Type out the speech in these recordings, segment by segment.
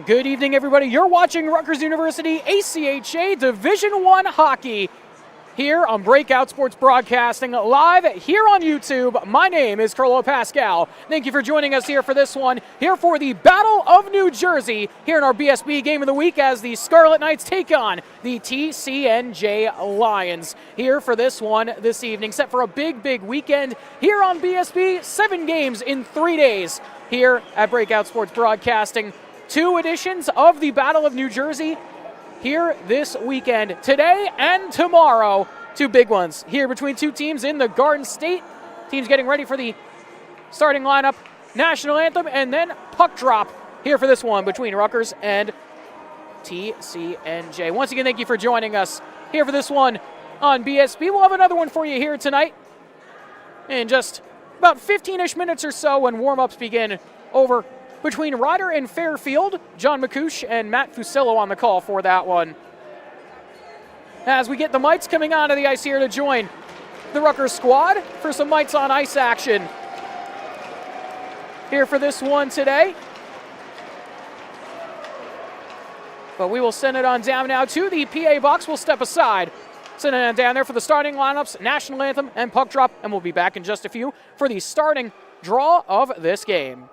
Good evening, everybody. You're watching Rutgers University ACHA Division I Hockey here on Breakout Sports Broadcasting, live here on YouTube. My name is Carlo Pascal. Thank you for joining us here for this one, here for the Battle of New Jersey, here in our BSB Game of the Week as the Scarlet Knights take on the TCNJ Lions. Here for this one this evening, set for a big weekend here on BSB. 7 games in 3 days here at Breakout Sports Broadcasting. 2 editions of the Battle of New Jersey here this weekend, today and tomorrow. 2 big ones here between 2 teams in the Garden State. Teams getting ready for the starting lineup, national anthem, and then puck drop here for this one between Rutgers and TCNJ. Once again, thank you for joining us here for this one on BSB. We'll have another one for you here tonight in just about 15-ish minutes or so when warm-ups begin over between Ryder and Fairfield. John McCouche and Matt Fusillo on the call for that one. As we get the Mites coming onto the ice here to join the Rutgers squad for some Mites on ice action here for this one today. But we will send it on down now to the PA box. We'll step aside, send it on down there for the starting lineups, national anthem, and puck drop, and we'll be back in just a few for the starting draw of this game.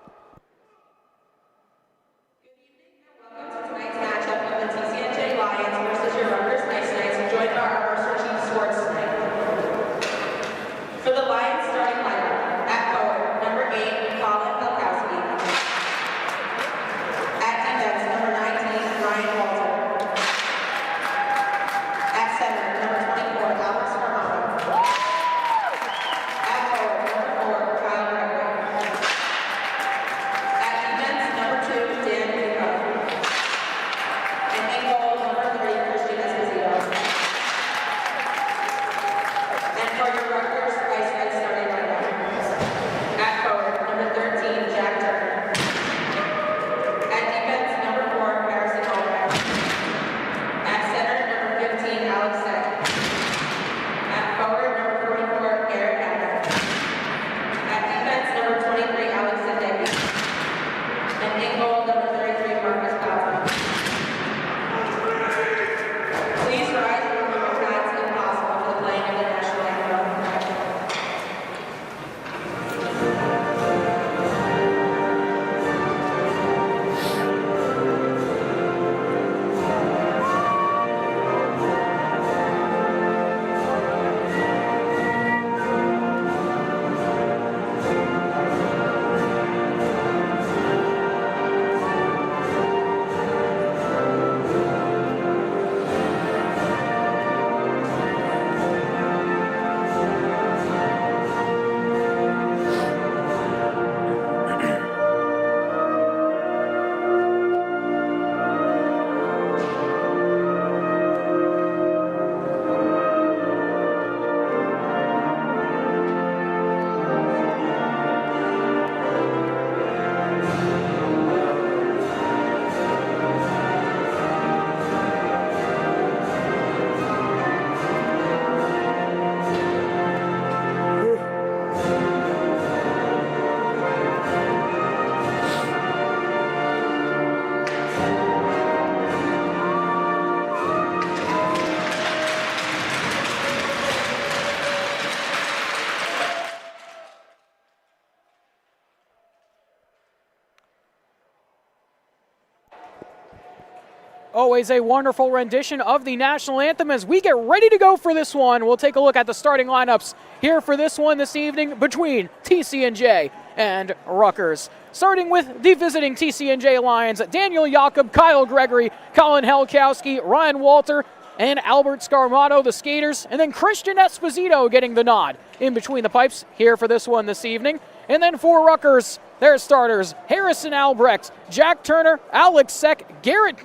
Always a wonderful rendition of the national anthem as we get ready to go for this one. We'll take a look at the starting lineups here for this one this evening between TCNJ and Rutgers. Starting with the visiting TCNJ Lions, Daniel Jakob, Kyle Gregory, Colin Helkowski, Ryan Walter, and Albert Scarmato, the skaters, and then Christian Esposito getting the nod in between the pipes here for this one this evening. And then for Rutgers, their starters, Harrison Albrecht, Jack Turner, Alex Seck, Garrett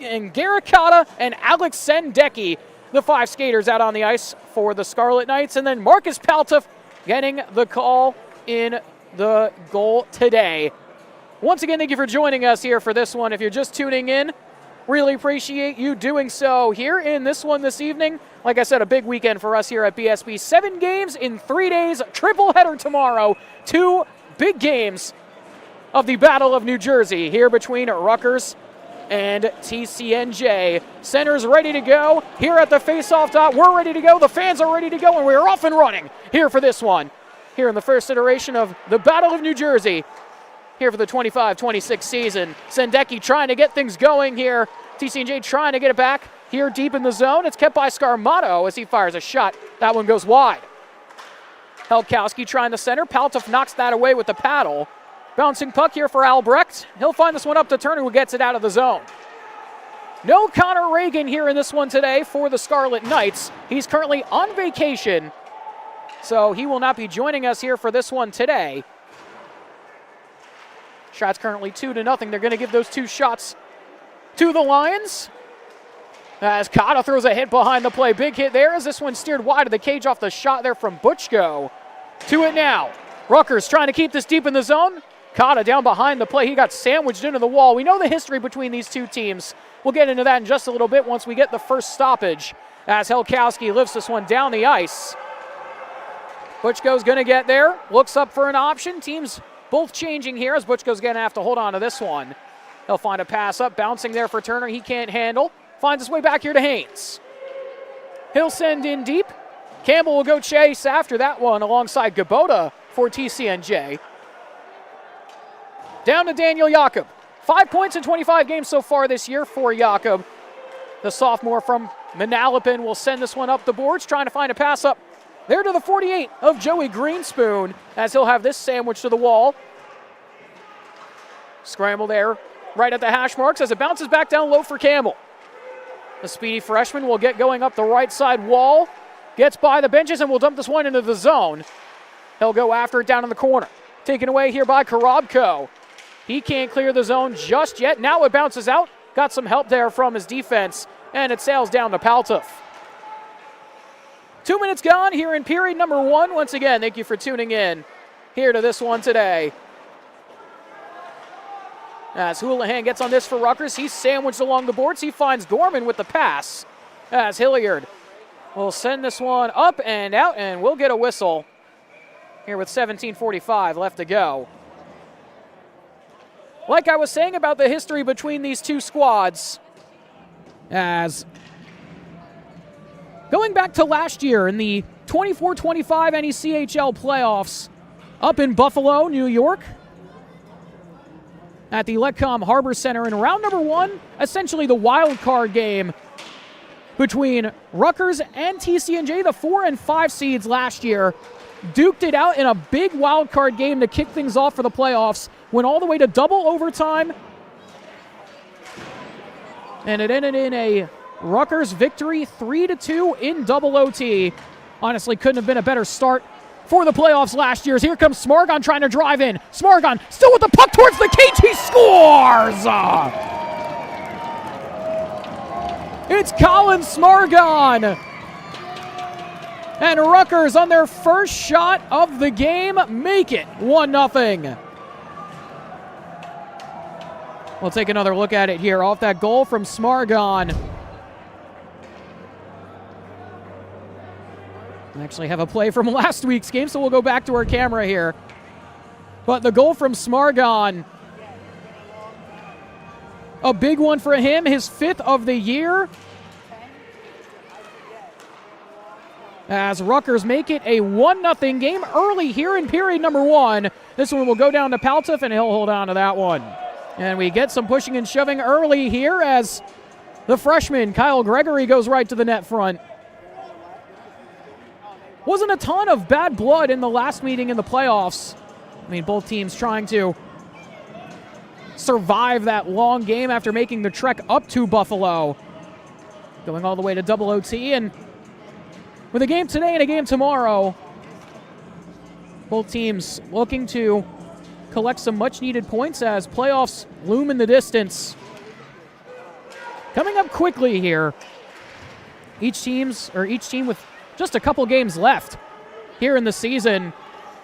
Cotta, and Alex Sendecki, the 5 skaters out on the ice for the Scarlet Knights. And then Marcus Paltoff getting the call in the goal today. Once again, thank you for joining us here for this one. If you're just tuning in, really appreciate you doing so here in this one this evening. Like I said, a big weekend for us here at BSB. 7 games in 3 days, triple header tomorrow. 2 big games of the Battle of New Jersey here between Rutgers and TCNJ. Center's ready to go here at the face-off dot. We're ready to go. The fans are ready to go, and we're off and running here for this one. Here in the first iteration of the Battle of New Jersey. Here for the 25-26 season. Sendeki trying to get things going here. TCNJ trying to get it back here deep in the zone. It's kept by Scarmato as he fires a shot. That one goes wide. Helkowski trying to center. Paltov knocks that away with the paddle. Bouncing puck here for Albrecht. He'll find this one up to Turner, who gets it out of the zone. No Connor Reagan here in this one today for the Scarlet Knights. He's currently on vacation, so he will not be joining us here for this one today. Shots currently 2-0. They're going to give those two shots to the Lions. As Kata throws a hit behind the play. Big hit there as this one steered wide of the cage off the shot there from Butchko. To it now. Rutgers trying to keep this deep in the zone. Kata down behind the play. He got sandwiched into the wall. We know the history between these two teams. We'll get into that in just a little bit once we get the first stoppage. As Helkowski lifts this one down the ice. Butchko's going to get there. Looks up for an option. Teams both changing here as Butchko's going to have to hold on to this one. He'll find a pass up. Bouncing there for Turner. He can't handle. Finds his way back here to Haynes. He'll send in deep. Campbell will go chase after that one alongside Gabota for TCNJ. Down to Daniel Jakob. 5 points in 25 games so far this year for Jakob. The sophomore from Manalapan will send this one up the boards, trying to find a pass up there to the 48 of Joey Greenspoon, as he'll have this sandwich to the wall. Scramble there right at the hash marks as it bounces back down low for Campbell. The speedy freshman will get going up the right side wall. Gets by the benches and will dump this one into the zone. He'll go after it down in the corner. Taken away here by Korobko. He can't clear the zone just yet. Now it bounces out. Got some help there from his defense. And it sails down to Paltov. 2 minutes gone here in period number 1. Once again, thank you for tuning in here to this one today. As Houlihan gets on this for Rutgers, he's sandwiched along the boards. He finds Gorman with the pass. As Hilliard will send this one up and out, and we'll get a whistle here with 17:45 left to go. Like I was saying about the history between these two squads, as going back to last year in the 24-25 NECHL playoffs up in Buffalo, New York, at the Letcom Harbor Center in round number 1, essentially the wild card game between Rutgers and TCNJ. The 4 and 5 seeds last year duked it out in a big wild card game to kick things off for the playoffs. Went all the way to double overtime, and it ended in a Rutgers victory, 3-2 in double OT. Honestly, couldn't have been a better start for the playoffs last year. Here comes Smargon trying to drive in. Smargon still with the puck towards the cage. He scores! It's Colin Smargon. And Rutgers on their first shot of the game make it 1-0. We'll take another look at it here off that goal from Smargon. I actually have a play from last week's game, so we'll go back to our camera here. But the goal from Smargon, a big one for him, his 5th of the year. As Rutgers make it a 1-0 game early here in period number 1. This one will go down to Paltov, and he'll hold on to that one. And we get some pushing and shoving early here as the freshman, Kyle Gregory, goes right to the net front. Wasn't a ton of bad blood in the last meeting in the playoffs. I mean, both teams trying to survive that long game after making the trek up to Buffalo. Going all the way to double OT, and with a game today and a game tomorrow, both teams looking to collect some much-needed points as playoffs loom in the distance. Coming up quickly here, each team with just a couple games left here in the season.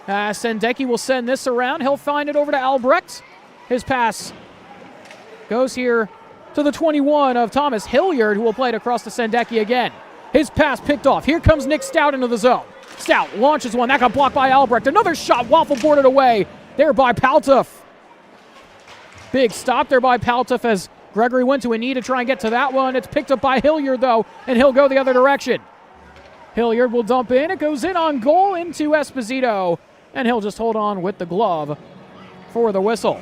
Sendeki will send this around. He'll find it over to Albrecht. His pass goes here to the 21 of Thomas Hilliard, who will play it across to Sendeki again. His pass picked off. Here comes Nick Stout into the zone. Stout launches one. That got blocked by Albrecht. Another shot, waffle boarded away there by Paltov. Big stop there by Paltov as Gregory went to a knee to try and get to that one. It's picked up by Hilliard, though, and he'll go the other direction. Hilliard will dump in. It goes in on goal into Esposito, and he'll just hold on with the glove for the whistle.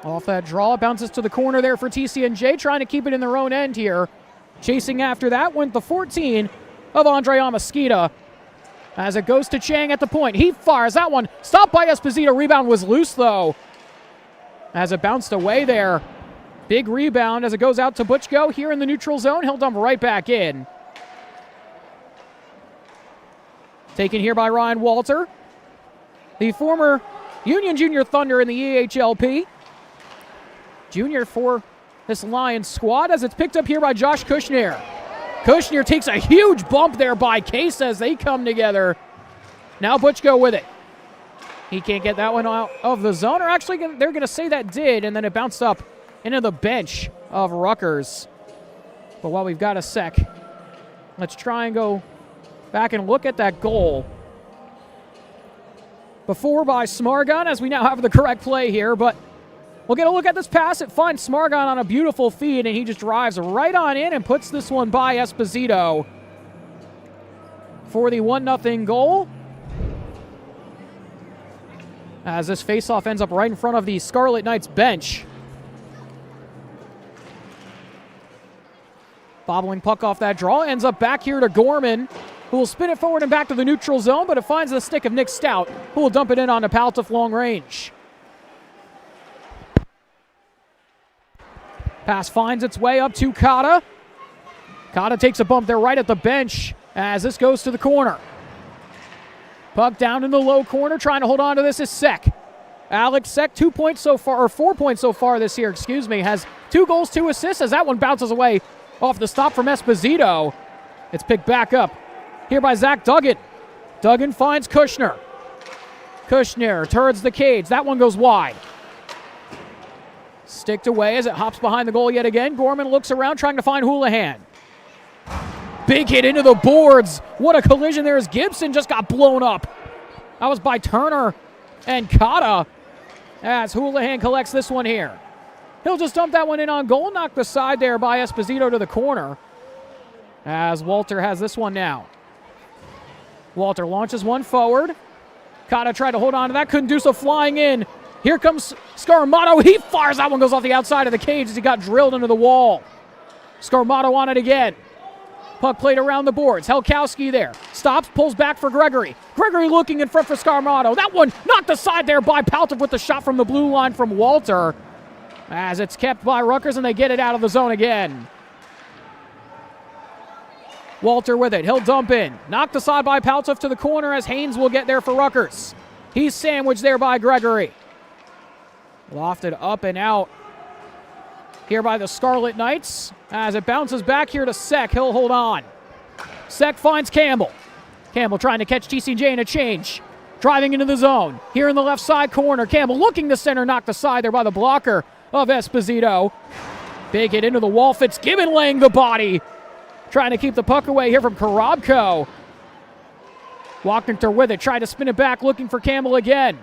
Off that draw, bounces to the corner there for TCNJ, trying to keep it in their own end here. Chasing after that went the 14 of Andre Amasquita. As it goes to Chang at the point, he fires that one. Stopped by Esposito. Rebound was loose, though, as it bounced away there. Big rebound as it goes out to Butchko here in the neutral zone. He'll dump right back in. Taken here by Ryan Walter, the former Union Junior Thunder in the EHLP. Junior for this Lions squad, as it's picked up here by Josh Kushner. Kushner takes a huge bump there by Case as they come together. Now Butchko with it. He can't get that one out of the zone, or actually they're going to say that did, and then it bounced up into the bench of Rutgers. But while we've got a sec, let's try and go back and look at that goal. Before by Smargon, as we now have the correct play here, but we'll get a look at this pass. It finds Smargon on a beautiful feed, and he just drives right on in and puts this one by Esposito for the 1-0 goal. As this faceoff ends up right in front of the Scarlet Knights bench. Bobbling puck off that draw, ends up back here to Gorman, who will spin it forward and back to the neutral zone, but it finds the stick of Nick Stout, who will dump it in on to Paltoff long range. Pass finds its way up to Kata. Kata takes a bump there right at the bench as this goes to the corner. Puck down in the low corner, trying to hold on to this is Sek. Alex Sek, 2 points so far, or 4 points so far this year, has 2 goals, 2 assists, as that one bounces away off the stop from Esposito. It's picked back up here by Zach Duggan. Duggan finds Kushner. Kushner turns the cage. That one goes wide. Sticked away as it hops behind the goal yet again. Gorman looks around trying to find Houlihan. Big hit into the boards. What a collision there as Gibson just got blown up. That was by Turner and Kata as Houlihan collects this one here. He'll just dump that one in on goal. Knocked aside there by Esposito to the corner as Walter has this one now. Walter launches one forward. Kata tried to hold on to that. Couldn't do so, flying in. Here comes Scarmato. He fires. That one goes off the outside of the cage as he got drilled into the wall. Scarmato on it again. Puck played around the boards. Helkowski there. Stops, pulls back for Gregory. Gregory looking in front for Scarmato. That one knocked aside there by Paltoff with the shot from the blue line from Walter. As it's kept by Rutgers and they get it out of the zone again. Walter with it. He'll dump in. Knocked aside by Paltoff to the corner as Haynes will get there for Rutgers. He's sandwiched there by Gregory. Lofted up and out here by the Scarlet Knights as it bounces back here to Sek. He'll hold on. Sek finds Campbell. Campbell trying to catch TCNJ in a change. Driving into the zone. Here in the left side corner. Campbell looking to center, knocked aside there by the blocker of Esposito. Big hit into the wall. Fitzgibbon laying the body. Trying to keep the puck away here from Korobko. Walkington with it. Tried to spin it back, looking for Campbell again.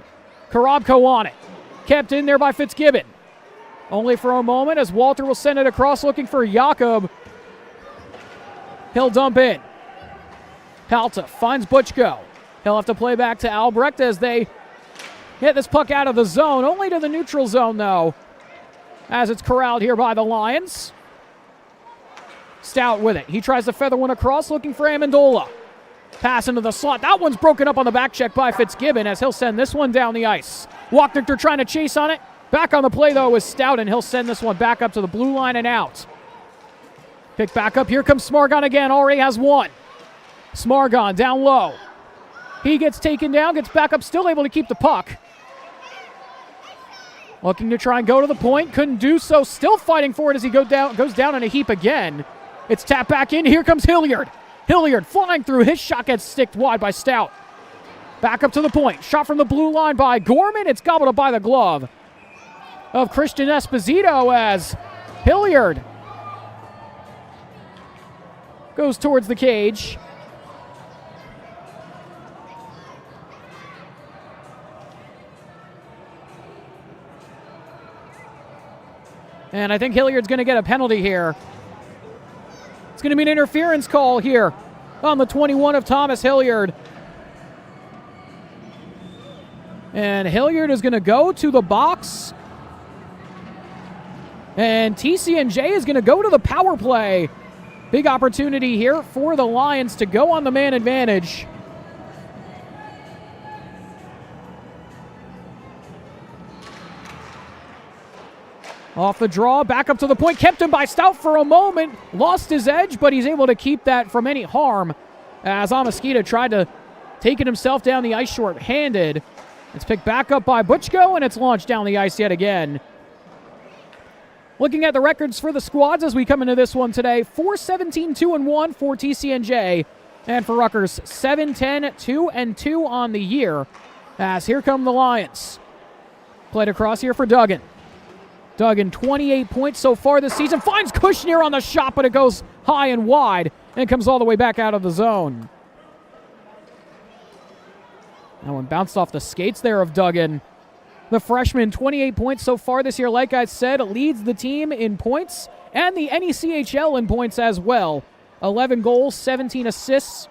Korobko on it. Kept in there by Fitzgibbon. Only for a moment as Walter will send it across looking for Jakob. He'll dump in. Paltoff finds Butchko. He'll have to play back to Albrecht as they get this puck out of the zone. Only to the neutral zone, though, as it's corralled here by the Lions. Stout with it. He tries to feather one across looking for Amendola. Pass into the slot. That one's broken up on the back check by Fitzgibbon as he'll send this one down the ice. Walknichter trying to chase on it. Back on the play, though, is Stout, and he'll send this one back up to the blue line and out. Pick back up. Here comes Smargon again. Already has one. Smargon down low. He gets taken down, gets back up, still able to keep the puck. Looking to try and go to the point. Couldn't do so. Still fighting for it as he goes down in a heap again. It's tapped back in. Here comes Hilliard. Hilliard flying through. His shot gets sticked wide by Stout. Back up to the point. Shot from the blue line by Gorman. It's gobbled up by the glove of Christian Esposito as Hilliard goes towards the cage. And I think Hilliard's going to get a penalty here. It's going to be an interference call here on the 21 of Thomas Hilliard. And Hilliard is going to go to the box. And TCNJ is going to go to the power play. Big opportunity here for the Lions to go on the man advantage. Off the draw, back up to the point, kept him by Stout for a moment, lost his edge, but he's able to keep that from any harm as Amosquita tried to take it himself down the ice short-handed. It's picked back up by Butchko, and it's launched down the ice yet again. Looking at the records for the squads as we come into this one today, 4-17-2-1 for TCNJ, and for Rutgers, 7-10-2-2 on the year. As here come the Lions. Played across here for Duggan. Duggan, 28 points so far this season. Finds Kushner on the shot, but it goes high and wide and comes all the way back out of the zone. That one bounced off the skates there of Duggan. The freshman, 28 points so far this year, like I said, leads the team in points and the NECHL in points as well. 11 goals, 17 assists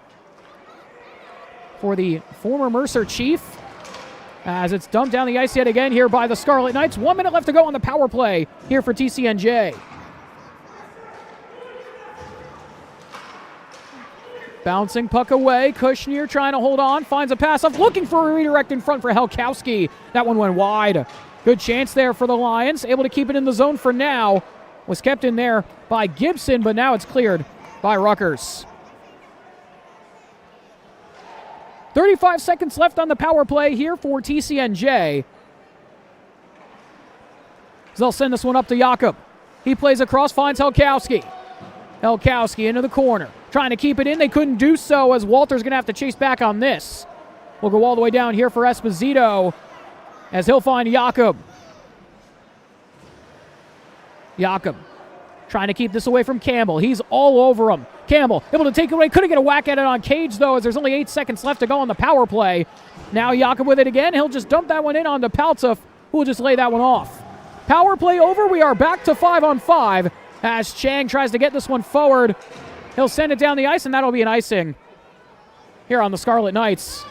for the former Mercer Chief. As it's dumped down the ice yet again here by the Scarlet Knights. 1 minute left to go on the power play here for TCNJ. Bouncing puck away. Kushner trying to hold on. Finds a pass off. Looking for a redirect in front for Helkowski. That one went wide. Good chance there for the Lions. Able to keep it in the zone for now. Was kept in there by Gibson, but now it's cleared by Rutgers. 35 seconds left on the power play here for TCNJ. They'll send this one up to Jakob. He plays across, finds Helkowski. Helkowski into the corner. Trying to keep it in. They couldn't do so as Walter's going to have to chase back on this. We'll go all the way down here for Esposito as he'll find Jakob. Jakob trying to keep this away from Campbell. He's all over him. Campbell able to take it away. Couldn't get a whack at it on Cage, though, as there's only 8 seconds left to go on the power play. Now Jakob with it again. He'll just dump that one in onto Paltzeff, who will just lay that one off. Power play over. We are back to 5-on-5 as Chang tries to get this one forward. He'll send it down the ice, and that'll be an icing here on the Scarlet Knights.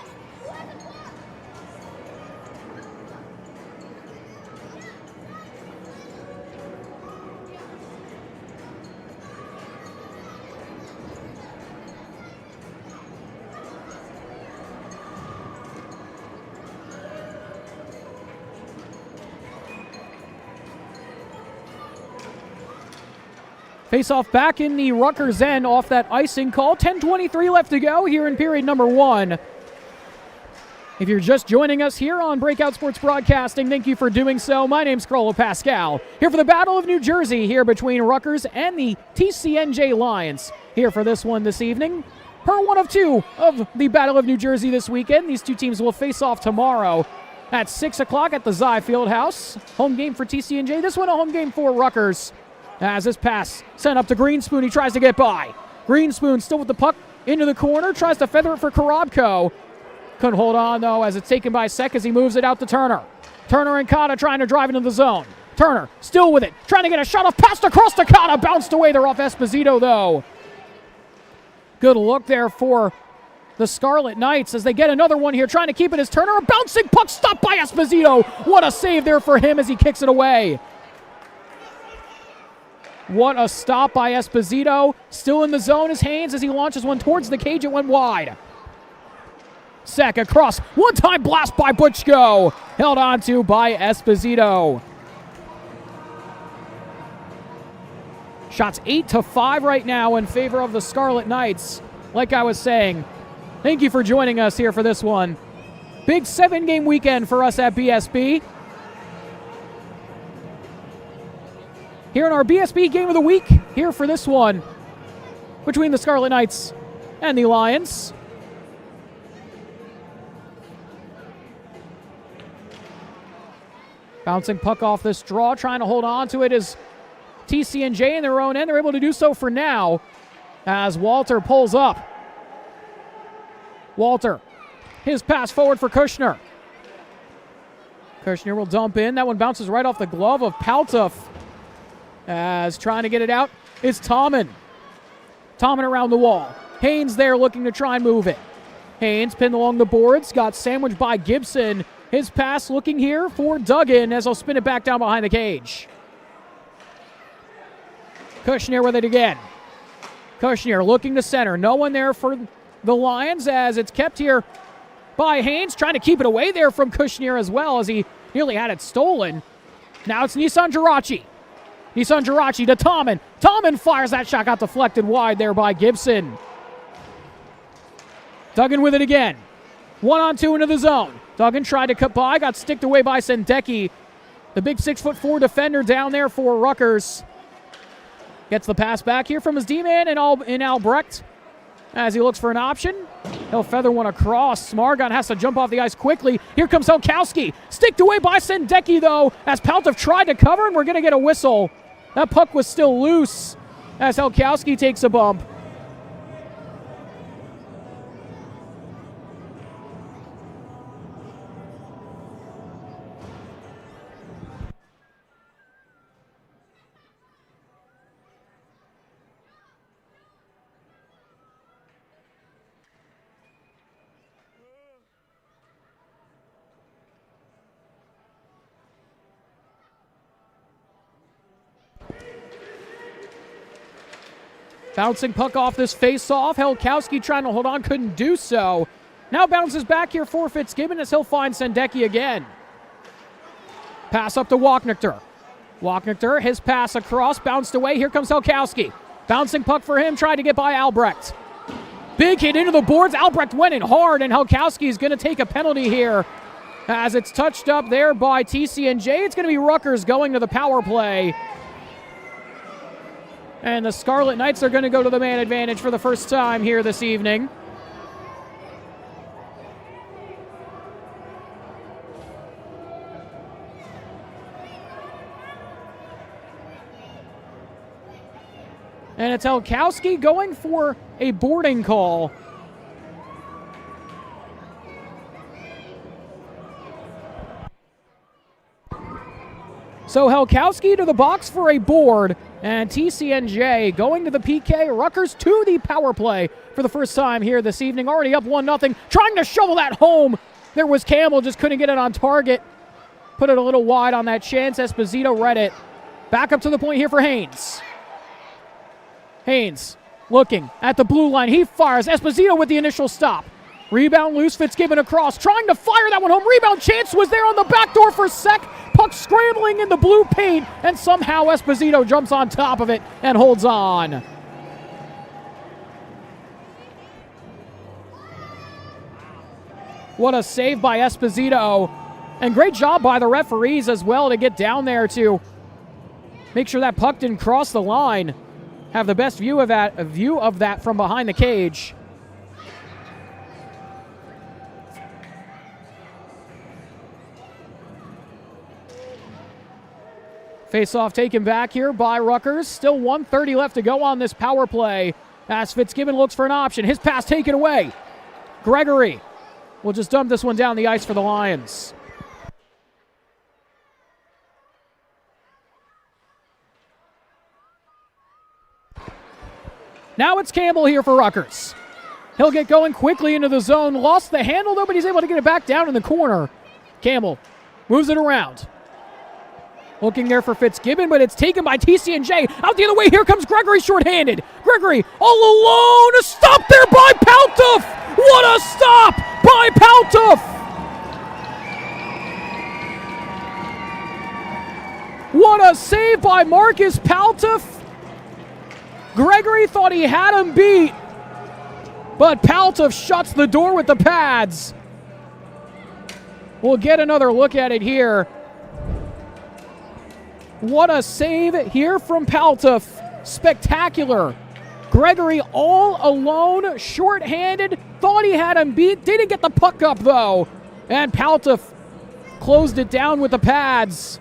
Face-off back in the Rutgers end off that icing call. 10:23 left to go here in period number 1. If you're just joining us here on Breakout Sports Broadcasting, thank you for doing so. My name's Carlo Pascal, here for the Battle of New Jersey here between Rutgers and the TCNJ Lions. Here for this one this evening. Per 1 of 2 of the Battle of New Jersey this weekend. These two teams will face off tomorrow at 6 o'clock at the Zy Fieldhouse. Home game for TCNJ. This one a home game for Rutgers. As this pass sent up to Greenspoon, he tries to get by. Greenspoon still with the puck into the corner, tries to feather it for Korobko. Couldn't hold on, though, as it's taken by Sek as he moves it out to Turner. Turner and Kata trying to drive into the zone. Turner still with it, trying to get a shot off, passed across to Kata, bounced away. They're off Esposito, though. Good look there for the Scarlet Knights as they get another one here, trying to keep it as Turner. A bouncing puck stopped by Esposito. What a save there for him as he kicks it away. What a stop by Esposito. Still in the zone is Haynes as he launches one towards the cage. It went wide. Sek across. One-time blast by Butchko. Held on to by Esposito. Shots 8-5 right now in favor of the Scarlet Knights. Like I was saying, thank you for joining us here for this one. Big 7-game weekend for us at BSB. Here in our BSB Game of the Week, here for this one, between the Scarlet Knights and the Lions. Bouncing puck off this draw, trying to hold on to it is TCNJ in their own end. They're able to do so for now as Walter pulls up. Walter, his pass forward for Kushner. Kushner will dump in. That one bounces right off the glove of Paltuff. As trying to get it out is Tommen. Tommen around the wall. Haynes there looking to try and move it. Haynes pinned along the boards, got sandwiched by Gibson. His pass looking here for Duggan as he'll spin it back down behind the cage. Kushner with it again. Kushner looking to center. No one there for the Lions as it's kept here by Haynes. Trying to keep it away there from Kushner as well as he nearly had it stolen. Now it's Nissan Jirachi. Nissan Jirachi to Tommen. Tommen fires that shot, got deflected wide there by Gibson. Duggan with it again. 1-on-2 into the zone. Duggan tried to cut by, got sticked away by Sendeki. The big 6'4" defender down there for Rutgers. Gets the pass back here from his D-man in Albrecht. As he looks for an option, he'll feather one across. Smargon has to jump off the ice quickly. Here comes Helkowski. Sticked away by Sendeki, though, as Paltuff tried to cover, and we're going to get a whistle. That puck was still loose as Helkowski takes a bump. Bouncing puck off this face-off. Helkowski trying to hold on, couldn't do so. Now bounces back here for Fitzgibbon as he'll find Sendeki again. Pass up to Walknichter. Walknichter, his pass across, bounced away. Here comes Helkowski. Bouncing puck for him, tried to get by Albrecht. Big hit into the boards. Albrecht went in hard, and Helkowski is going to take a penalty here as it's touched up there by TCNJ. It's going to be Rutgers going to the power play. And the Scarlet Knights are going to go to the man advantage for the first time here this evening. And it's Helkowski going for a boarding call. So Helkowski to the box for a board, and TCNJ going to the PK. Rutgers to the power play for the first time here this evening. Already up 1-0, trying to shovel that home. There was Campbell, just couldn't get it on target. Put it a little wide on that chance. Esposito read it. Back up to the point here for Haynes. Haynes looking at the blue line. He fires. Esposito with the initial stop. Rebound loose. Fitzgibbon across. Trying to fire that one home. Rebound chance was there on the back door for Sek. Puck scrambling in the blue paint. And somehow Esposito jumps on top of it and holds on. What a save by Esposito. And great job by the referees as well to get down there to make sure that puck didn't cross the line. Have the best view of that from behind the cage. Face-off taken back here by Rutgers. Still 1:30 left to go on this power play as Fitzgibbon looks for an option. His pass taken away. Gregory will just dump this one down the ice for the Lions. Now it's Campbell here for Rutgers. He'll get going quickly into the zone. Lost the handle though, but he's able to get it back down in the corner. Campbell moves it around. Looking there for Fitzgibbon, but it's taken by TCNJ. Out the other way, here comes Gregory shorthanded. Gregory all alone. A stop there by Paltuff. What a stop by Paltuff. What a save by Marcus Paltuff. Gregory thought he had him beat, but Paltuff shuts the door with the pads. We'll get another look at it here. What a save here from Paltuff. Spectacular. Gregory all alone, short-handed, thought he had him beat. Didn't get the puck up, though. And Paltuff closed it down with the pads.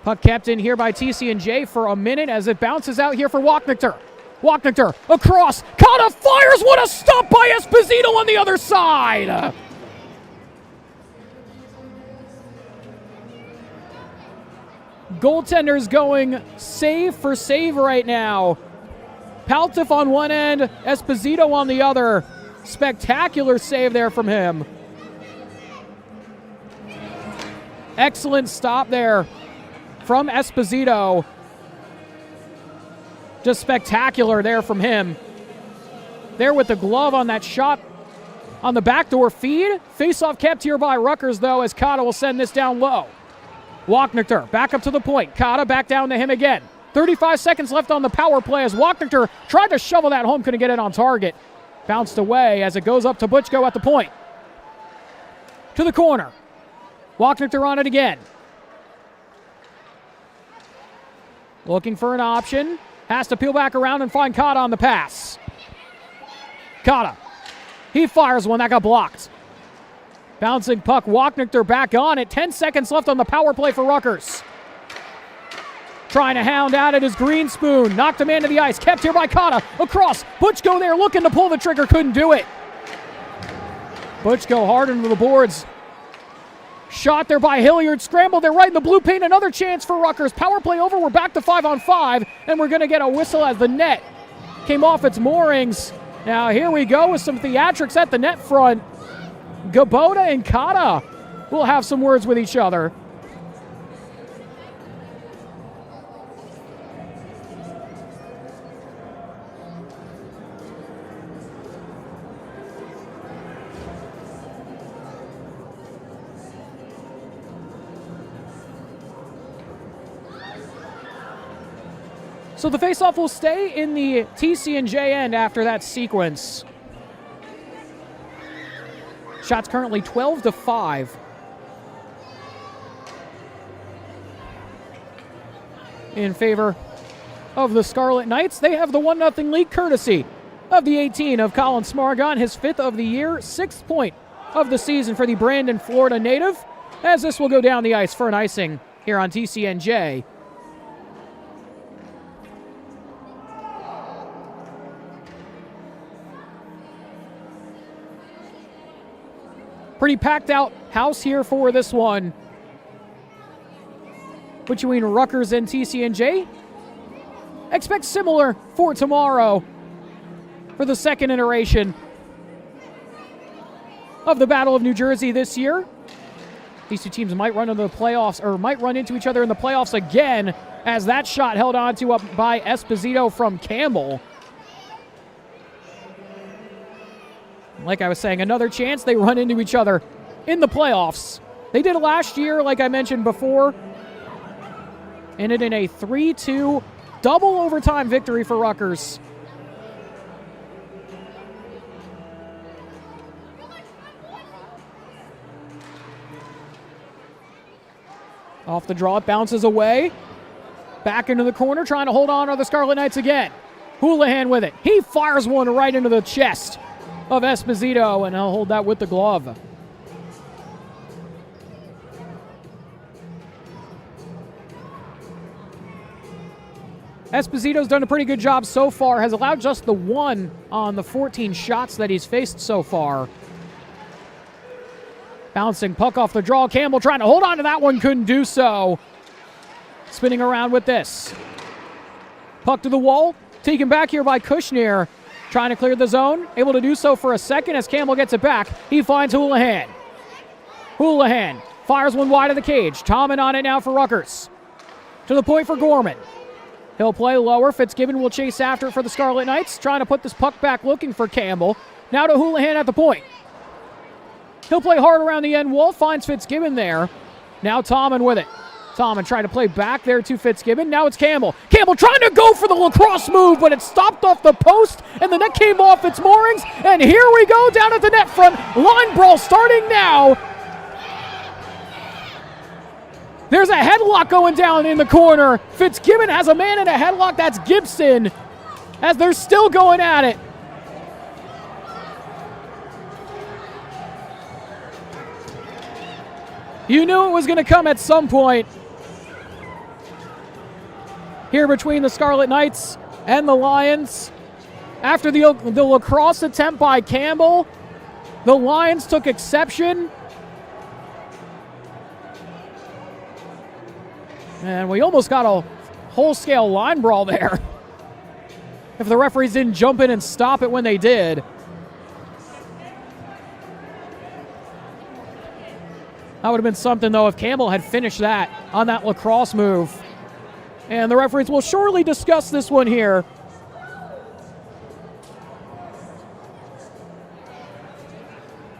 Puck kept in here by TCNJ for a minute as it bounces out here for Wachnichter. Wachnichter across. Kata fires. What a stop by Esposito on the other side. Goaltenders going save for save right now. Paltif on one end, Esposito on the other. Spectacular save there from him. Excellent stop there from Esposito. Just spectacular there from him. There with the glove on that shot on the backdoor feed. Faceoff kept here by Rutgers, though, as Kata will send this down low. Wachnichter back up to the point. Kata back down to him again. 35 seconds left on the power play as Wachnichter tried to shovel that home, couldn't get it on target. Bounced away as it goes up to Butchko at the point. To the corner. Wachnichter on it again. Looking for an option. Has to peel back around and find Kata on the pass. Kata. He fires one. That got blocked. Bouncing puck. Wachnichter back on it. 10 seconds left on the power play for Rutgers. Trying to hound at it is Greenspoon. Knocked a man to the ice. Kept here by Kata. Across. Butchko there looking to pull the trigger. Couldn't do it. Butchko hard into the boards. Shot there by Hilliard. Scrambled there right in the blue paint. Another chance for Rutgers. Power play over. We're back to 5-on-5. And we're going to get a whistle as the net came off its moorings. Now here we go with some theatrics at the net front. Gabota and Kata will have some words with each other. So the faceoff will stay in the TCNJ end after that sequence. Shots currently 12-5. In favor of the Scarlet Knights. They have the 1-0 lead courtesy of the 18 of Colin Smargon, his 5th of the year, 6th point of the season for the Brandon, Florida native, as this will go down the ice for an icing here on TCNJ. Pretty packed out house here for this one between Rutgers and TCNJ. Expect similar for tomorrow for the second iteration of the Battle of New Jersey this year. These two teams might run into the playoffs, or might run into each other in the playoffs again, as that shot held onto up by Esposito from Campbell. Like I was saying, another chance they run into each other in the playoffs. They did it last year, like I mentioned before. Ended in a 3-2 double overtime victory for Rutgers. Off the draw, it bounces away. Back into the corner, trying to hold on to the Scarlet Knights again. Houlihan with it. He fires one right into the chest of Esposito, and he'll hold that with the glove. Esposito's done a pretty good job so far, has allowed just the 1 on the 14 shots that he's faced so far. Bouncing puck off the draw. Campbell trying to hold on to that one, couldn't do so. Spinning around with this. Puck to the wall, taken back here by Kushner. Trying to clear the zone, able to do so for a second as Campbell gets it back. He finds Houlihan. Houlihan fires one wide of the cage. Tommen on it now for Rutgers. To the point for Gorman. He'll play lower. Fitzgibbon will chase after it for the Scarlet Knights. Trying to put this puck back, looking for Campbell. Now to Houlihan at the point. He'll play hard around the end wall. Finds Fitzgibbon there. Now Tommen with it. Tommen trying to play back there to Fitzgibbon. Now it's Campbell. Campbell trying to go for the lacrosse move, but it stopped off the post, and the net came off its moorings. And here we go down at the net front. Line brawl starting now. There's a headlock going down in the corner. Fitzgibbon has a man in a headlock. That's Gibson, as they're still going at it. You knew it was going to come at some point. Here between the Scarlet Knights and the Lions. After the lacrosse attempt by Campbell, the Lions took exception. And we almost got a whole-scale line brawl there. If the referees didn't jump in and stop it when they did. That would have been something, though, if Campbell had finished that on that lacrosse move. And the referees will surely discuss this one here.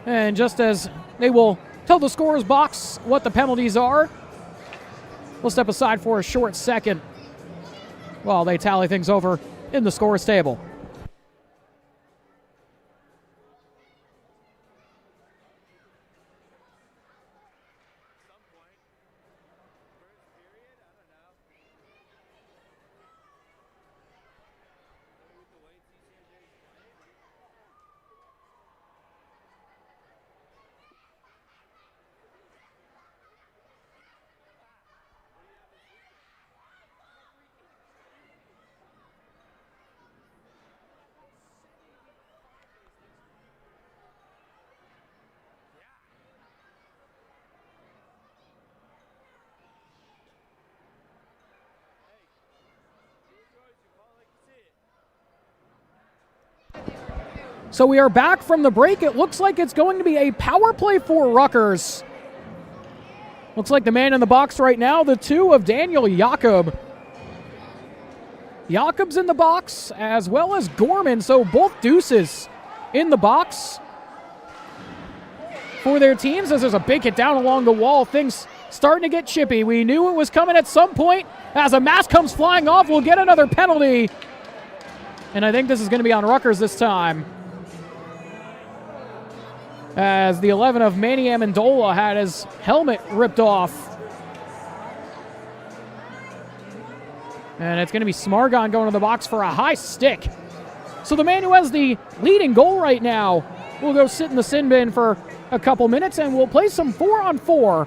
And just as they will tell the scorer's box what the penalties are, we'll step aside for a short second while they tally things over in the scorer's table. So we are back from the break. It looks like it's going to be a power play for Rutgers. Looks like the man in the box right now, the 2 of Daniel Jakob. Jakob's in the box as well as Gorman, so both deuces in the box for their teams as there's a big hit down along the wall. Things starting to get chippy. We knew it was coming at some point. As a mask comes flying off, we'll get another penalty. And I think this is going to be on Rutgers this time, as the 11 of Manny Amendola had his helmet ripped off. And it's going to be Smargon going to the box for a high stick. So the man who has the leading goal right now will go sit in the sin bin for a couple minutes, and we'll play some 4-on-4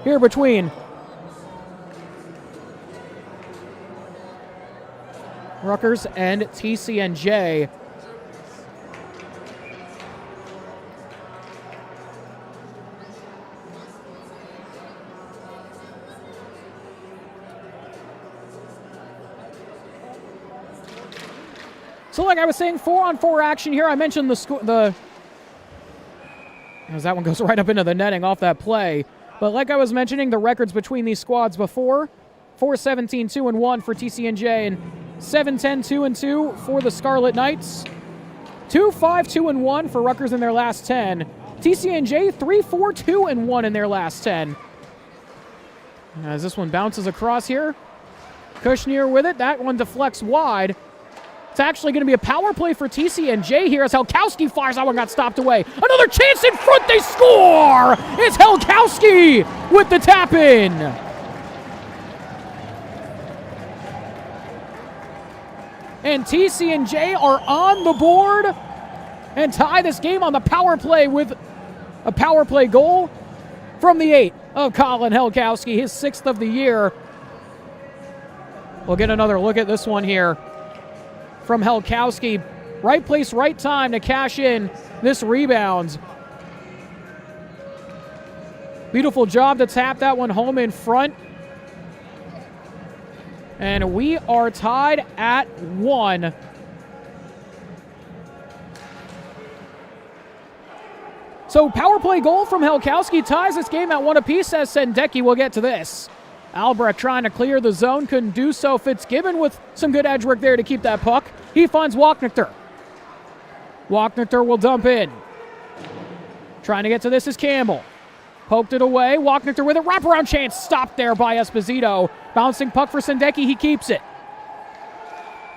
here between Rutgers and TCNJ. So like I was saying, 4-on-4 action here. I mentioned as that one goes right up into the netting off that play. But like I was mentioning, the records between these squads before, 4-17-2-1 for TCNJ and 7-10-2-2 for the Scarlet Knights. 2-5-2-1 for Rutgers in their last 10. TCNJ 3-4-2-1 in their last 10. As this one bounces across here, Kushner with it. That one deflects wide. It's actually going to be a power play for TCNJ here as Helkowski fires. That one got stopped away. Another chance in front. They score! It's Helkowski with the tap in. And TCNJ are on the board and tie this game on the power play with a power play goal from the 8 of Colin Helkowski, his 6th of the year. We'll get another look at this one here from Helkowski. Right place, right time to cash in this rebound. Beautiful job to tap that one home in front. And we are tied at 1. So power play goal from Helkowski ties this game at 1 apiece as Sendeki will get to this. Albrecht trying to clear the zone, couldn't do so. Fitzgibbon with some good edge work there to keep that puck. He finds Walknichter. Walknichter will dump in. Trying to get to this is Campbell. Poked it away. Walknichter with a wraparound chance. Stopped there by Esposito. Bouncing puck for Sendeki. He keeps it.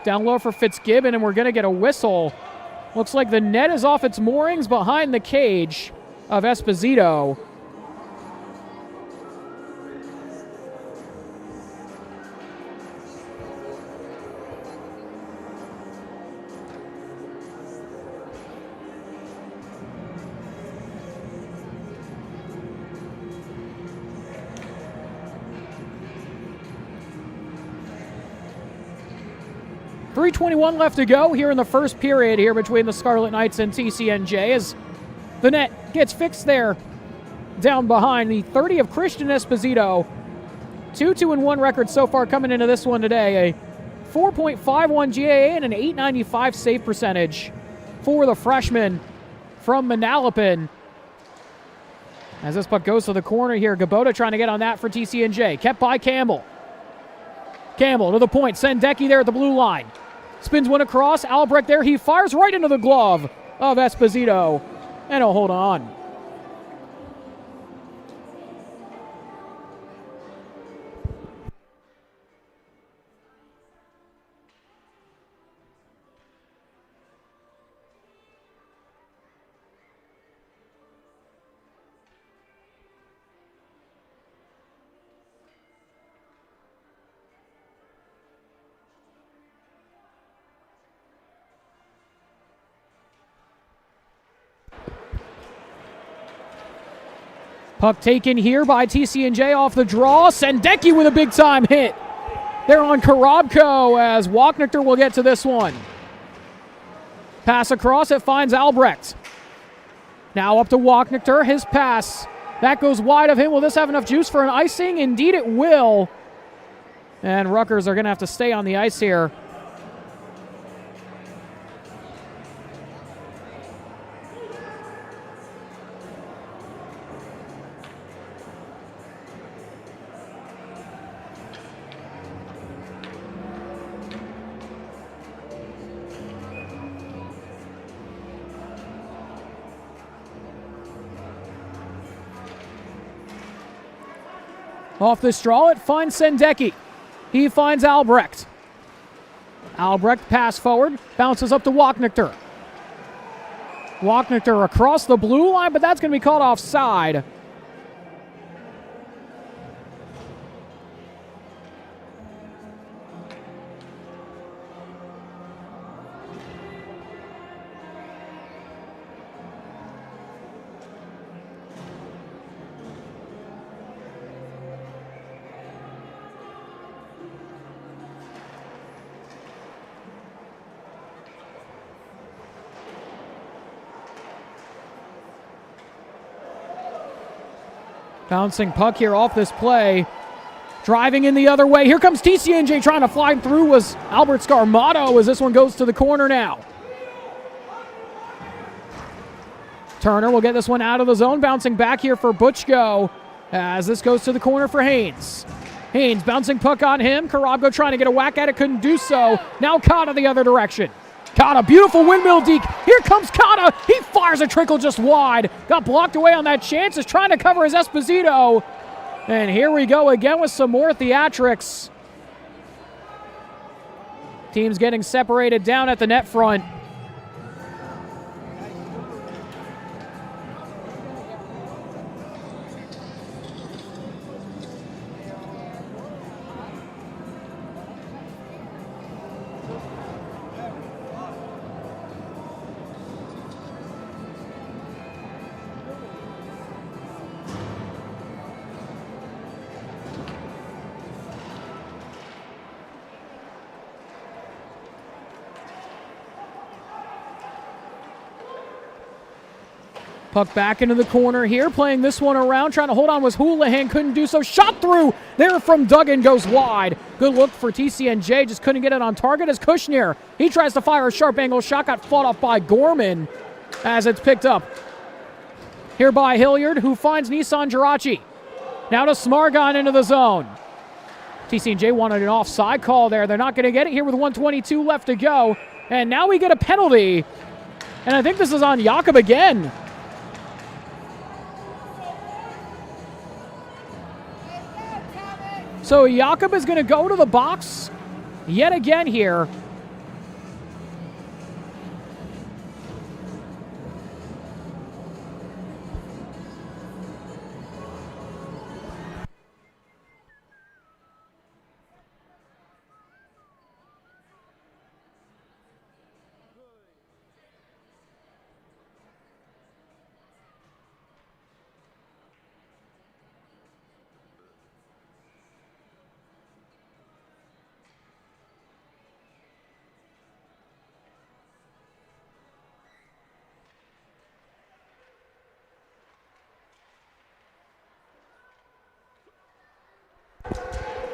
Down low for Fitzgibbon, and we're going to get a whistle. Looks like the net is off its moorings behind the cage of Esposito. 3:21 left to go here in the first period here between the Scarlet Knights and TCNJ as the net gets fixed there down behind the 30 of Christian Esposito. 2-2-1 record so far coming into this one today. A 4.51 GAA and an 895 save percentage for the freshman from Manalapan. As this puck goes to the corner here, Gabota trying to get on that for TCNJ. Kept by Campbell. Campbell to the point. Sendecki there at the blue line. Spins one across. Albrecht there. He fires right into the glove of Esposito. And he'll hold on. Puck taken here by TCNJ off the draw. Sendecki with a big-time hit there on Karabko as Walknichter will get to this one. Pass across, it finds Albrecht. Now up to Walknichter, his pass. That goes wide of him. Will this have enough juice for an icing? Indeed it will. And Rutgers are going to have to stay on the ice here. Off the straw, it finds Sendecki. He finds Albrecht. Albrecht pass forward, bounces up to Walknichter. Walknichter across the blue line, but that's going to be called offside. Bouncing puck here off this play. Driving in the other way. Here comes TCNJ trying to fly through was Albert Scarmato as this one goes to the corner now. Turner will get this one out of the zone. Bouncing back here for Butchko as this goes to the corner for Haynes. Haynes bouncing puck on him. Karabko trying to get a whack at it. Couldn't do so. Now Kata the other direction. Kata, beautiful windmill deke. Here comes Kata. He fires a trickle just wide. Got blocked away on that chance. Is trying to cover his Esposito. And here we go again with some more theatrics. Teams getting separated down at the net front. Puck back into the corner here, playing this one around, trying to hold on was Houlihan, couldn't do so. Shot through there from Duggan, goes wide. Good look for TCNJ, just couldn't get it on target as Kushner. He tries to fire a sharp angle shot, got fought off by Gorman as it's picked up here by Hilliard, who finds Nissan Jirachi. Now to Smargon into the zone. TCNJ wanted an offside call there. They're not going to get it here with 1:22 left to go. And now we get a penalty. And I think this is on Jakob again. So Jakob is going to go to the box yet again here.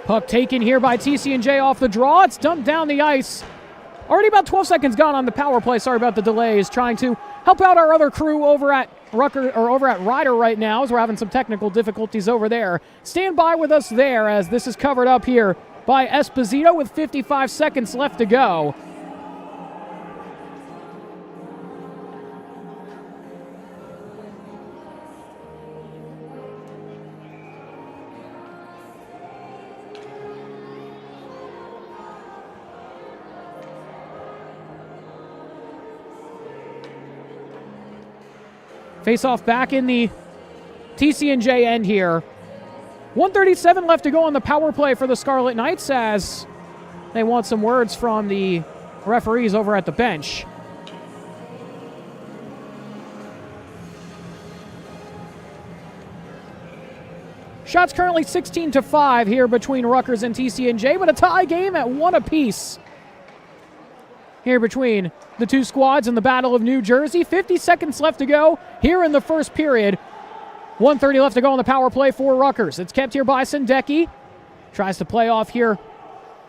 Puck taken here by TCNJ off the draw. It's dumped down the ice. Already about 12 seconds gone on the power play. Sorry about the delays. Trying to help out our other crew over at Ryder right now, as we're having some technical difficulties over there. Stand by with us there as this is covered up here by Esposito with 55 seconds left to go. Face-off back in the TCNJ end here. 1:37 left to go on the power play for the Scarlet Knights as they want some words from the referees over at the bench. Shots currently 16-5 here between Rutgers and TCNJ, but a tie game at 1 apiece here between the two squads in the Battle of New Jersey. 50 seconds left to go here in the first period. 1:30 left to go on the power play for Rutgers. It's kept here by Sendecki. Tries to play off here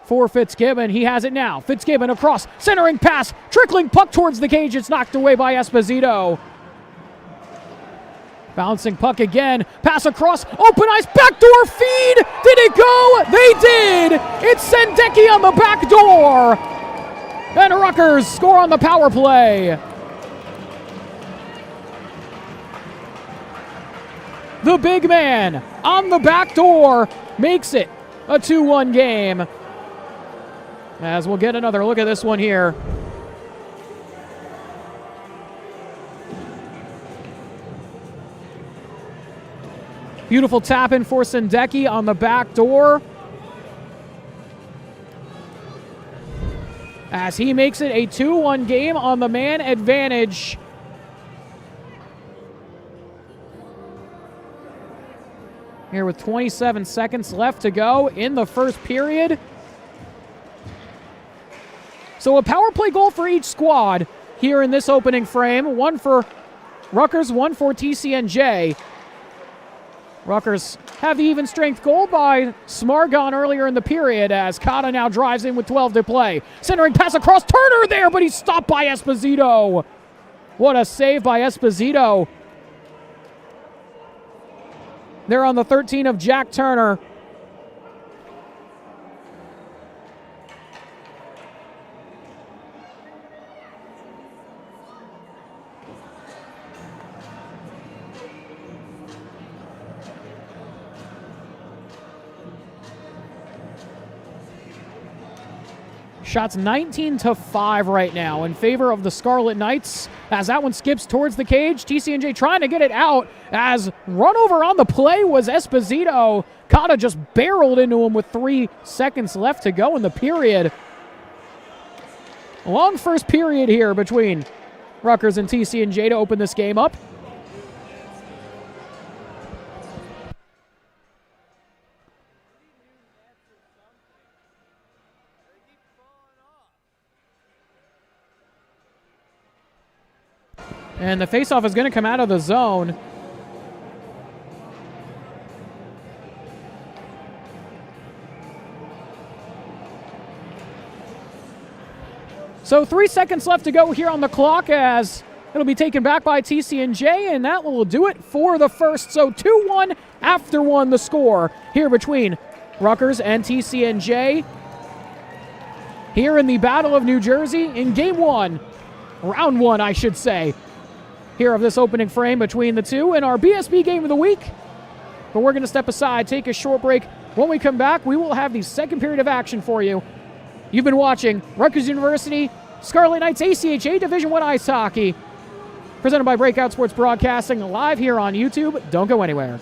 for Fitzgibbon. He has it now. Fitzgibbon across, centering pass, trickling puck towards the cage. It's knocked away by Esposito. Bouncing puck again. Pass across, open ice, backdoor feed. Did it go? They did. It's Sendecki on the back door. And Rutgers score on the power play. The big man on the back door makes it a 2-1 game. As we'll get another look at this one here. Beautiful tap in for Sendecki on the back door, as he makes it a 2-1 game on the man advantage. Here with 27 seconds left to go in the first period. So a power play goal for each squad here in this opening frame. One for Rutgers, one for TCNJ. Rutgers have the even strength goal by Smargon earlier in the period, as Kata now drives in with 12 to play. Centering pass across, Turner there, but he's stopped by Esposito. What a save by Esposito. They're on the 13 of Jack Turner. Shots 19-5 right now in favor of the Scarlet Knights, as that one skips towards the cage. TCNJ trying to get it out, as run over on the play was Esposito. Kata just barreled into him with 3 seconds left to go in the period. Long first period here between Rutgers and TCNJ to open this game up. And the faceoff is going to come out of the zone. So 3 seconds left to go here on the clock, as it'll be taken back by TCNJ, and that will do it for the first. So 2-1 after 1 the score here between Rutgers and TCNJ here in the Battle of New Jersey in Game 1, Round 1, I should say, here of this opening frame between the two in our BSB Game of the Week. But we're going to step aside, take a short break. When we come back, we will have the second period of action for you. You've been watching Rutgers University Scarlet Knights ACHA Division I Ice Hockey, presented by Breakout Sports Broadcasting, live here on YouTube. Don't go anywhere.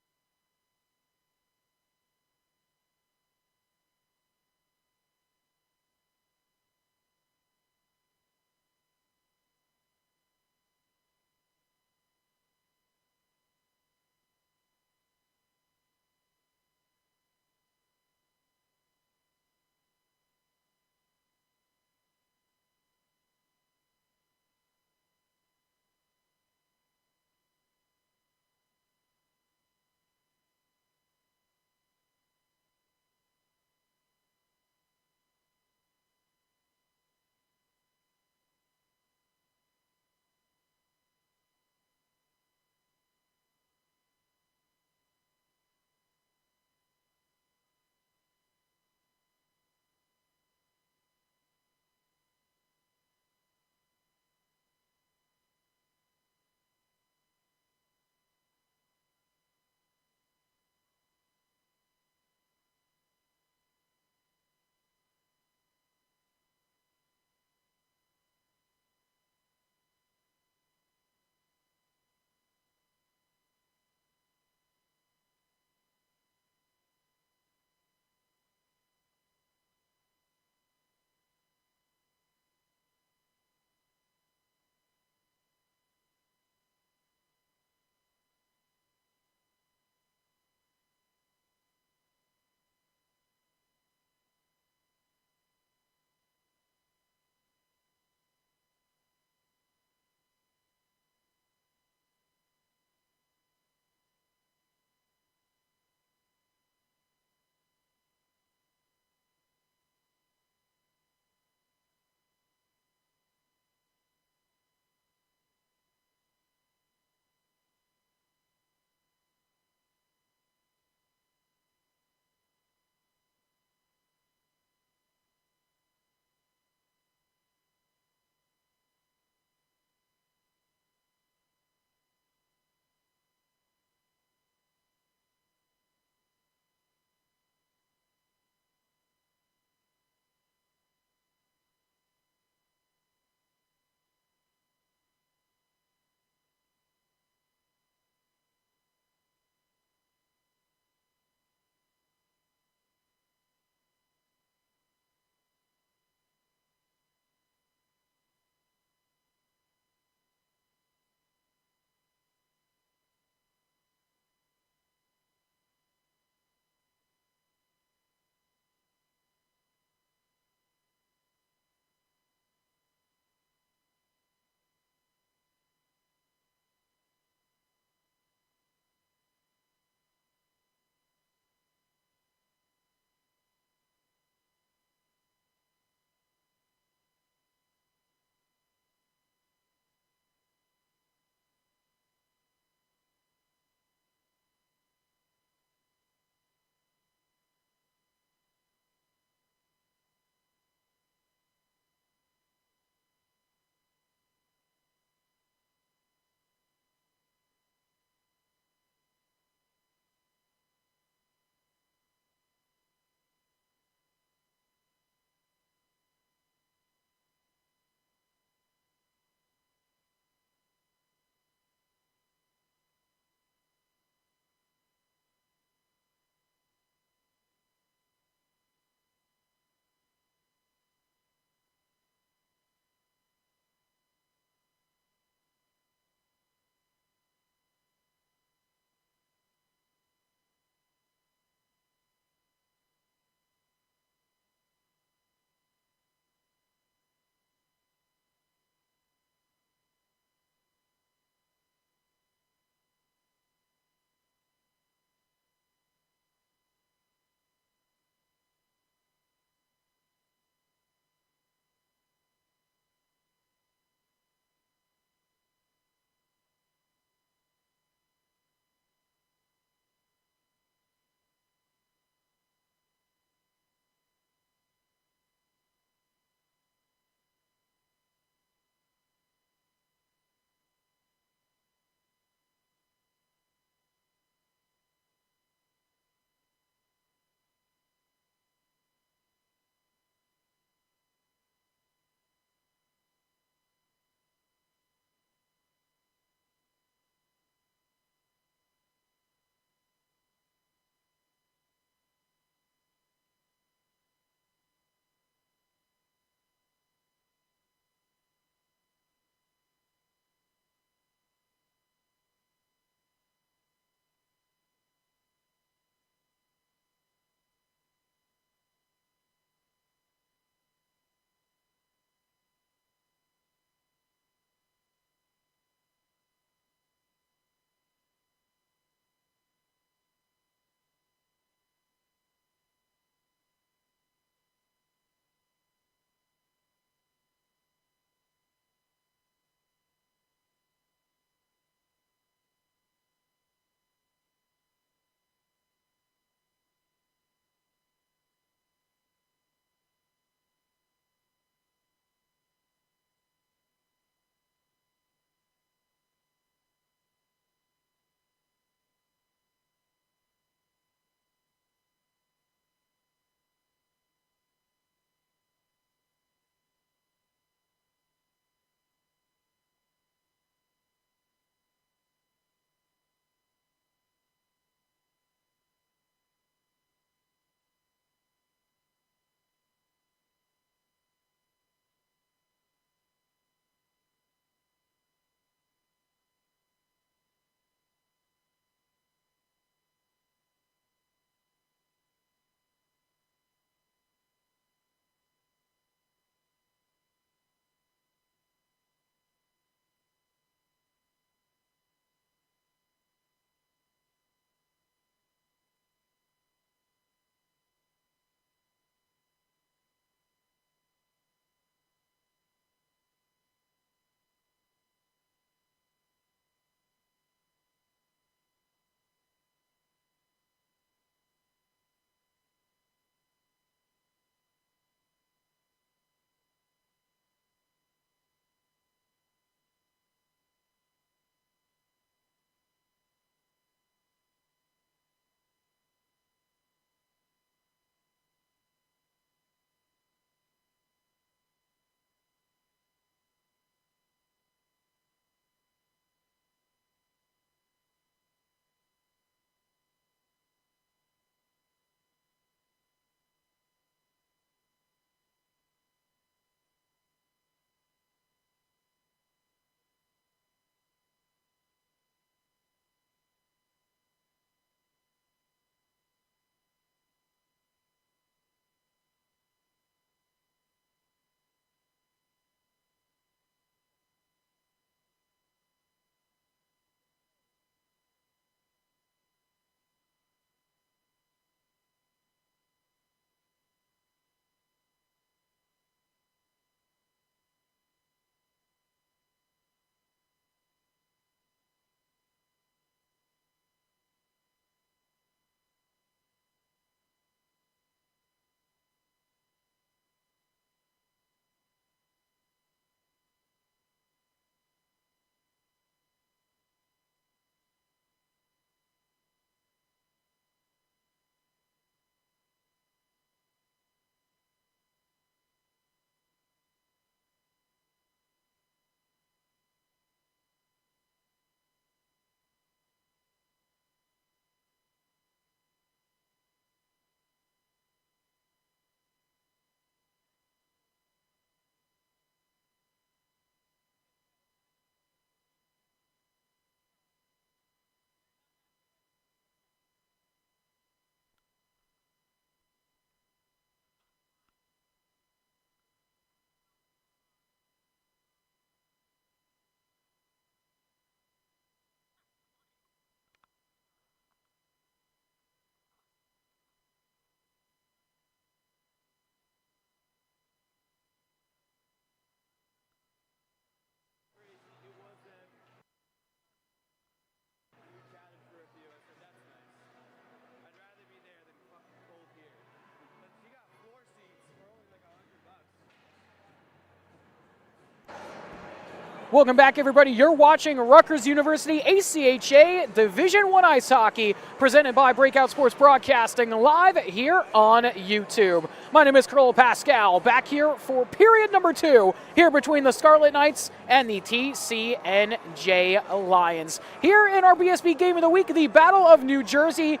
Welcome back, everybody. You're watching Rutgers University ACHA Division I Ice Hockey, presented by Breakout Sports Broadcasting, live here on YouTube. My name is Carl Pascal, back here for period number 2, here between the Scarlet Knights and the TCNJ Lions. Here in our BSB Game of the Week, the Battle of New Jersey,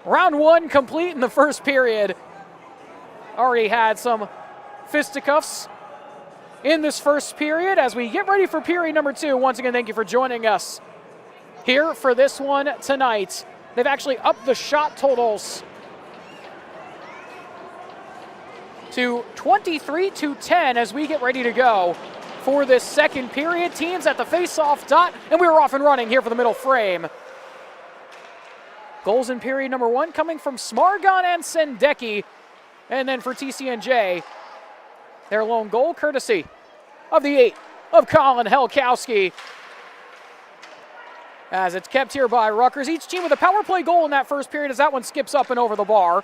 round 1 complete in the first period. Already had some fisticuffs in this first period as we get ready for period number 2. Once again, thank you for joining us here for this one tonight. They've actually upped the shot totals to 23-10 as we get ready to go for this second period. Teams at the face-off dot, and we were off and running here for the middle frame. Goals in period number 1 coming from Smargon and Sendeki, and then for TCNJ, their lone goal, courtesy of the 8 of Colin Helkowski. As it's kept here by Rutgers. Each team with a power play goal in that first period as that one skips up and over the bar.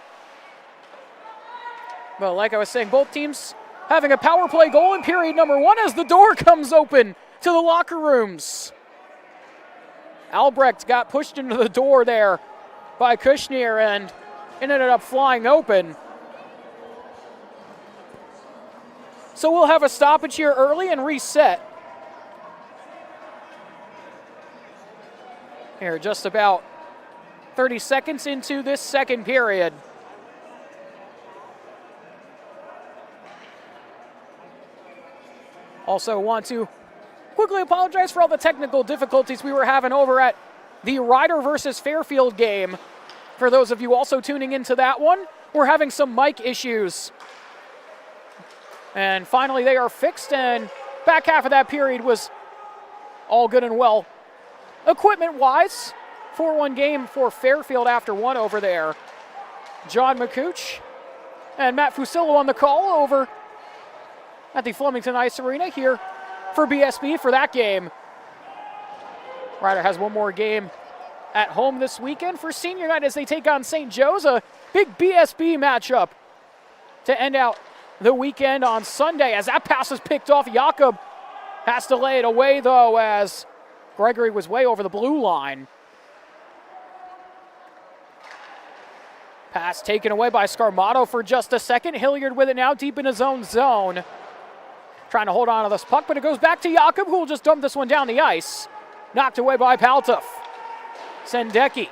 But like I was saying, both teams having a power play goal in period number 1 as the door comes open to the locker rooms. Albrecht got pushed into the door there by Kushner and it ended up flying open. So we'll have a stoppage here early and reset. Here, just about 30 seconds into this second period. Also want to quickly apologize for all the technical difficulties we were having over at the Ryder versus Fairfield game. For those of you also tuning into that one, we're having some mic issues. And finally they are fixed, and back half of that period was all good and well. Equipment-wise, 4-1 game for Fairfield after 1 over there. John McCooch and Matt Fusillo on the call over at the Flemington Ice Arena here for BSB for that game. Ryder has one more game at home this weekend for senior night as they take on St. Joe's, a big BSB matchup to end out the weekend on Sunday. As that pass is picked off, Jakob has to lay it away though as Gregory was way over the blue line. Pass taken away by Scarmato for just a second. Hilliard with it now deep in his own zone. Trying to hold on to this puck, but it goes back to Jakob, who will just dump this one down the ice. Knocked away by Paltov. Sendeki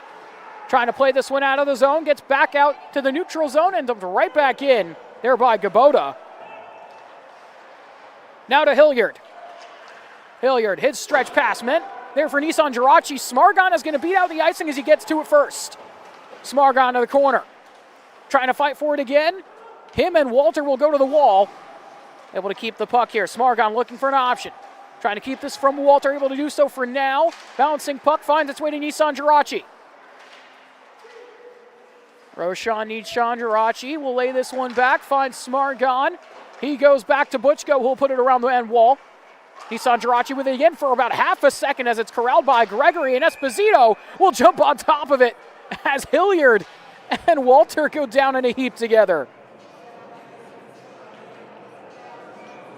trying to play this one out of the zone, gets back out to the neutral zone and dumped right back in there by Gabota. Now to Hilliard. Hilliard, his stretch pass meant there for Nissan Girachi. Smargon is going to beat out the icing as he gets to it first. Smargon to the corner. Trying to fight for it again. Him and Walter will go to the wall. Able to keep the puck here. Smargon looking for an option. Trying to keep this from Walter, able to do so for now. Bouncing puck finds its way to Nissan Girachi. Roshan needs Sean Girachi. Will lay this one back, finds Smargon. He goes back to Butchko, who'll put it around the end wall. Nissan Girachi with it again for about half a second as it's corralled by Gregory, and Esposito will jump on top of it as Hilliard and Walter go down in a heap together.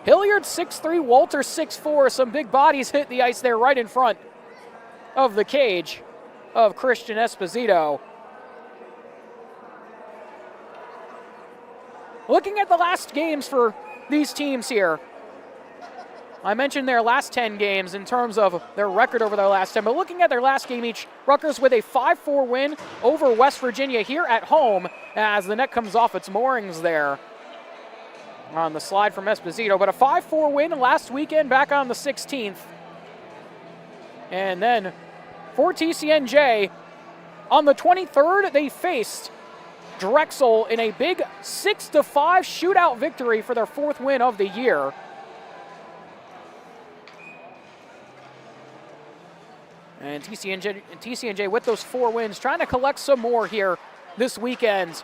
Hilliard 6'3", Walter 6'4". Some big bodies hit the ice there right in front of the cage of Christian Esposito. Looking at the last games for these teams here, I mentioned their last 10 games in terms of their record over their last 10, but looking at their last game each, Rutgers with a 5-4 win over West Virginia here at home as the net comes off its moorings there on the slide from Esposito, but a 5-4 win last weekend back on the 16th. And then for TCNJ, on the 23rd, they faced Drexel in a big 6-5 shootout victory for their 4th win of the year. And TCNJ with those 4 wins, trying to collect some more here this weekend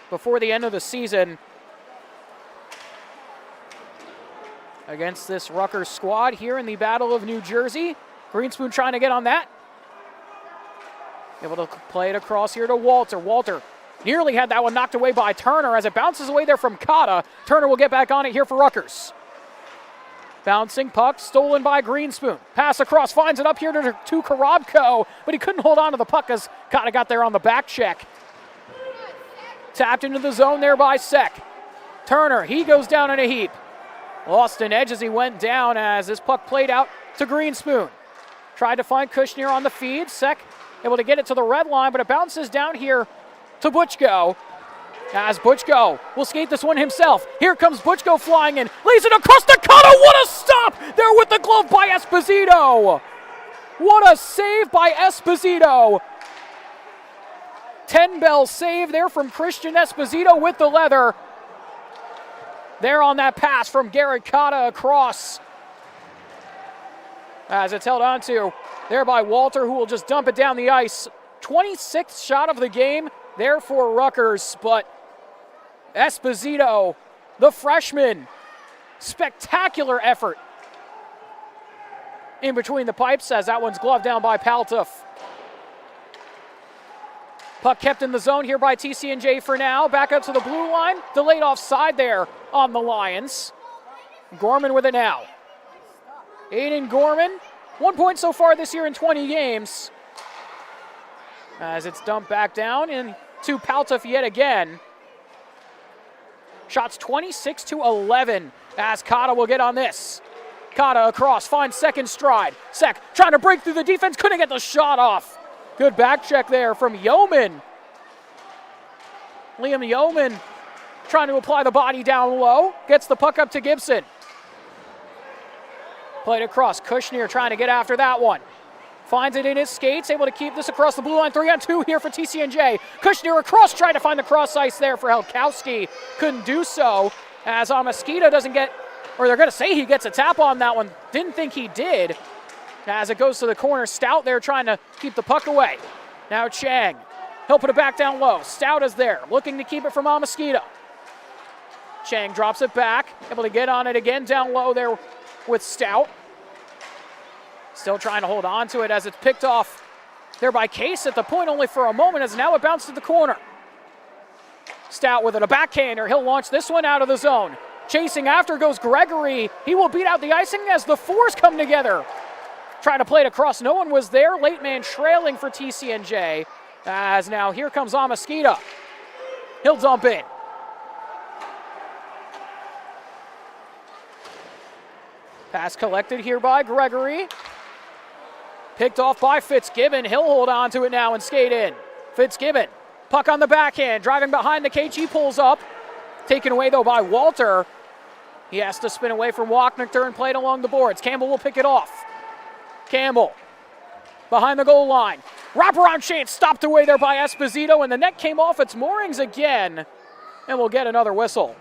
before the end of the season against this Rutgers squad here in the Battle of New Jersey. Greenspoon trying to get on that. Able to play it across here to Walter. Walter nearly had that one knocked away by Turner as it bounces away there from Cotta. Turner will get back on it here for Rutgers. Bouncing puck, stolen by Greenspoon. Pass across, finds it up here to Korobko, but he couldn't hold on to the puck as Kata got there on the back check. Tapped into the zone there by Sek. Turner, he goes down in a heap. Lost an edge as he went down as this puck played out to Greenspoon. Tried to find Kushner on the feed. Sek able to get it to the red line, but it bounces down here to Butchko. As Butchko will skate this one himself. Here comes Butchko flying in. Lays it across to Kata. What a stop there with the glove by Esposito. What a save by Esposito. 10-bell save there from Christian Esposito with the leather. There on that pass from Garrett Kata across. As it's held onto there by Walter, who will just dump it down the ice. 26th shot of the game there for Rutgers, but Esposito, the freshman, spectacular effort in between the pipes as that one's gloved down by Paltuf. Puck kept in the zone here by TCNJ for now. Back up to the blue line. Delayed offside there on the Lions. Gorman with it now. Aiden Gorman, 1 point so far this year in 20 games. As it's dumped back down into Paltuf yet again. Shots 26-11 as Kata will get on this. Kata across, finds second stride. Sek trying to break through the defense, couldn't get the shot off. Good back check there from Yeoman. Liam Yeoman trying to apply the body down low. Gets the puck up to Gibson. Played across, Kushner trying to get after that one. Finds it in his skates, able to keep this across the blue line. 3-on-2 here for TCNJ. Kushner across, tried to find the cross ice there for Helkowski. Couldn't do so as Mosquito doesn't get, or they're going to say he gets a tap on that one. Didn't think he did. As it goes to the corner, Stout there trying to keep the puck away. Now Chang, he'll put it back down low. Stout is there, looking to keep it from Mosquito. Chang drops it back, able to get on it again down low there with Stout. Still trying to hold on to it as it's picked off there by Case at the point only for a moment as now it bounced to the corner. Stout with it, a backhander. He'll launch this one out of the zone. Chasing after goes Gregory. He will beat out the icing as the fours come together. Trying to play it across. No one was there. Late man trailing for TCNJ. As now here comes Mosquito. He'll dump in. Pass collected here by Gregory. Picked off by Fitzgibbon. He'll hold on to it now and skate in. Fitzgibbon, puck on the backhand, driving behind the cage. He pulls up. Taken away, though, by Walter. He has to spin away from Wachnichter and play it along the boards. Campbell will pick it off. Campbell, behind the goal line. Wraparound chance stopped away there by Esposito, and the net came off its moorings again. And we'll get another whistle.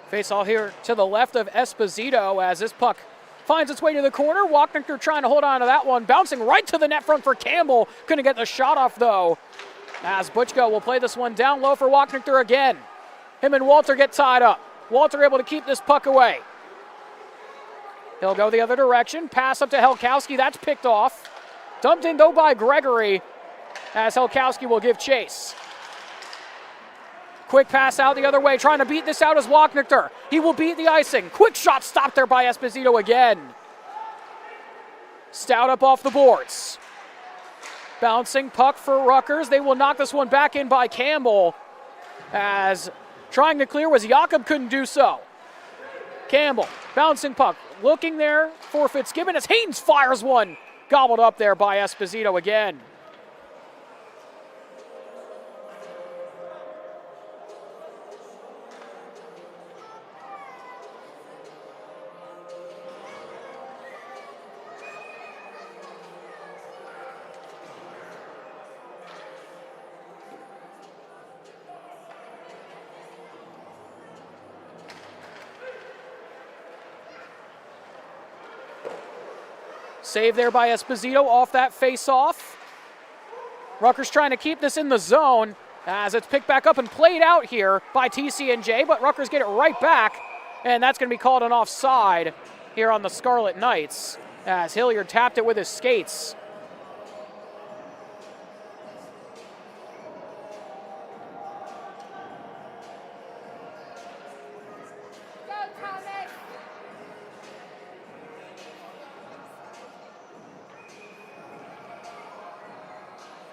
Face all here to the left of Esposito as this puck finds its way to the corner. Wachnichter trying to hold on to that one. Bouncing right to the net front for Campbell. Couldn't get the shot off, though. As Butchko will play this one down low for Wachnichter again. Him and Walter get tied up. Walter able to keep this puck away. He'll go the other direction. Pass up to Helkowski. That's picked off. Dumped in, though, by Gregory as Helkowski will give chase. Quick pass out the other way, trying to beat this out as Wachnichter. He will beat the icing. Quick shot stopped there by Esposito again. Stout up off the boards. Bouncing puck for Rutgers. They will knock this one back in by Campbell. As trying to clear was Jakob, couldn't do so. Campbell, bouncing puck, looking there for Fitzgibbon as Haynes fires one. Gobbled up there by Esposito again. Save there by Esposito off that face-off. Rutgers trying to keep this in the zone as it's picked back up and played out here by TCNJ, but Rutgers get it right back, and that's going to be called an offside here on the Scarlet Knights as Hilliard tapped it with his skates.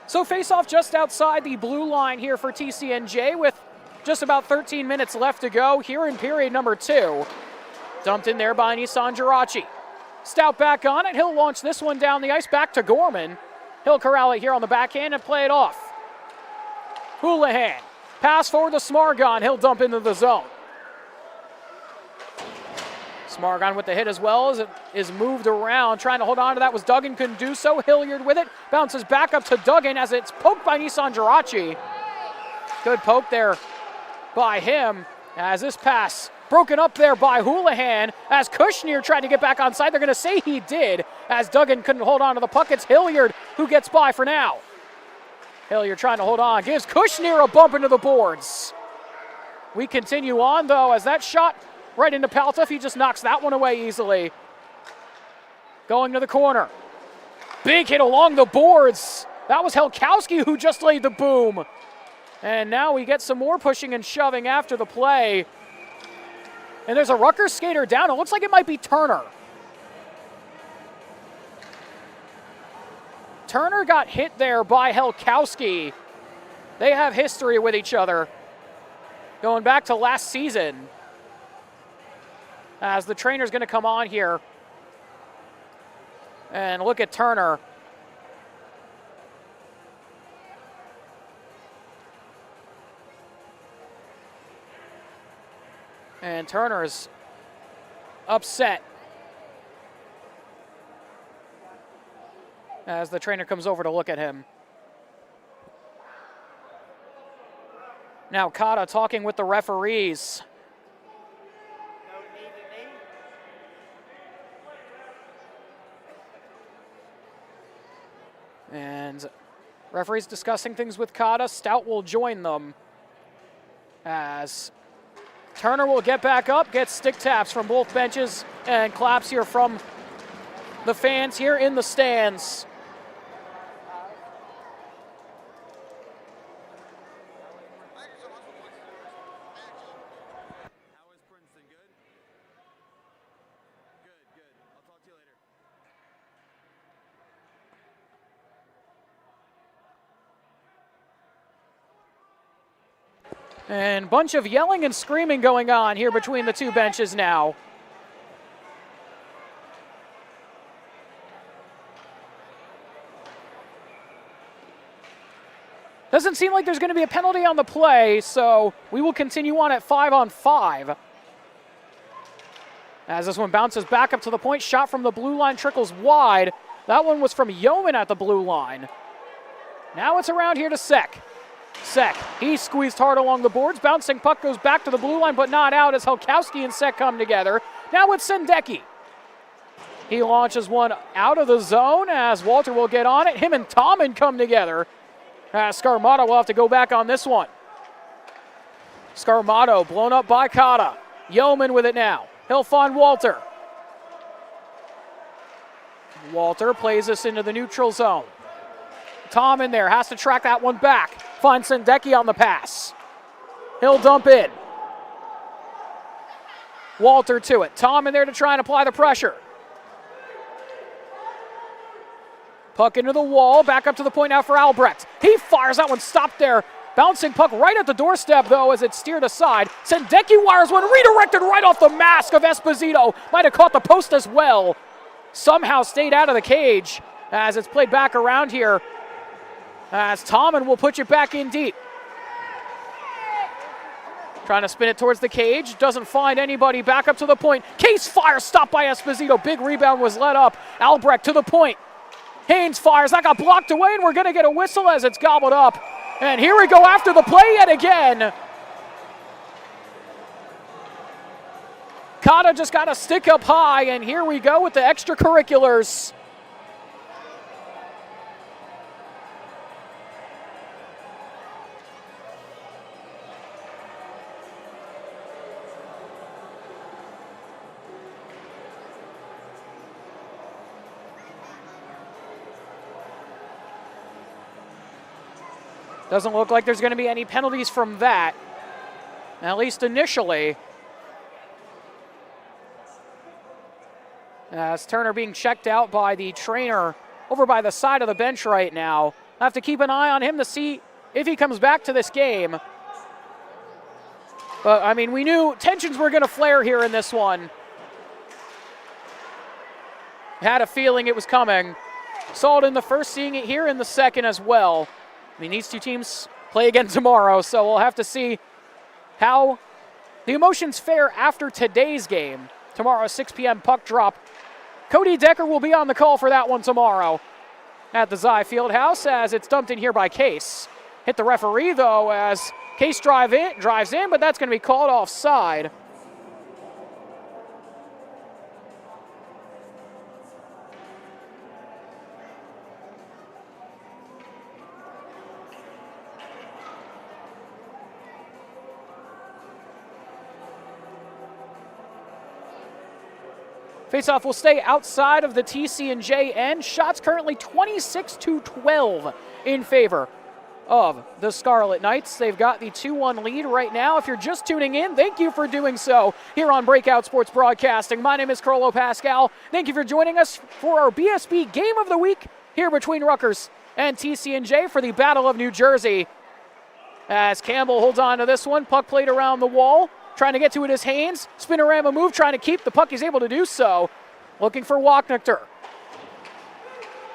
So face-off just outside the blue line here for TCNJ with just about 13 minutes left to go here in period number 2. Dumped in there by Nissan Girachi. Stout back on it. He'll launch this one down the ice back to Gorman. He'll corral it here on the backhand and play it off. Houlihan. Pass forward to Smargon. He'll dump into the zone. Smargon with the hit as well as it is moved around. Trying to hold on to that was Duggan, couldn't do so. Hilliard with it. Bounces back up to Duggan as it's poked by Nissan Girachi. Good poke there by him as this pass broken up there by Houlihan as Kushner tried to get back on side. They're going to say he did as Duggan couldn't hold on to the puck. It's Hilliard who gets by for now. Hilliard trying to hold on. Gives Kushner a bump into the boards. We continue on though as that shot right into Paltuff. He just knocks that one away easily. Going to the corner. Big hit along the boards. That was Helkowski who just laid the boom. And now we get some more pushing and shoving after the play. And there's a Rutgers skater down. It looks like it might be Turner. Turner got hit there by Helkowski. They have history with each other going back to last season. As the trainer's going to come on here and look at Turner. And Turner's upset as the trainer comes over to look at him. Now Kata talking with the referees. And referees discussing things with Kata. Stout will join them as Turner will get back up, get stick taps from both benches, and claps here from the fans here in the stands. And bunch of yelling and screaming going on here between the two benches now. Doesn't seem like there's going to be a penalty on the play, so we will continue on at 5-on-5. As this one bounces back up to the point, shot from the blue line trickles wide. That one was from Yeoman at the blue line. Now it's around here to Sek. Sek, he squeezed hard along the boards. Bouncing puck goes back to the blue line, but not out as Helkowski and Sek come together. Now it's Sendecki. He launches one out of the zone as Walter will get on it. Him and Tommen come together. Scarmato will have to go back on this one. Scarmato blown up by Kata. Yeoman with it now. He'll find Walter. Walter plays this into the neutral zone. Tommen there has to track that one back. Finds Sendecki on the pass. He'll dump in. Walter to it. Tommen there to try and apply the pressure. Puck into the wall. Back up to the point now for Albrecht. He fires that one, stopped there. Bouncing puck right at the doorstep, though, as it's steered aside. Sendecki wires one, redirected right off the mask of Esposito. Might have caught the post as well. Somehow stayed out of the cage as it's played back around here. As Tommen will push it back in deep. Trying to spin it towards the cage. Doesn't find anybody. Back up to the point. Case fire, stopped by Esposito. Big rebound was let up. Albrecht to the point. Haynes fires. That got blocked away, and we're going to get a whistle as it's gobbled up. And here we go after the play yet again. Kata just got a stick up high, and here we go with the extracurriculars. Doesn't look like there's going to be any penalties from that, at least initially. As Turner being checked out by the trainer over by the side of the bench right now. I have to keep an eye on him to see if he comes back to this game. But, I mean, we knew tensions were going to flare here in this one. Had a feeling it was coming. Saw it in the first, seeing it here in the second as well. I mean, these two teams play again tomorrow, so we'll have to see how the emotions fare after today's game. Tomorrow, 6 p.m. puck drop. Cody Decker will be on the call for that one tomorrow at the Xi Fieldhouse as it's dumped in here by Case. Hit the referee, though, as Case drives in, but that's going to be called offside. Faceoff will stay outside of the TCNJ end. Shots currently 26-12 in favor of the Scarlet Knights. They've got the 2-1 lead right now. If you're just tuning in, thank you for doing so here on Breakout Sports Broadcasting. My name is Carlo Pascal. Thank you for joining us for our BSB Game of the Week here between Rutgers and TCNJ for the Battle of New Jersey. As Campbell holds on to this one, puck played around the wall. Trying to get to it is Haynes. Spinorama move, trying to keep the puck. He's able to do so. Looking for Wachnichter.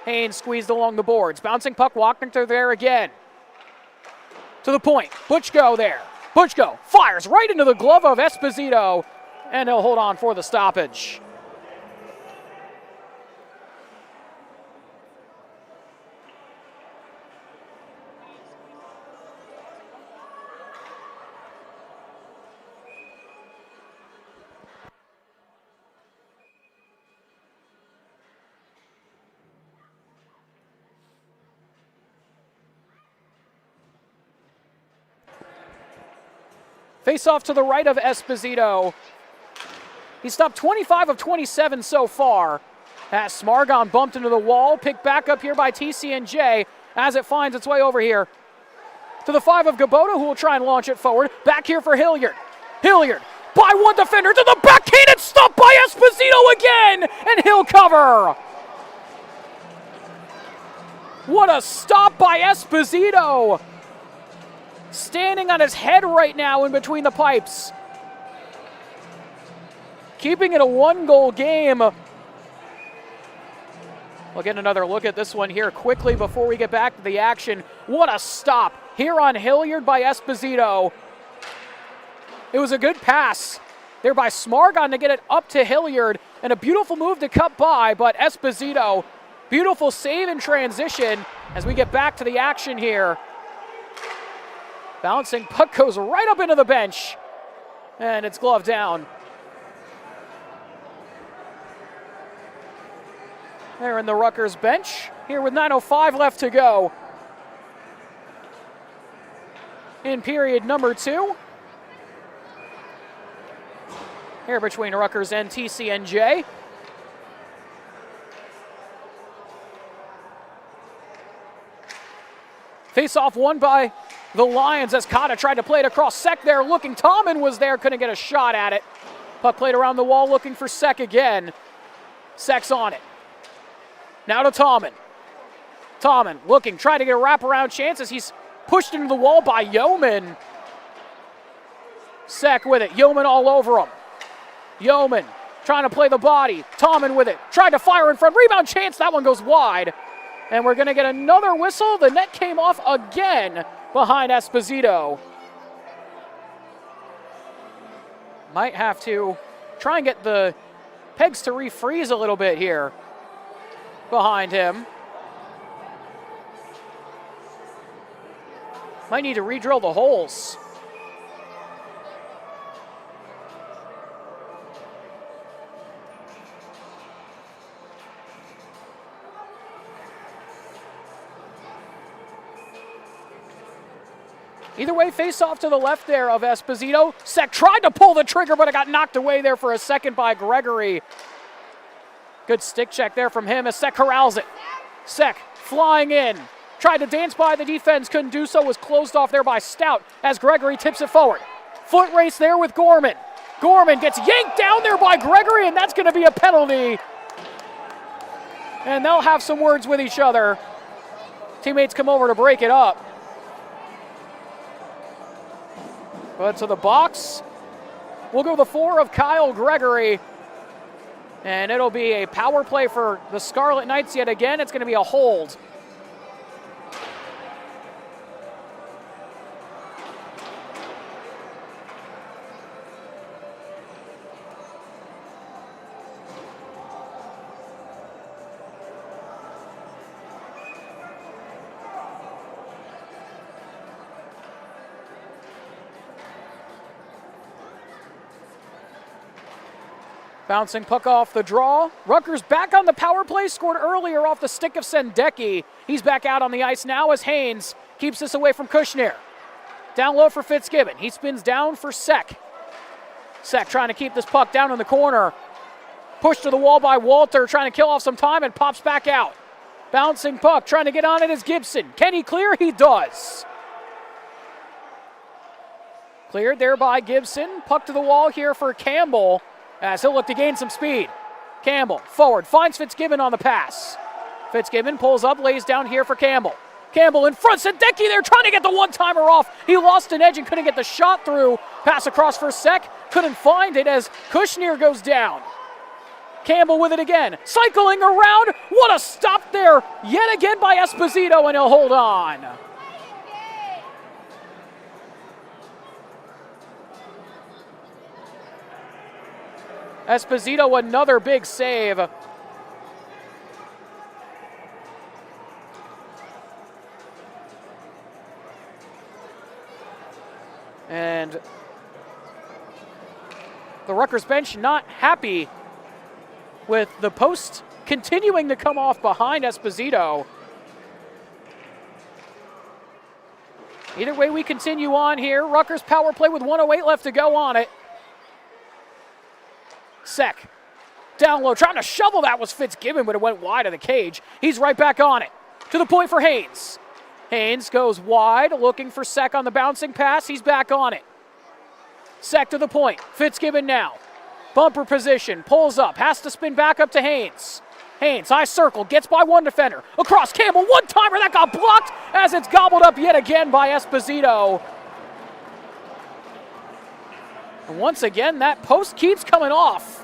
Haynes squeezed along the boards. Bouncing puck, Wachnichter there again. To the point. Butchko there. Butchko fires right into the glove of Esposito, and he'll hold on for the stoppage. Face off to the right of Esposito. He stopped 25 of 27 so far. As Smargon bumped into the wall, picked back up here by TCNJ as it finds its way over here to the 5 of Gabota, who will try and launch it forward. Back here for Hilliard. Hilliard by one defender to the backhand, and stopped by Esposito again, and he'll cover. What a stop by Esposito. Standing on his head right now in between the pipes. Keeping it a 1-goal game. We'll get another look at this one here quickly before we get back to the action. What a stop here on Hilliard by Esposito. It was a good pass there by Smargon to get it up to Hilliard, and a beautiful move to cut by, but Esposito, beautiful save in transition as we get back to the action here. Bouncing puck goes right up into the bench, and it's gloved down. There in the Rutgers bench, here with 9:05 left to go in period number 2. Here between Rutgers and TCNJ. Face-off won by the Lions as Kata tried to play it across. Sek there looking. Tommen was there, couldn't get a shot at it. Puck played around the wall looking for Sek again. Sek's on it. Now to Tommen. Tommen looking, trying to get a wraparound chance as he's pushed into the wall by Yeoman. Sek with it. Yeoman all over him. Yeoman trying to play the body. Tommen with it. Tried to fire in front. Rebound chance. That one goes wide. And we're going to get another whistle. The net came off again behind Esposito. Might have to try and get the pegs to refreeze a little bit here behind him. Might need to re-drill the holes. Either way, face off to the left there of Esposito. Sek tried to pull the trigger, but it got knocked away there for a second by Gregory. Good stick check there from him as Sek corrals it. Sek flying in. Tried to dance by the defense, couldn't do so, was closed off there by Stout as Gregory tips it forward. Foot race there with Gorman. Gorman gets yanked down there by Gregory, and that's going to be a penalty. And they'll have some words with each other. Teammates come over to break it up. But to the box, we'll go the 4 of Kyle Gregory. And it'll be a power play for the Scarlet Knights yet again. It's going to be a hold. Bouncing puck off the draw. Rutgers back on the power play, scored earlier off the stick of Sendecki. He's back out on the ice now as Haynes keeps this away from Kushner. Down low for Fitzgibbon. He spins down for Sek. Sek trying to keep this puck down in the corner. Pushed to the wall by Walter, trying to kill off some time and pops back out. Bouncing puck, trying to get on it is Gibson. Can he clear? He does. Cleared there by Gibson. Puck to the wall here for Campbell, as he'll look to gain some speed. Campbell, forward, finds Fitzgibbon on the pass. Fitzgibbon pulls up, lays down here for Campbell. Campbell in front, Sendecki there trying to get the one-timer off. He lost an edge and couldn't get the shot through. Pass across for Sek, couldn't find it as Kushner goes down. Campbell with it again, cycling around. What a stop there, yet again by Esposito, and he'll hold on. Esposito, another big save. And the Rutgers bench not happy with the post continuing to come off behind Esposito. Either way, we continue on here. Rutgers power play with 1:08 left to go on it. Sek, down low, trying to shovel that was Fitzgibbon, but it went wide of the cage. He's right back on it. To the point for Haynes. Haynes goes wide, looking for Sek on the bouncing pass. He's back on it. Sek to the point. Fitzgibbon now. Bumper position, pulls up, has to spin back up to Haynes. Haynes, high circle, gets by one defender. Across Campbell, one-timer, that got blocked as it's gobbled up yet again by Esposito. And once again, that post keeps coming off.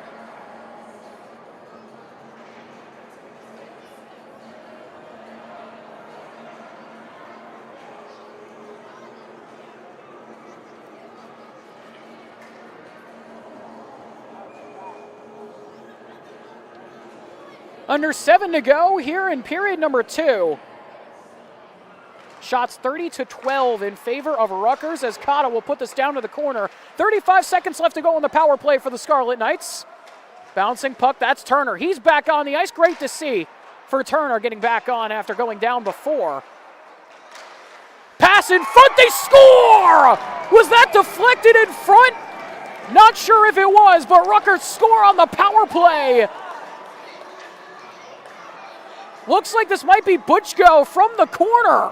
Under 7 to go here in period number 2. Shots 30-12 in favor of Rutgers as Cotta will put this down to the corner. 35 seconds left to go on the power play for the Scarlet Knights. Bouncing puck, that's Turner. He's back on the ice. Great to see for Turner getting back on after going down before. Pass in front, they score! Was that deflected in front? Not sure if it was, but Rutgers score on the power play. Looks like this might be Butchko from the corner.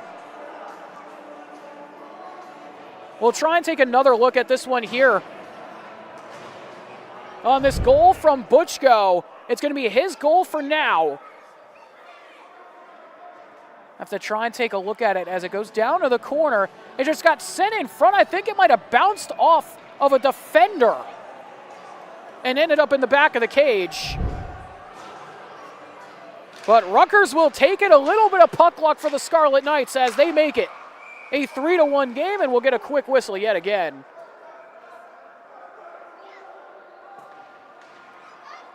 We'll try and take another look at this one here. On this goal from Butchko, it's going to be his goal for now. Have to try and take a look at it as it goes down to the corner. It just got sent in front. I think it might have bounced off of a defender and ended up in the back of the cage. But Rutgers will take it. A little bit of puck luck for the Scarlet Knights as they make it a 3-1 game, and we'll get a quick whistle yet again.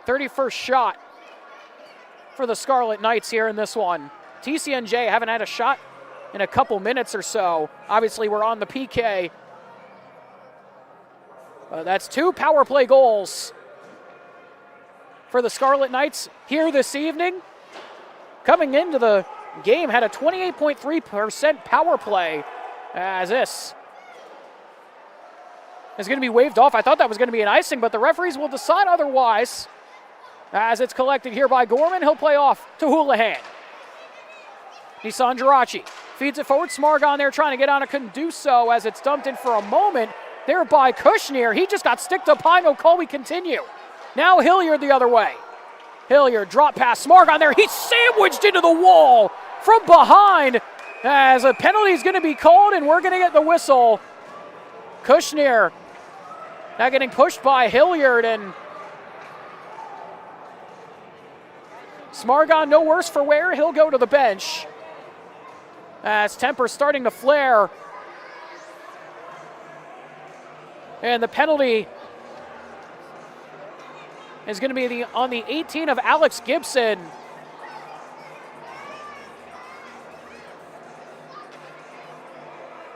31st shot for the Scarlet Knights here in this one. TCNJ haven't had a shot in a couple minutes or so. Obviously, we're on the PK. That's 2 power play goals for the Scarlet Knights here this evening. Coming into the game, had a 28.3% power play, as this is going to be waved off. I thought that was going to be an icing, but the referees will decide otherwise. As it's collected here by Gorman, he'll play off to Houlihan. Nissan Jirachi Feeds it forward. Smargon there trying to get on it. Couldn't do so as it's dumped in for a moment. There by Kushner. He just got sticked up high. No call. We continue. Now Hilliard the other way. Hilliard drop pass. Smargon there. He's sandwiched into the wall from behind as a penalty is going to be called and we're going to get the whistle. Kushner now getting pushed by Hilliard and Smargon no worse for wear. He'll go to the bench as temper's starting to flare. And the penalty is going to be on the 18 of Alex Gibson.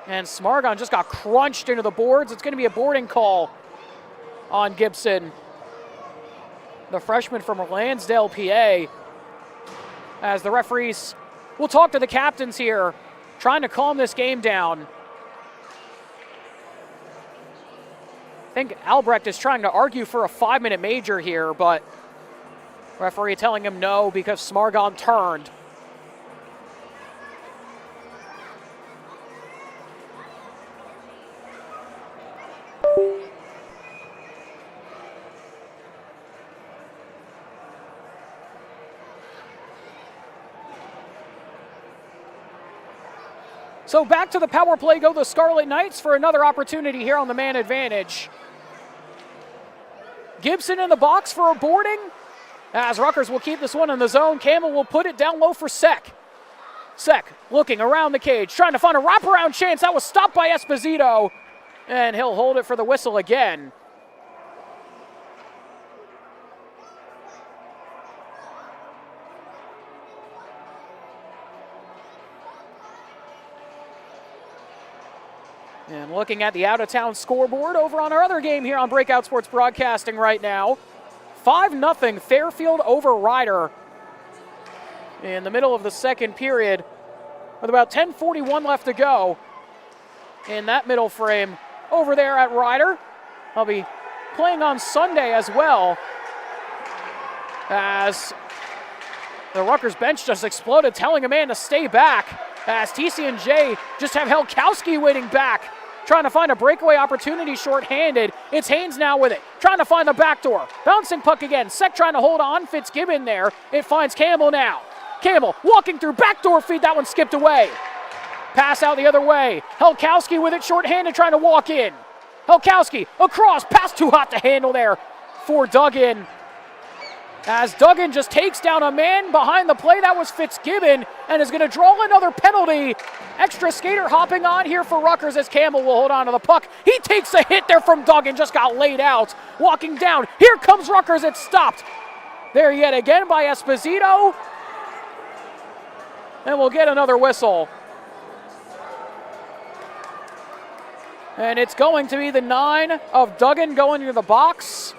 And Smargon just got crunched into the boards. It's going to be a boarding call on Gibson, the freshman from Lansdale, PA, as the referees will talk to the captains here, trying to calm this game down. I think Albrecht is trying to argue for a 5-minute major here, but referee telling him no because Smargon turned. So back to the power play go the Scarlet Knights for another opportunity here on the man advantage. Gibson in the box for a boarding, as Rutgers will keep this one in the zone. Campbell will put it down low for Sek. Sek looking around the cage, trying to find a wraparound chance. That was stopped by Esposito, and he'll hold it for the whistle again. And looking at the out-of-town scoreboard over on our other game here on Breakout Sports Broadcasting right now. 5-0 Fairfield over Ryder in the middle of the second period with about 10:41 left to go in that middle frame over there at Ryder. I'll be playing on Sunday as well as the Rutgers bench just exploded, telling a man to stay back as TCNJ just have Helkowski waiting back, trying to find a breakaway opportunity shorthanded. It's Haynes now with it, trying to find the back door. Bouncing puck again. Sek trying to hold on. Fitzgibbon there. It finds Campbell now. Campbell walking through backdoor feed. That one skipped away. Pass out the other way. Helkowski with it shorthanded, trying to walk in. Helkowski across. Pass too hot to handle there for Duggan. As Duggan just takes down a man behind the play. That was Fitzgibbon and is going to draw another penalty. Extra skater hopping on here for Rutgers as Campbell will hold on to the puck. He takes a hit there from Duggan, just got laid out. Walking down. Here comes Rutgers. It's stopped there yet again by Esposito. And we'll get another whistle. And it's going to be the 9 of Duggan going into the box.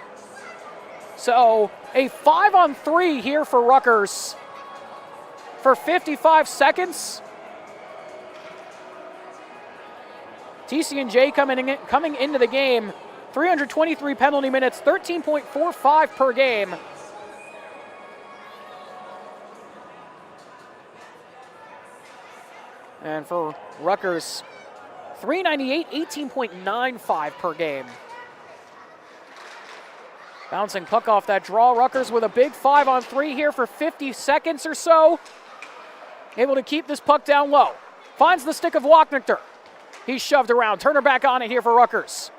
So a 5-on-3 here for Rutgers for 55 seconds. TCNJ coming into the game, 323 penalty minutes, 13.45 per game. And for Rutgers, 398, 18.95 per game. Bouncing puck off that draw. Rutgers with a big 5-on-3 here for 50 seconds or so. Able to keep this puck down low. Finds the stick of Wachnichter. He's shoved around. Turner back on it here for Rutgers.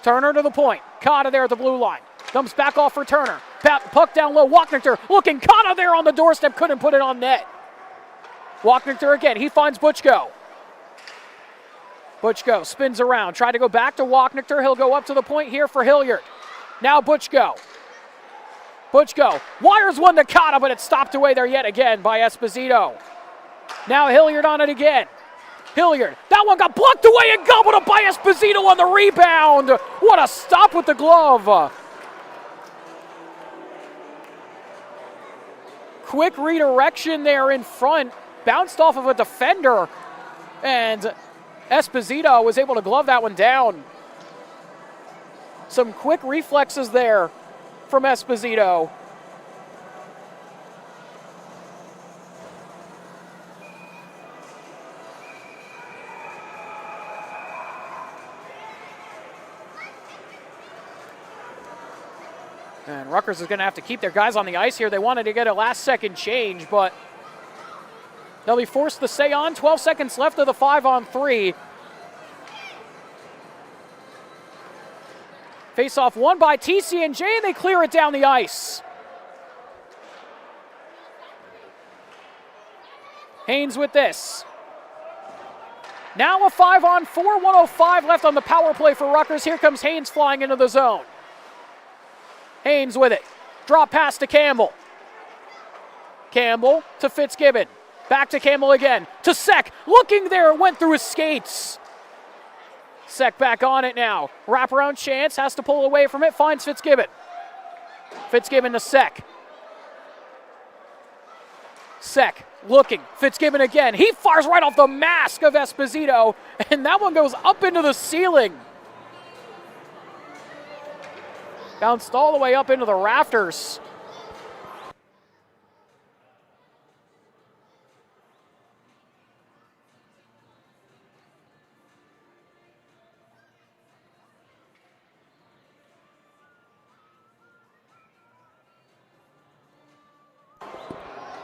Turner to the point. Cotta there at the blue line. Dumps back off for Turner. Puck down low. Wachnichter looking. Cotta there on the doorstep. Couldn't put it on net. Wachnichter again. He finds Butchko. Butchko spins around. Tried to go back to Wachnichter. He'll go up to the point here for Hilliard. Now Butchko. Butchko wires one to Cotta, but it's stopped away there yet again by Esposito. Now Hilliard on it again. Hilliard, that one got blocked away and gobbled up by Esposito on the rebound. What a stop with the glove. Quick redirection there in front. Bounced off of a defender, and Esposito was able to glove that one down. Some quick reflexes there from Esposito. And Rutgers is going to have to keep their guys on the ice here. They wanted to get a last-second change, but they'll be forced to stay on. 12 seconds left of the 5-on-3. Face-off won by TCNJ, and they clear it down the ice. Haynes with this. Now a 5-on-4, 1:05 left on the power play for Rutgers. Here comes Haynes flying into the zone. Haynes with it. Drop pass to Campbell. Campbell to Fitzgibbon. Back to Campbell again. To Sek. Looking there, went through his skates. Sek back on it now. Wraparound chance, has to pull away from it, finds Fitzgibbon. Fitzgibbon to Sek. Sek looking, Fitzgibbon again. He fires right off the mask of Esposito, and that one goes up into the ceiling. Bounced all the way up into the rafters.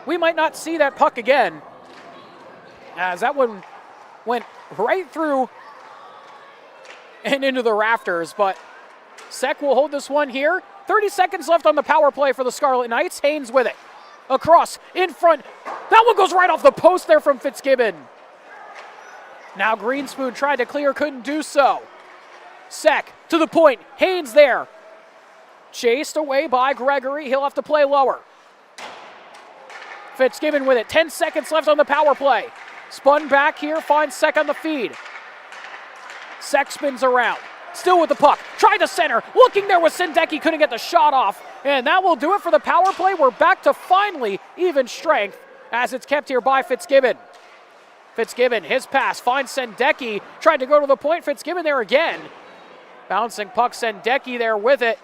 We might not see that puck again, as that one went right through and into the rafters, but Sek will hold this one here. 30 seconds left on the power play for the Scarlet Knights. Haynes with it. Across, in front. That one goes right off the post there from Fitzgibbon. Now Greenspoon tried to clear, couldn't do so. Sek to the point. Haynes there. Chased away by Gregory. He'll have to play lower. Fitzgibbon with it. 10 seconds left on the power play. Spun back here, finds Sek on the feed. Sek spins around. Still with the puck. Tried to center. Looking there with Sendeki. Couldn't get the shot off. And that will do it for the power play. We're back to finally even strength as it's kept here by Fitzgibbon. Fitzgibbon, his pass, finds Sendeki. Tried to go to the point. Fitzgibbon there again. Bouncing puck, Sendeki there with it.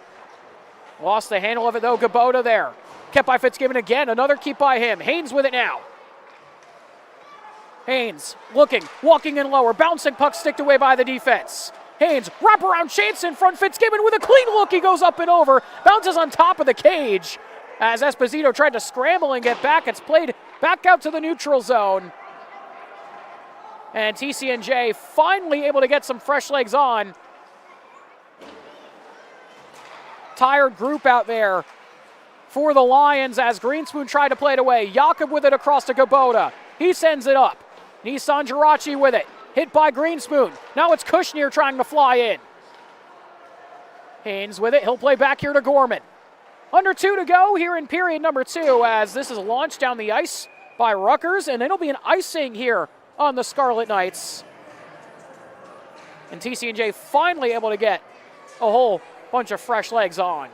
Lost the handle of it though, Kubota there. Kept by Fitzgibbon again, another keep by him. Haynes with it now. Haynes looking, walking in lower, bouncing puck sticked away by the defense. Haynes, wraparound chance in front, Fitzgibbon with a clean look, he goes up and over, bounces on top of the cage. As Esposito tried to scramble and get back, it's played back out to the neutral zone. And TCNJ finally able to get some fresh legs on. Tired group out there for the Lions as Greenspoon tried to play it away. Jakob with it across to Kubota. He sends it up. Nissan Jirachi with it. Hit by Greenspoon. Now it's Kushner trying to fly in. Haynes with it. He'll play back here to Gorman. Under 2 to go here in period number 2 as this is launched down the ice by Rutgers, and it'll be an icing here on the Scarlet Knights. And TCNJ finally able to get a whole bunch of fresh legs on.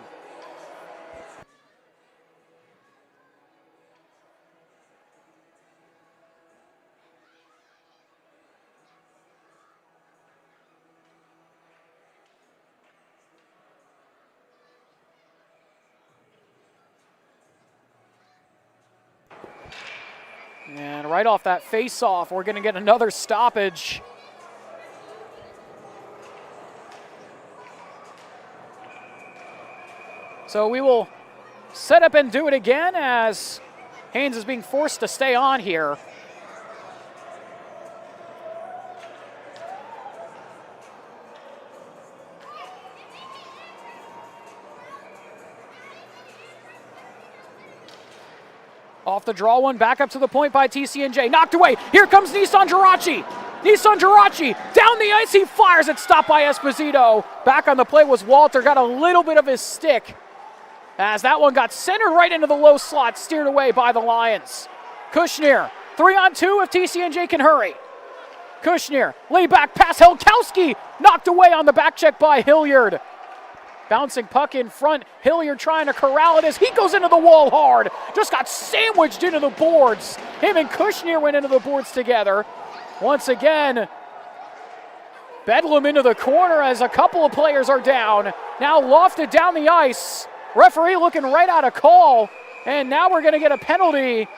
And right off that face-off, we're going to get another stoppage. So we will set up and do it again as Haynes is being forced to stay on here. Off the draw one, back up to the point by TCNJ. Knocked away. Here comes Nissan Jirachi. Nissan Jirachi down the ice. He fires it. Stopped by Esposito. Back on the play was Walter. Got a little bit of his stick as that one got centered right into the low slot. Steered away by the Lions. Kushner, 3-on-2 if TCNJ can hurry. Kushner, lay back pass. Helkowski knocked away on the back check by Hilliard. Bouncing puck in front. Hilliard trying to corral it as he goes into the wall hard. Just got sandwiched into the boards. Him and Kushner went into the boards together. Once again, bedlam into the corner as a couple of players are down. Now lofted down the ice. Referee looking right out of call. And now we're going to get a penalty.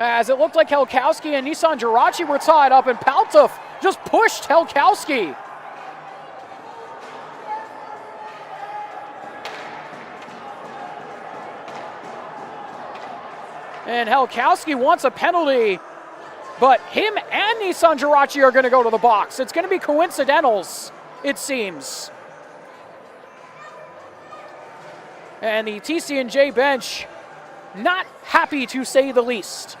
As it looked like Helkowski and Nissan Jirachi were tied up, and Paltov just pushed Helkowski. And Helkowski wants a penalty, but him and Nissan Jirachi are going to go to the box. It's going to be coincidentals, it seems. And the TCNJ bench not happy, to say the least.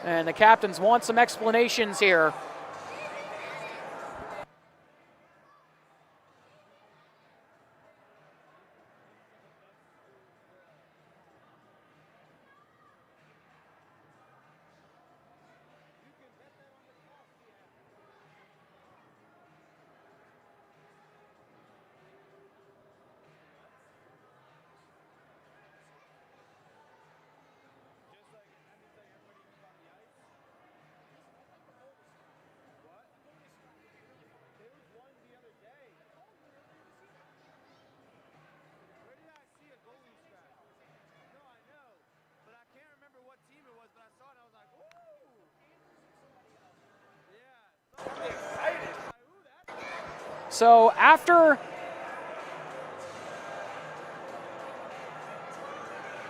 And the captains want some explanations here. So after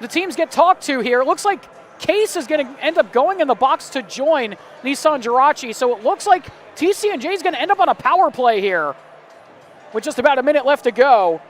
the teams get talked to here, it looks like Case is going to end up going in the box to join Nissan Jirachi. So it looks like TCNJ is going to end up on a power play here with just about a minute left to go.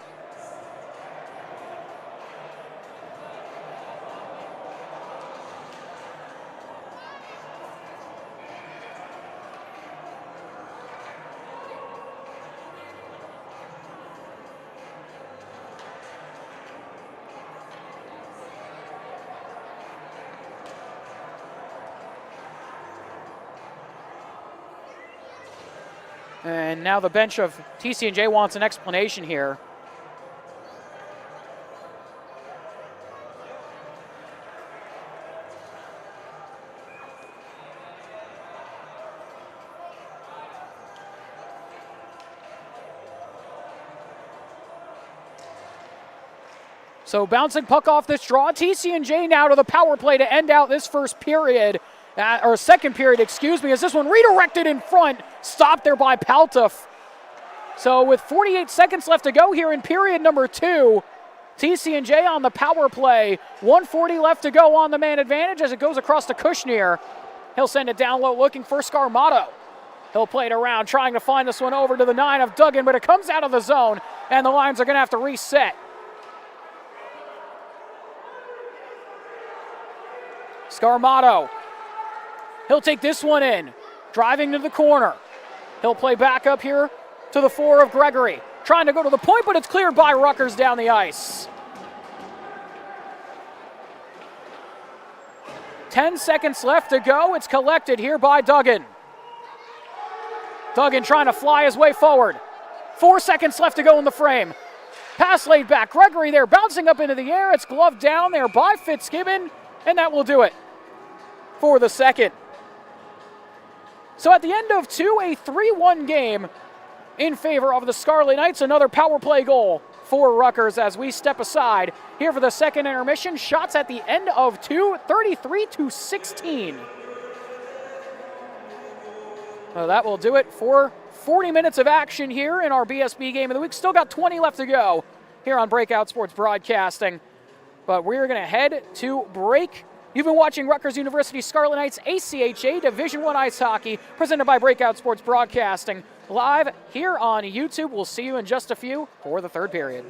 And now the bench of TCNJ wants an explanation here. So bouncing puck off this draw. TCNJ now to the power play to end out this first period. Or second period, excuse me, as this one redirected in front, stopped there by Paltuf. So with 48 seconds left to go here in period number 2, TCNJ on the power play. 1:40 left to go on the man advantage as it goes across to Kushner. He'll send it down low looking for Scarmato. He'll play it around, trying to find this one over to the 9 of Duggan, but it comes out of the zone, and the Lions are going to have to reset. Scarmato. He'll take this one in, driving to the corner. He'll play back up here to the 4 of Gregory. Trying to go to the point, but it's cleared by Rutgers down the ice. 10 seconds left to go. It's collected here by Duggan. Duggan trying to fly his way forward. 4 seconds left to go in the frame. Pass laid back. Gregory there bouncing up into the air. It's gloved down there by Fitzgibbon, and that will do it for the second. So at the end of 2, a 3-1 game in favor of the Scarlet Knights. Another power play goal for Rutgers as we step aside here for the second intermission. Shots at the end of 2, 33-16. So that will do it for 40 minutes of action here in our BSB game of the week. Still got 20 left to go here on Breakout Sports Broadcasting. But we're going to head to break. You've been watching Rutgers University Scarlet Knights ACHA Division I Ice Hockey, presented by Breakout Sports Broadcasting, live here on YouTube. We'll see you in just a few for the third period.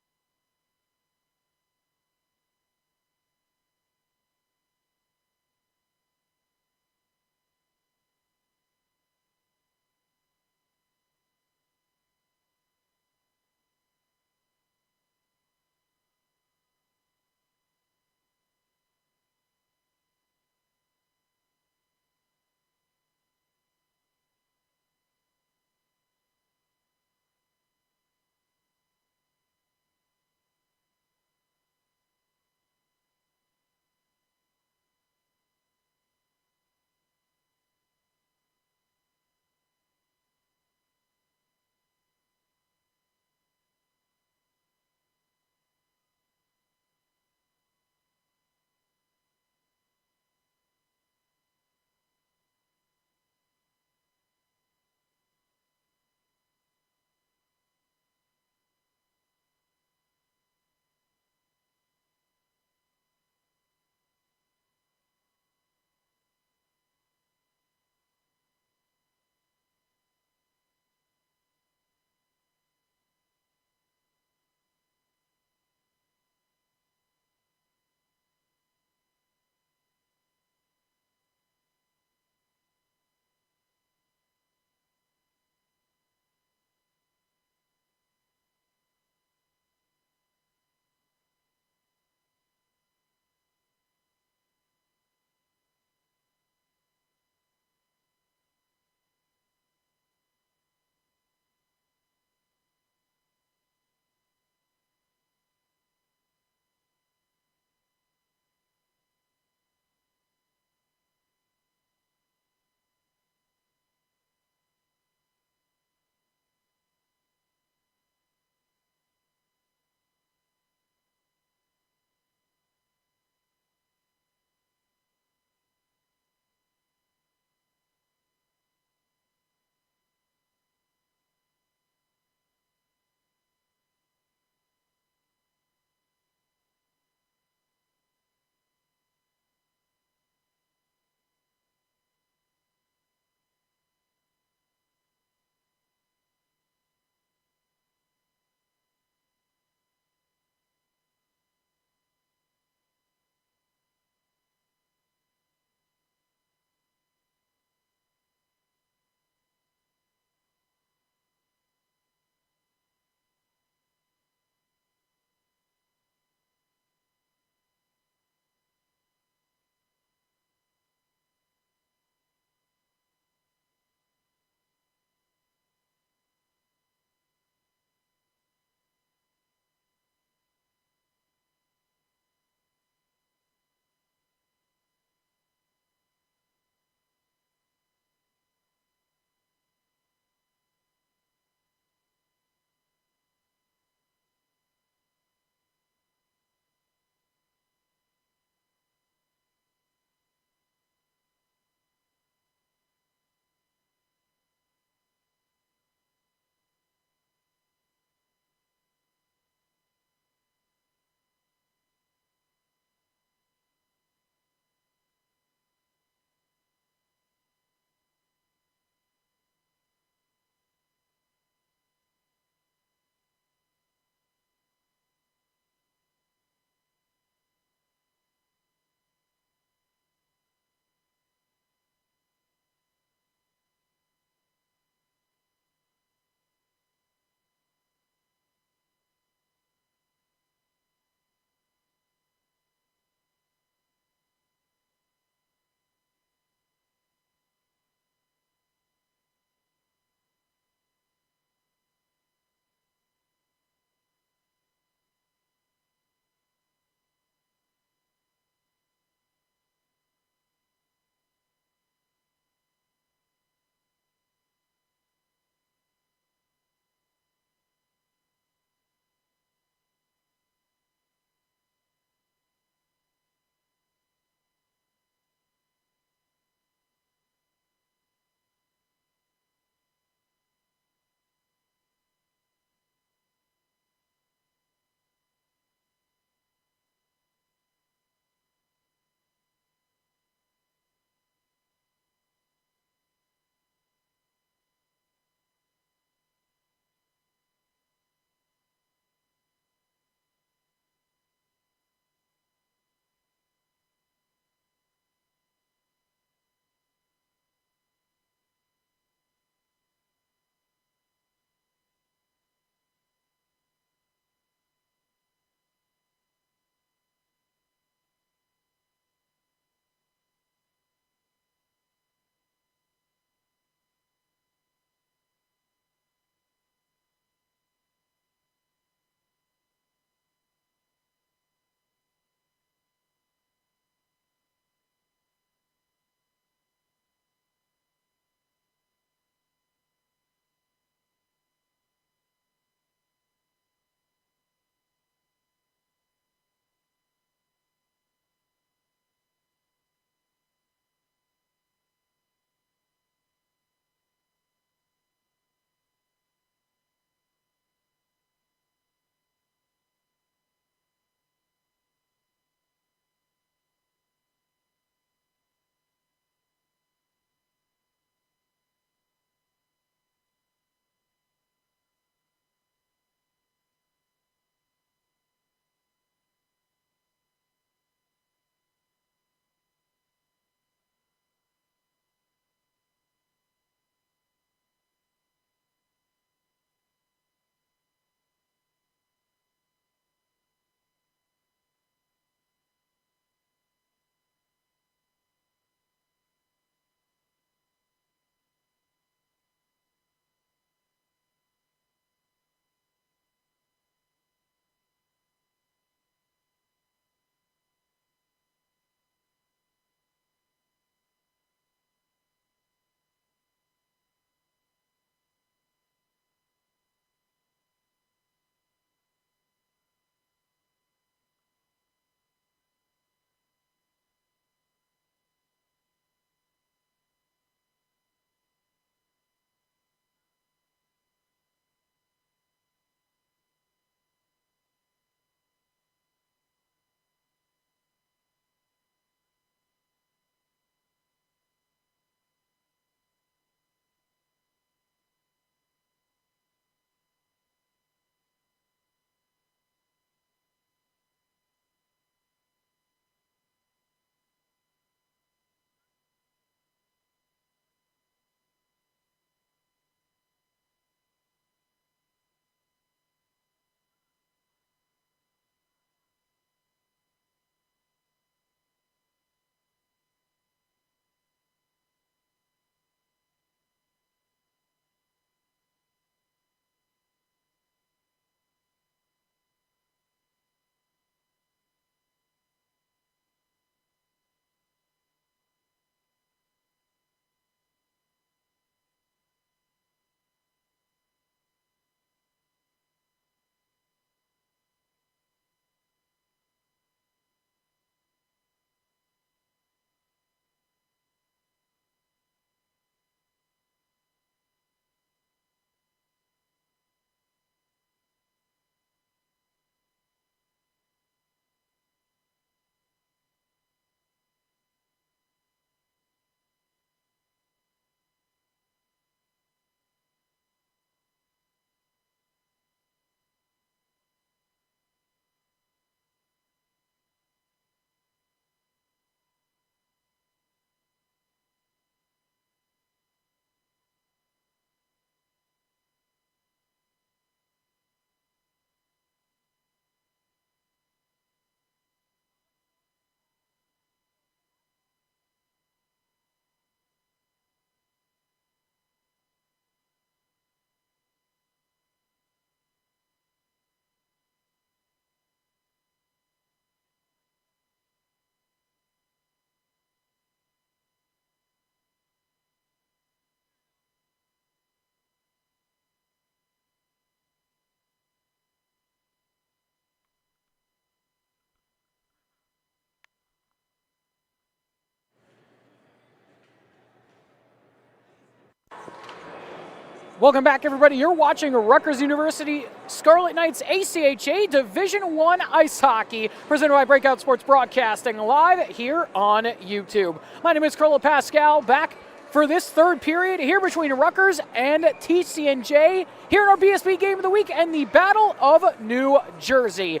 Welcome back, everybody. You're watching Rutgers University Scarlet Knights ACHA Division I Ice Hockey, presented by Breakout Sports Broadcasting, live here on YouTube. My name is Carlo Pascal, back for this third period here between Rutgers and TCNJ, here in our BSB Game of the Week and the Battle of New Jersey.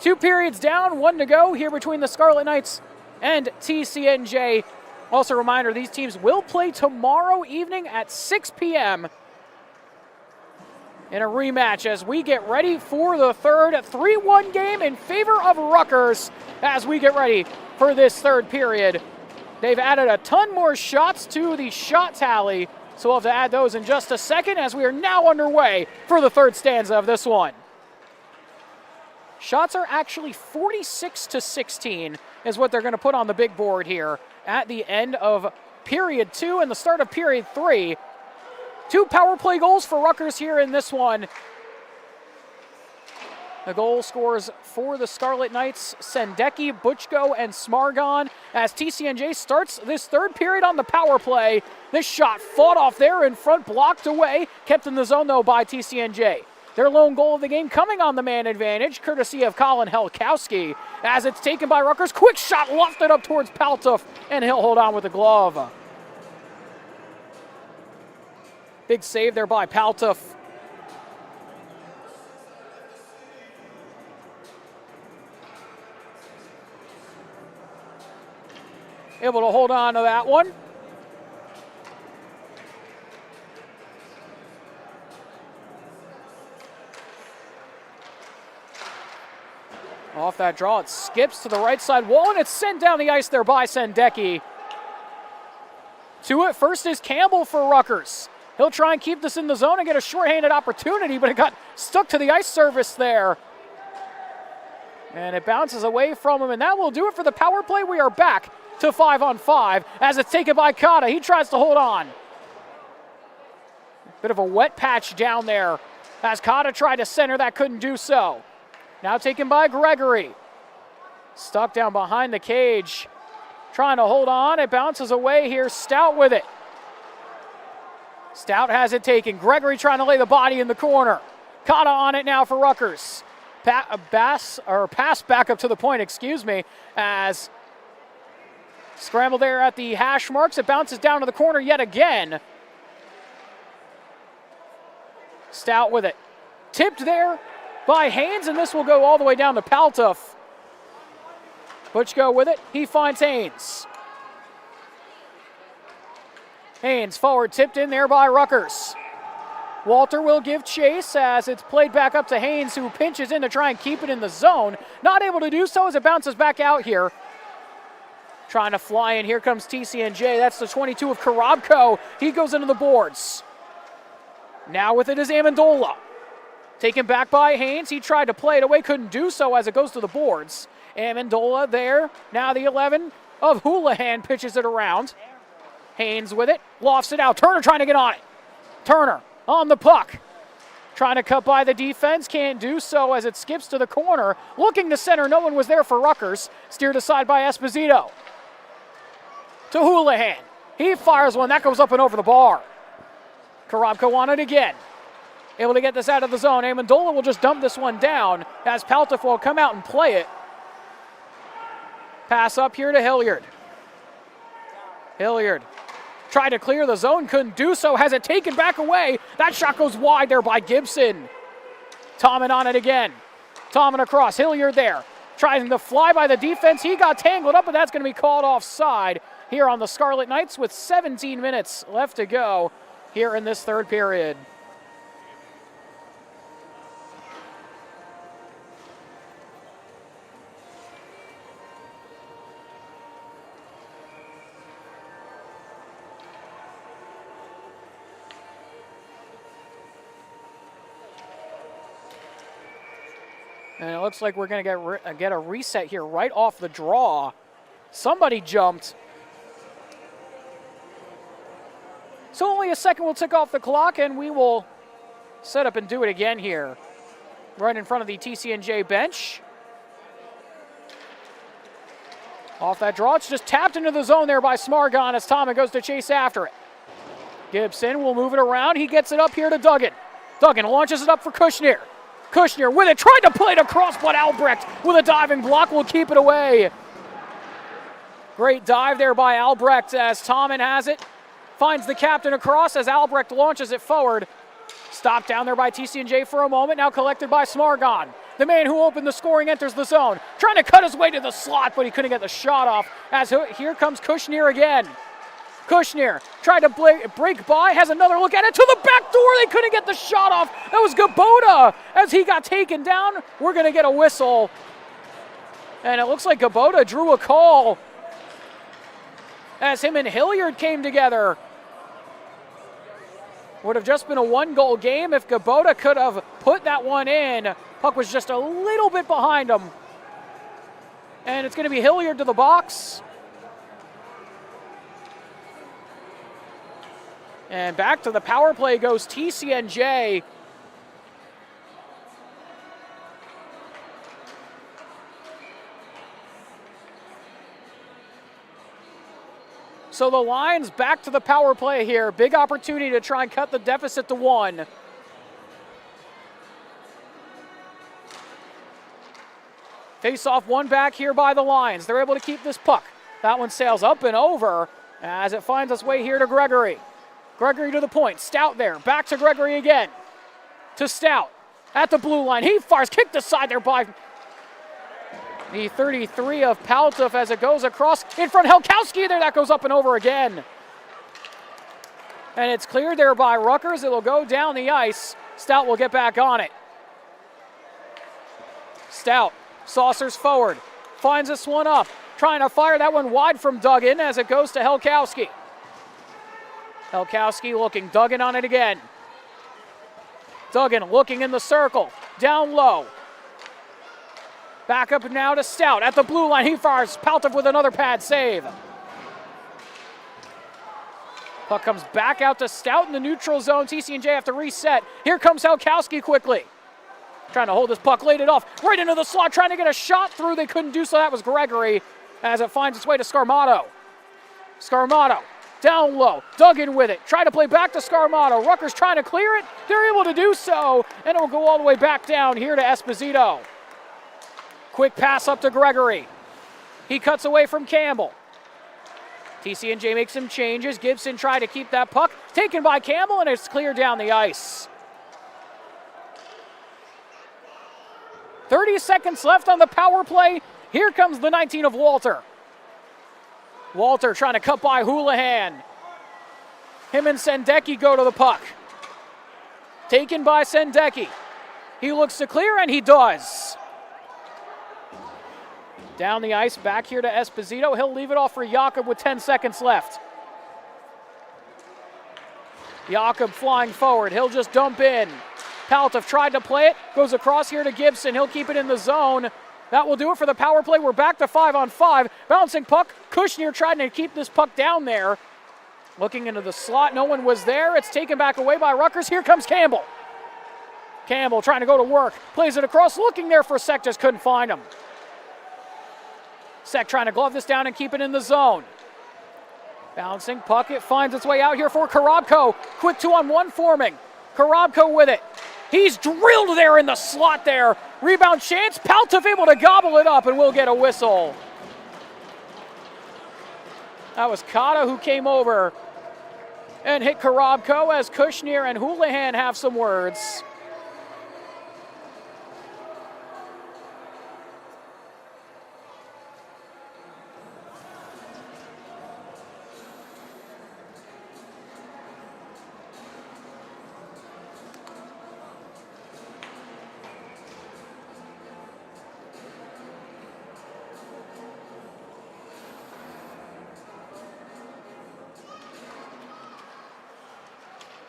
2 periods down, 1 to go here between the Scarlet Knights and TCNJ. Also a reminder, these teams will play tomorrow evening at 6 p.m. in a rematch as we get ready for the third 3-1 game in favor of Rutgers as we get ready for this third period. They've added a ton more shots to the shot tally, so we'll have to add those in just a second as we are now underway for the third stanza of this one. Shots are actually 46-16 is what they're going to put on the big board here at the end of period 2 and the start of period 3. 2 power play goals for Rutgers here in this one. The goal scores for the Scarlet Knights, Sendecki, Butchko, and Smargon as TCNJ starts this third period on the power play. This shot fought off there in front, blocked away, kept in the zone though by TCNJ. Their lone goal of the game coming on the man advantage, courtesy of Colin Helkowski, as it's taken by Rutgers. Quick shot lofted up towards Paltoff, and he'll hold on with the glove. Big save there by Paltoff. Able to hold on to that one. Off that draw, it skips to the right side wall, and it's sent down the ice there by Sendecki. To it first is Campbell for Rutgers. He'll try and keep this in the zone and get a shorthanded opportunity, but it got stuck to the ice surface there. And it bounces away from him, and that will do it for the power play. We are back to 5-on-5 as it's taken by Kata. He tries to hold on. Bit of a wet patch down there as Kata tried to center that, couldn't do so. Now taken by Gregory. Stuck down behind the cage. Trying to hold on. It bounces away here. Stout with it. Stout has it taken. Gregory trying to lay the body in the corner. Kata on it now for Rutgers. Pass back up to the point, as scrambled there at the hash marks. It bounces down to the corner yet again. Stout with it. Tipped there by Haynes, and this will go all the way down to Paltoff. Butchko with it. He finds Haynes. Haynes forward, tipped in there by Rutgers. Walter will give chase as it's played back up to Haynes, who pinches in to try and keep it in the zone. Not able to do so as it bounces back out here. Trying to fly in. Here comes TCNJ. That's the 22 of Karabko. He goes into the boards. Now with it is Amendola. Taken back by Haynes. He tried to play it away, couldn't do so as it goes to the boards. Amendola there. Now the 11 of Houlihan pitches it around. Haynes with it. Lofts it out. Turner trying to get on it. Turner on the puck. Trying to cut by the defense. Can't do so as it skips to the corner. Looking to center. No one was there for Rutgers. Steered aside by Esposito. To Houlihan. He fires one. That goes up and over the bar. Karabko on it again. Able to get this out of the zone. Amendola will just dump this one down as Paltoff will come out and play it. Pass up here to Hilliard. Hilliard tried to clear the zone, couldn't do so. Has it taken back away. That shot goes wide there by Gibson. Tommen on it again. Tommen across. Hilliard there. Trying to fly by the defense. He got tangled up, but that's going to be called offside here on the Scarlet Knights with 17 minutes left to go here in this third period. And it looks like we're going to get a reset here right off the draw. Somebody jumped. So only a second will tick off the clock, and we will set up and do it again here. Right in front of the TCNJ bench. Off that draw, it's just tapped into the zone there by Smargon as Tommen goes to chase after it. Gibson will move it around. He gets it up here to Duggan. Duggan launches it up for Kushner. Kushner with it, tried to play it across, but Albrecht with a diving block will keep it away. Great dive there by Albrecht as Tommen has it. Finds the captain across as Albrecht launches it forward. Stopped down there by TCNJ for a moment, now collected by Smargon. The man who opened the scoring enters the zone. Trying to cut his way to the slot, but he couldn't get the shot off as here comes Kushner again. Kushner tried to break by, has another look at it to the back door. They couldn't get the shot off. That was Gabota as he got taken down. We're going to get a whistle. And it looks like Gabota drew a call as him and Hilliard came together. Would have just been a one-goal game if Gabota could have put that one in. Puck was just a little bit behind him. And it's going to be Hilliard to the box. And back to the power play goes TCNJ. So the Lions back to the power play here. Big opportunity to try and cut the deficit to 1. Face off one back here by the Lions. They're able to keep this puck. That one sails up and over as it finds its way here to Gregory. Gregory to the point. Stout there. Back to Gregory again. To Stout. At the blue line. He fires. Kicked aside there by the 33 of Paltov as it goes across in front. Helkowski there. That goes up and over again. And it's cleared there by Rutgers. It will go down the ice. Stout will get back on it. Stout saucers forward. Finds this one up. Trying to fire that one wide from Duggan as it goes to Helkowski. Helkowski looking. Duggan on it again. Duggan looking in the circle. Down low. Back up now to Stout. At the blue line, he fires. Paltov with another pad save. Puck comes back out to Stout in the neutral zone. TCNJ have to reset. Here comes Helkowski quickly. Trying to hold this puck, laid it off. Right into the slot, trying to get a shot through. They couldn't do so. That was Gregory as it finds its way to Scarmato. Scarmato. Down low, Duggan with it, try to play back to Scarmato. Rutgers trying to clear it, they're able to do so, and it will go all the way back down here to Esposito. Quick pass up to Gregory. He cuts away from Campbell. TCNJ makes some changes. Gibson tried to keep that puck, taken by Campbell, and it's cleared down the ice. 30 seconds left on the power play. Here comes the 19 of Walter. Walter trying to cut by Houlihan. Him and Sendeki go to the puck. Taken by Sendeki. He looks to clear, and he does. Down the ice, back here to Esposito. He'll leave it off for Jakob with 10 seconds left. Jakob flying forward. He'll just dump in. Paltov tried to play it. Goes across here to Gibson. He'll keep it in the zone. That will do it for the power play. We're back to 5-on-5. Bouncing puck. Kushner trying to keep this puck down there. Looking into the slot. No one was there. It's taken back away by Rutgers. Here comes Campbell. Campbell trying to go to work. Plays it across. Looking there for Sek. Just couldn't find him. Sek trying to glove this down and keep it in the zone. Bouncing puck. It finds its way out here for Korobko. Quick 2-on-1 forming. Korobko with it. He's drilled there in the slot there. Rebound chance. Paltov able to gobble it up, and we'll get a whistle. That was Kata who came over and hit Korobko as Kushner and Houlihan have some words.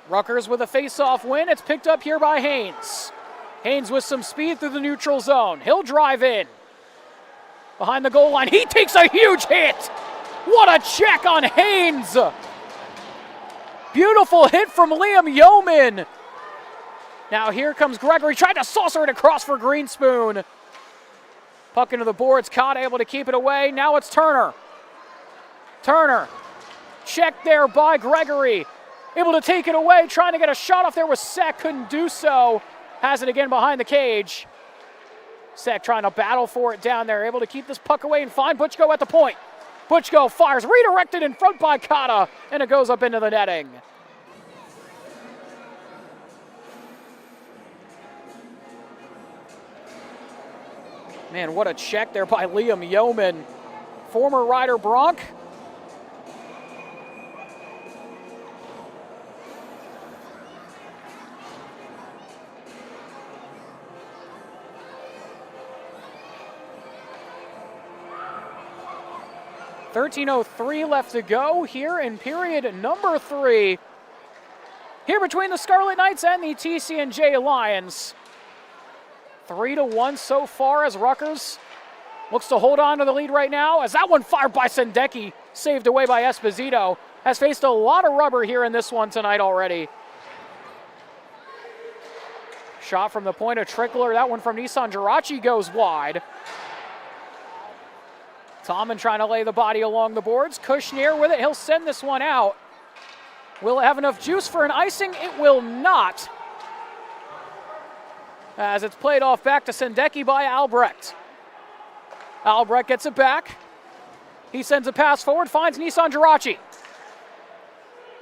Rutgers with a face-off win. It's picked up here by Haynes. Haynes with some speed through the neutral zone. He'll drive in. Behind the goal line, he takes a huge hit. What a check on Haynes. Beautiful hit from Liam Yeoman. Now here comes Gregory, trying to saucer it across for Greenspoon. Puck into the boards, Cott able to keep it away. Now it's Turner. Turner, checked there by Gregory. able to take it away, trying to get a shot off there with Sek, couldn't do so. Has it again behind the cage. Sek trying to battle for it down there, able to keep this puck away and find Butchko at the point. Butchko fires, redirected in front by Kata, and it goes up into the netting. Man, what a check there by Liam Yeoman. Former Ryder Bronc. .13:03 left to go here in period number 3. Here between the Scarlet Knights and the TCNJ Lions. 3-1 so far as Rutgers looks to hold on to the lead right now, as that one fired by Sendeki, saved away by Esposito, has faced a lot of rubber here in this one tonight already. Shot from the point of Trickler, that one from Nissan Jirachi goes wide. Tommen trying to lay the body along the boards. Kushner with it, he'll send this one out. Will it have enough juice for an icing? It will not. As it's played off back to Sendeki by Albrecht. Albrecht gets it back. He sends a pass forward, finds Nissan Jirachi.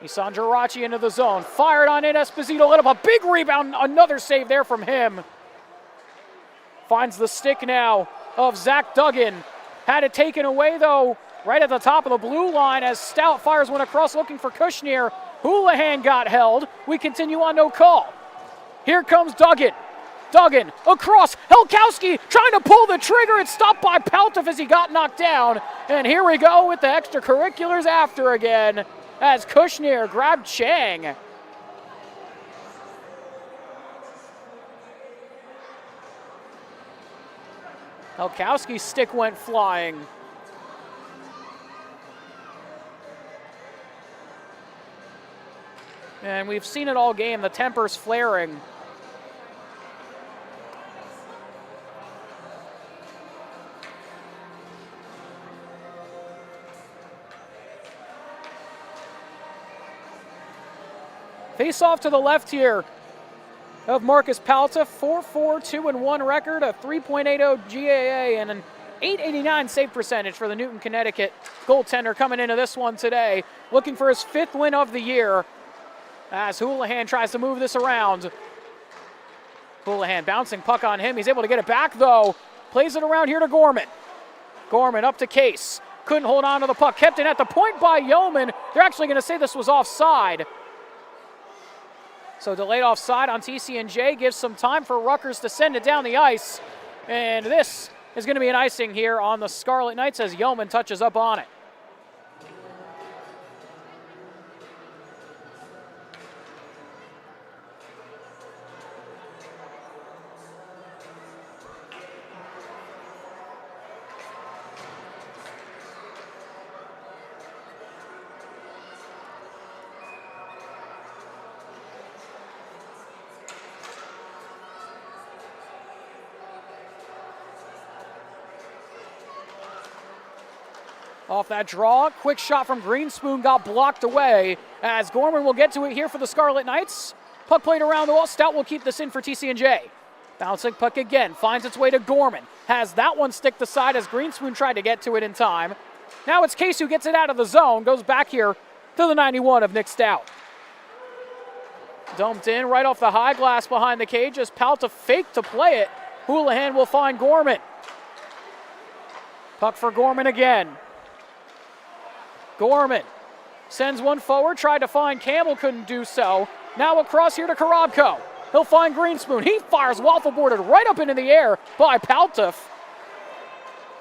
Nissan Jirachi into the zone. Fired on in, Esposito let up a big rebound. Another save there from him. Finds the stick now of Zach Duggan. Had it taken away, though, right at the top of the blue line as Stout fires one across looking for Kushner. Houlihan got held. We continue on no call. Here comes Duggan. Duggan across. Helkowski trying to pull the trigger. It's stopped by Paltov as he got knocked down. And here we go with the extracurriculars after again as Kushner grabbed Chang. Helkowski's stick went flying. And we've seen it all game, the tempers flaring. Face off to the left here of Marcus Palta, 4-4, 2-1 record, a 3.80 GAA, and an .889 save percentage for the Newton, Connecticut goaltender coming into this one today, looking for his 5th win of the year as Houlihan tries to move this around. Houlihan bouncing puck on him. He's able to get it back, though. Plays it around here to Gorman. Gorman up to Case. Couldn't hold on to the puck. Kept it at the point by Yeoman. They're actually going to say this was offside. So delayed offside on TCNJ gives some time for Rutgers to send it down the ice. And this is going to be an icing here on the Scarlet Knights as Yeoman touches up on it. Off that draw, quick shot from Greenspoon got blocked away as Gorman will get to it here for the Scarlet Knights. Puck played around the wall. Stout will keep this in for TCNJ. Bouncing puck again, finds its way to Gorman. Has that one stick the side as Greenspoon tried to get to it in time. Now it's Case who gets it out of the zone, goes back here to the 91 of Nick Stout. Dumped in right off the high glass behind the cage as Palta faked to play it. Houlihan will find Gorman. Puck for Gorman again. Gorman sends one forward, tried to find Campbell, couldn't do so. Now across here to Korobko. He'll find Greenspoon. He fires waffle boarded right up into the air by Paltov.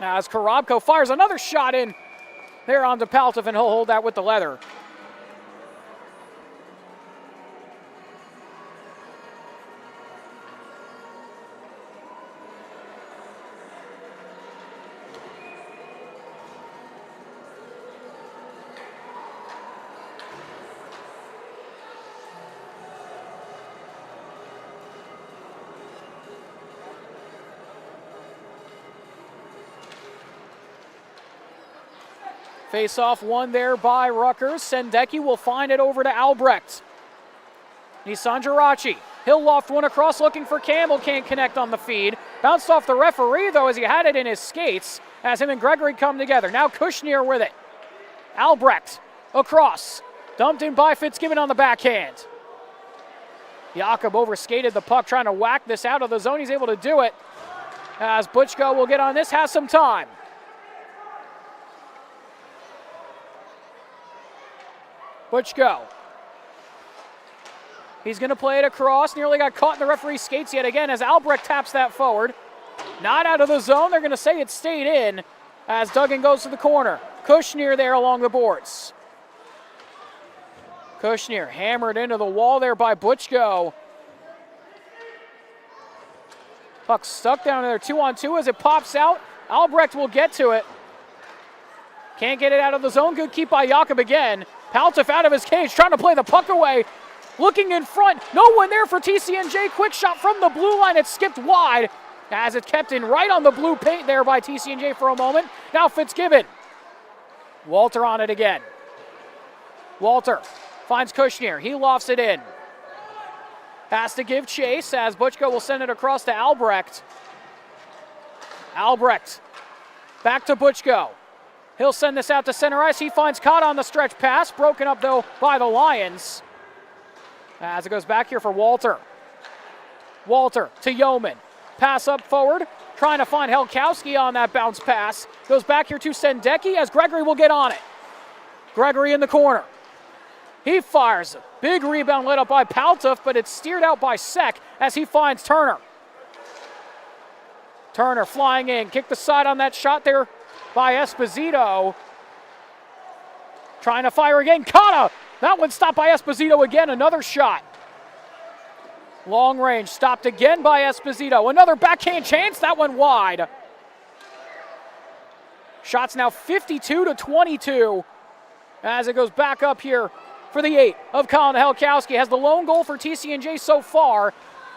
Now as Korobko fires another shot in there onto Paltov, and he'll hold that with the leather. Face-off won there by Rutgers. Sendeki will find it over to Albrecht. Nissan Jirachi. He'll loft one across looking for Campbell. Can't connect on the feed. Bounced off the referee, though, as he had it in his skates, as him and Gregory come together. Now Kushner with it. Albrecht across. Dumped in by Fitzgibbon on the backhand. Jakob overskated the puck, trying to whack this out of the zone. He's able to do it. As Butchko will get on this, has some time. Butchko. He's going to play it across. Nearly got caught in the referee's skates yet again as Albrecht taps that forward. Not out of the zone. They're going to say it stayed in as Duggan goes to the corner. Kushner there along the boards. Kushner hammered into the wall there by Butchko. Puck stuck down there 2-on-2 as it pops out. Albrecht will get to it. Can't get it out of the zone. Good keep by Jakob again. Paltef out of his cage, trying to play the puck away. Looking in front, no one there for TCNJ. Quick shot from the blue line. It skipped wide as it kept in right on the blue paint there by TCNJ for a moment. Now Fitzgibbon. Walter on it again. Walter finds Kushner. He lofts it in. Has to give chase as Butchko will send it across to Albrecht. Albrecht back to Butchko. He'll send this out to center ice. He finds Kata on the stretch pass. Broken up, though, by the Lions. As it goes back here for Walter. Walter to Yeoman. Pass up forward. Trying to find Helkowski on that bounce pass. Goes back here to Sendeki as Gregory will get on it. Gregory in the corner. He fires. Big rebound led up by Paltef, but it's steered out by Sek as he finds Turner. Turner flying in. Kick the side on that shot there by Esposito. Trying to fire again. Kata! That one stopped by Esposito again. Another shot. Long range. Stopped again by Esposito. Another backhand chance. That one wide. Shots now 52-22 as it goes back up here for the 8 of Colin Helkowski. Has the lone goal for TCNJ so far.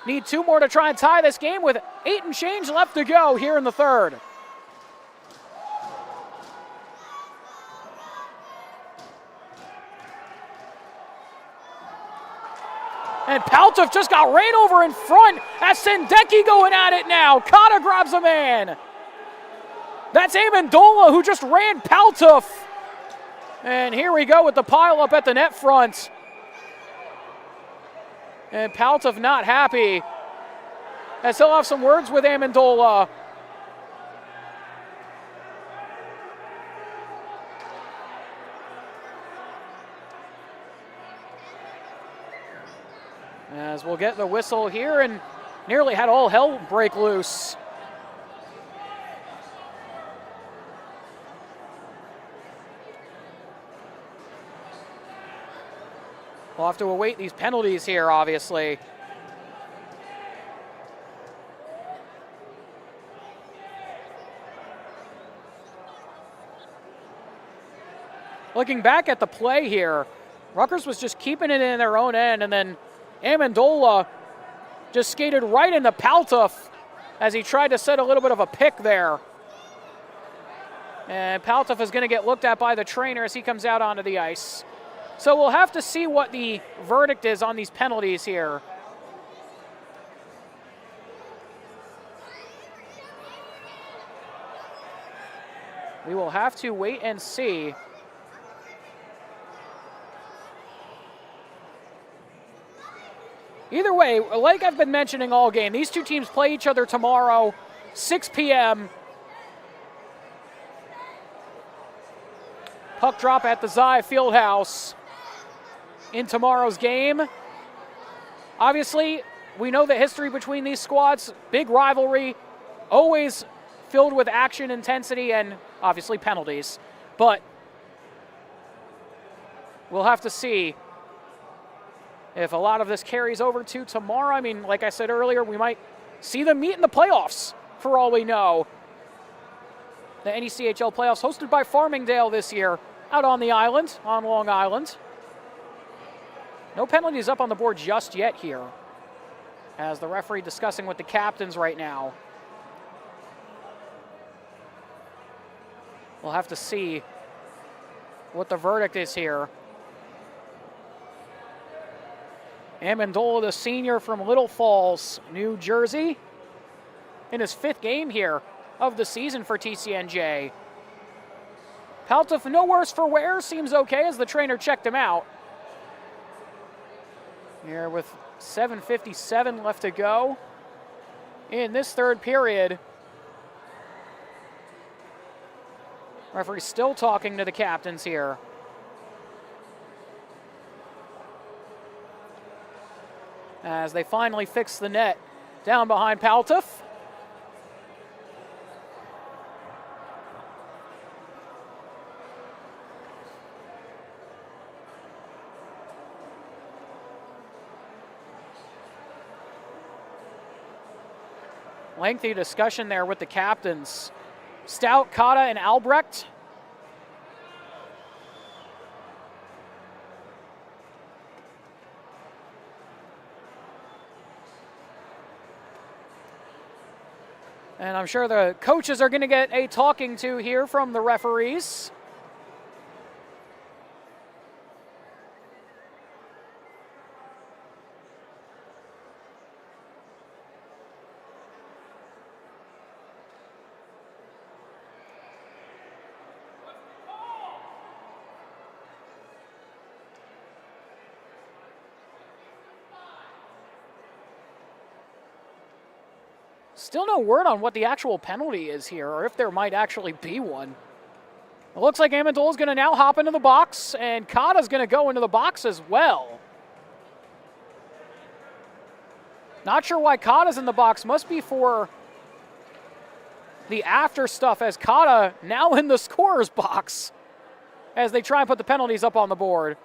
Need 2 more to try and tie this game with 8 and change left to go here in the third. And Paltef just got ran over in front as Sendeki going at it now. Kata grabs a man. That's Amendola who just ran Paltef. And here we go with the pile up at the net front. And Paltef not happy as he'll have some words with Amendola. As we'll get the whistle here, and nearly had all hell break loose. We'll have to await these penalties here, obviously. Looking back at the play here, Rutgers was just keeping it in their own end, and then Amendola just skated right into Paltef as he tried to set a little bit of a pick there. And Paltef is going to get looked at by the trainer as he comes out onto the ice. So we'll have to see what the verdict is on these penalties here. We will have to wait and see. Either way, like I've been mentioning all game, these two teams play each other tomorrow, 6 p.m. Puck drop at the Zai Fieldhouse in tomorrow's game. Obviously, we know the history between these squads. Big rivalry, always filled with action, intensity, and obviously penalties. But we'll have to see if a lot of this carries over to tomorrow. I mean, like I said earlier, we might see them meet in the playoffs for all we know. The NECHL playoffs hosted by Farmingdale this year out on the island, on Long Island. No penalties up on the board just yet here, as the referee discussing with the captains right now. We'll have to see what the verdict is here. Amendola, the senior from Little Falls, New Jersey, in his 5th game here of the season for TCNJ. Paltov, no worse for wear, seems okay as the trainer checked him out. Here with 7:57 left to go in this 3rd period. Referee still talking to the captains here. As they finally fix the net down behind Paltov. Lengthy discussion there with the captains. Stout, Cotta, and Albrecht. And I'm sure the coaches are going to get a talking to here from the referees. Still no word on what the actual penalty is here, or if there might actually be one. It looks like Amendola's going to now hop into the box, and Cotta's going to go into the box as well. Not sure why Cotta's in the box. Must be for the after stuff, as Cotta now in the scorer's box as they try and put the penalties up on the board.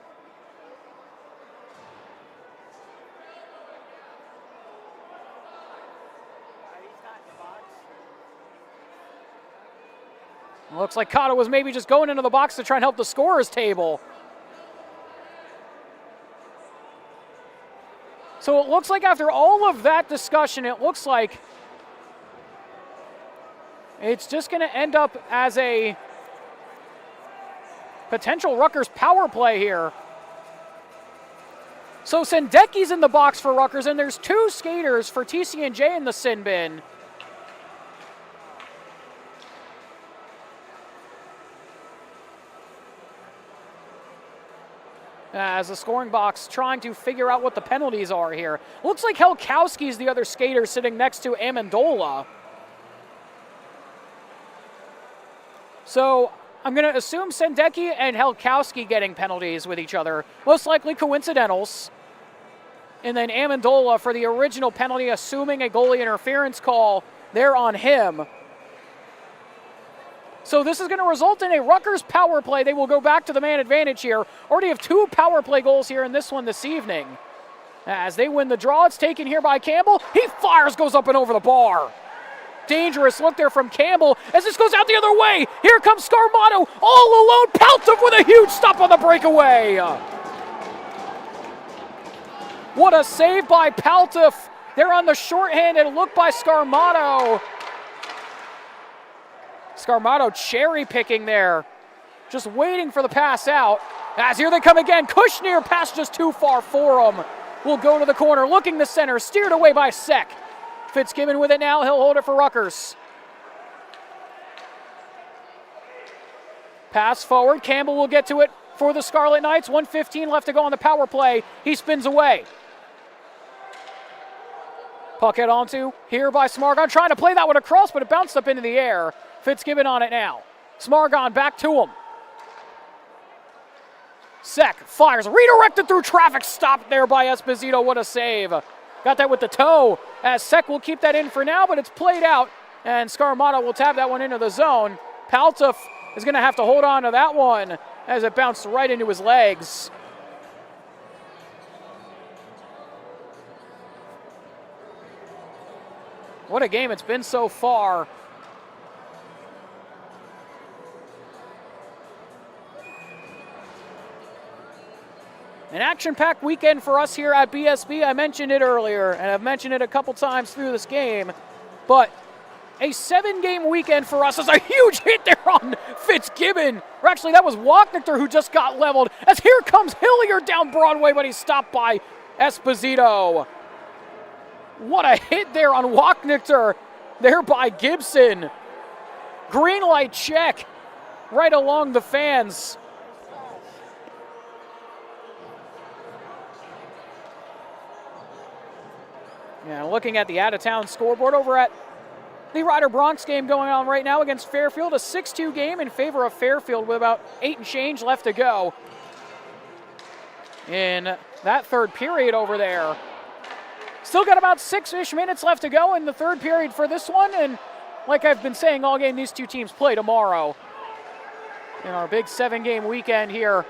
Looks like Cotta was maybe just going into the box to try and help the scorer's table. So it looks like after all of that discussion, it looks like it's just going to end up as a potential Rutgers power play here. So Sendecki's in the box for Rutgers, and there's 2 skaters for TCNJ in the sin bin. As the scoring box trying to figure out what the penalties are here. Looks like Helkowski's the other skater sitting next to Amendola. So I'm going to assume Sendecki and Helkowski getting penalties with each other. Most likely coincidentals. And then Amendola for the original penalty, assuming a goalie interference call there on him. So this is going to result in a Rutgers power play. They will go back to the man advantage here. Already have 2 power play goals here in this one this evening. As they win the draw, it's taken here by Campbell. He fires, goes up and over the bar. Dangerous look there from Campbell as this goes out the other way. Here comes Scarmato all alone. Paltov with a huge stop on the breakaway. What a save by Paltov. They're on the shorthanded look by Scarmato. Scarmato cherry picking there, just waiting for the pass out. As here they come again. Kushner pass just too far for him. Will go to the corner, looking the center, steered away by Sek. Fitzgibbon with it now, he'll hold it for Rutgers. Pass forward, Campbell will get to it for the Scarlet Knights. 1:15 left to go on the power play. He spins away. Puck head onto here by Smargon, trying to play that one across, but it bounced up into the air. Fitzgibbon on it now. Smargon back to him. Sek fires, redirected through traffic, stopped there by Esposito. What a save. Got that with the toe, as Sek will keep that in for now, but it's played out, and Scarmato will tap that one into the zone. Paltov is going to have to hold on to that one as it bounced right into his legs. What a game it's been so far. An action-packed weekend for us here at BSB. I mentioned it earlier, and I've mentioned it a couple times through this game, but A 7-game weekend for us. As a huge hit there on Fitzgibbon. Or actually, that was Wachnichter who just got leveled. As here comes Hilliard down Broadway, but he's stopped by Esposito. What a hit there on Wachnichter. There by Gibson. Green light check right along the fans. Yeah, looking at the out-of-town scoreboard over at the Ryder Bronx game going on right now against Fairfield. A 6-2 game in favor of Fairfield with about 8 and change left to go in that third period over there. Still got about 6-ish minutes left to go in the third period for this one. And like I've been saying all game, these two teams play tomorrow in our big 7-game weekend here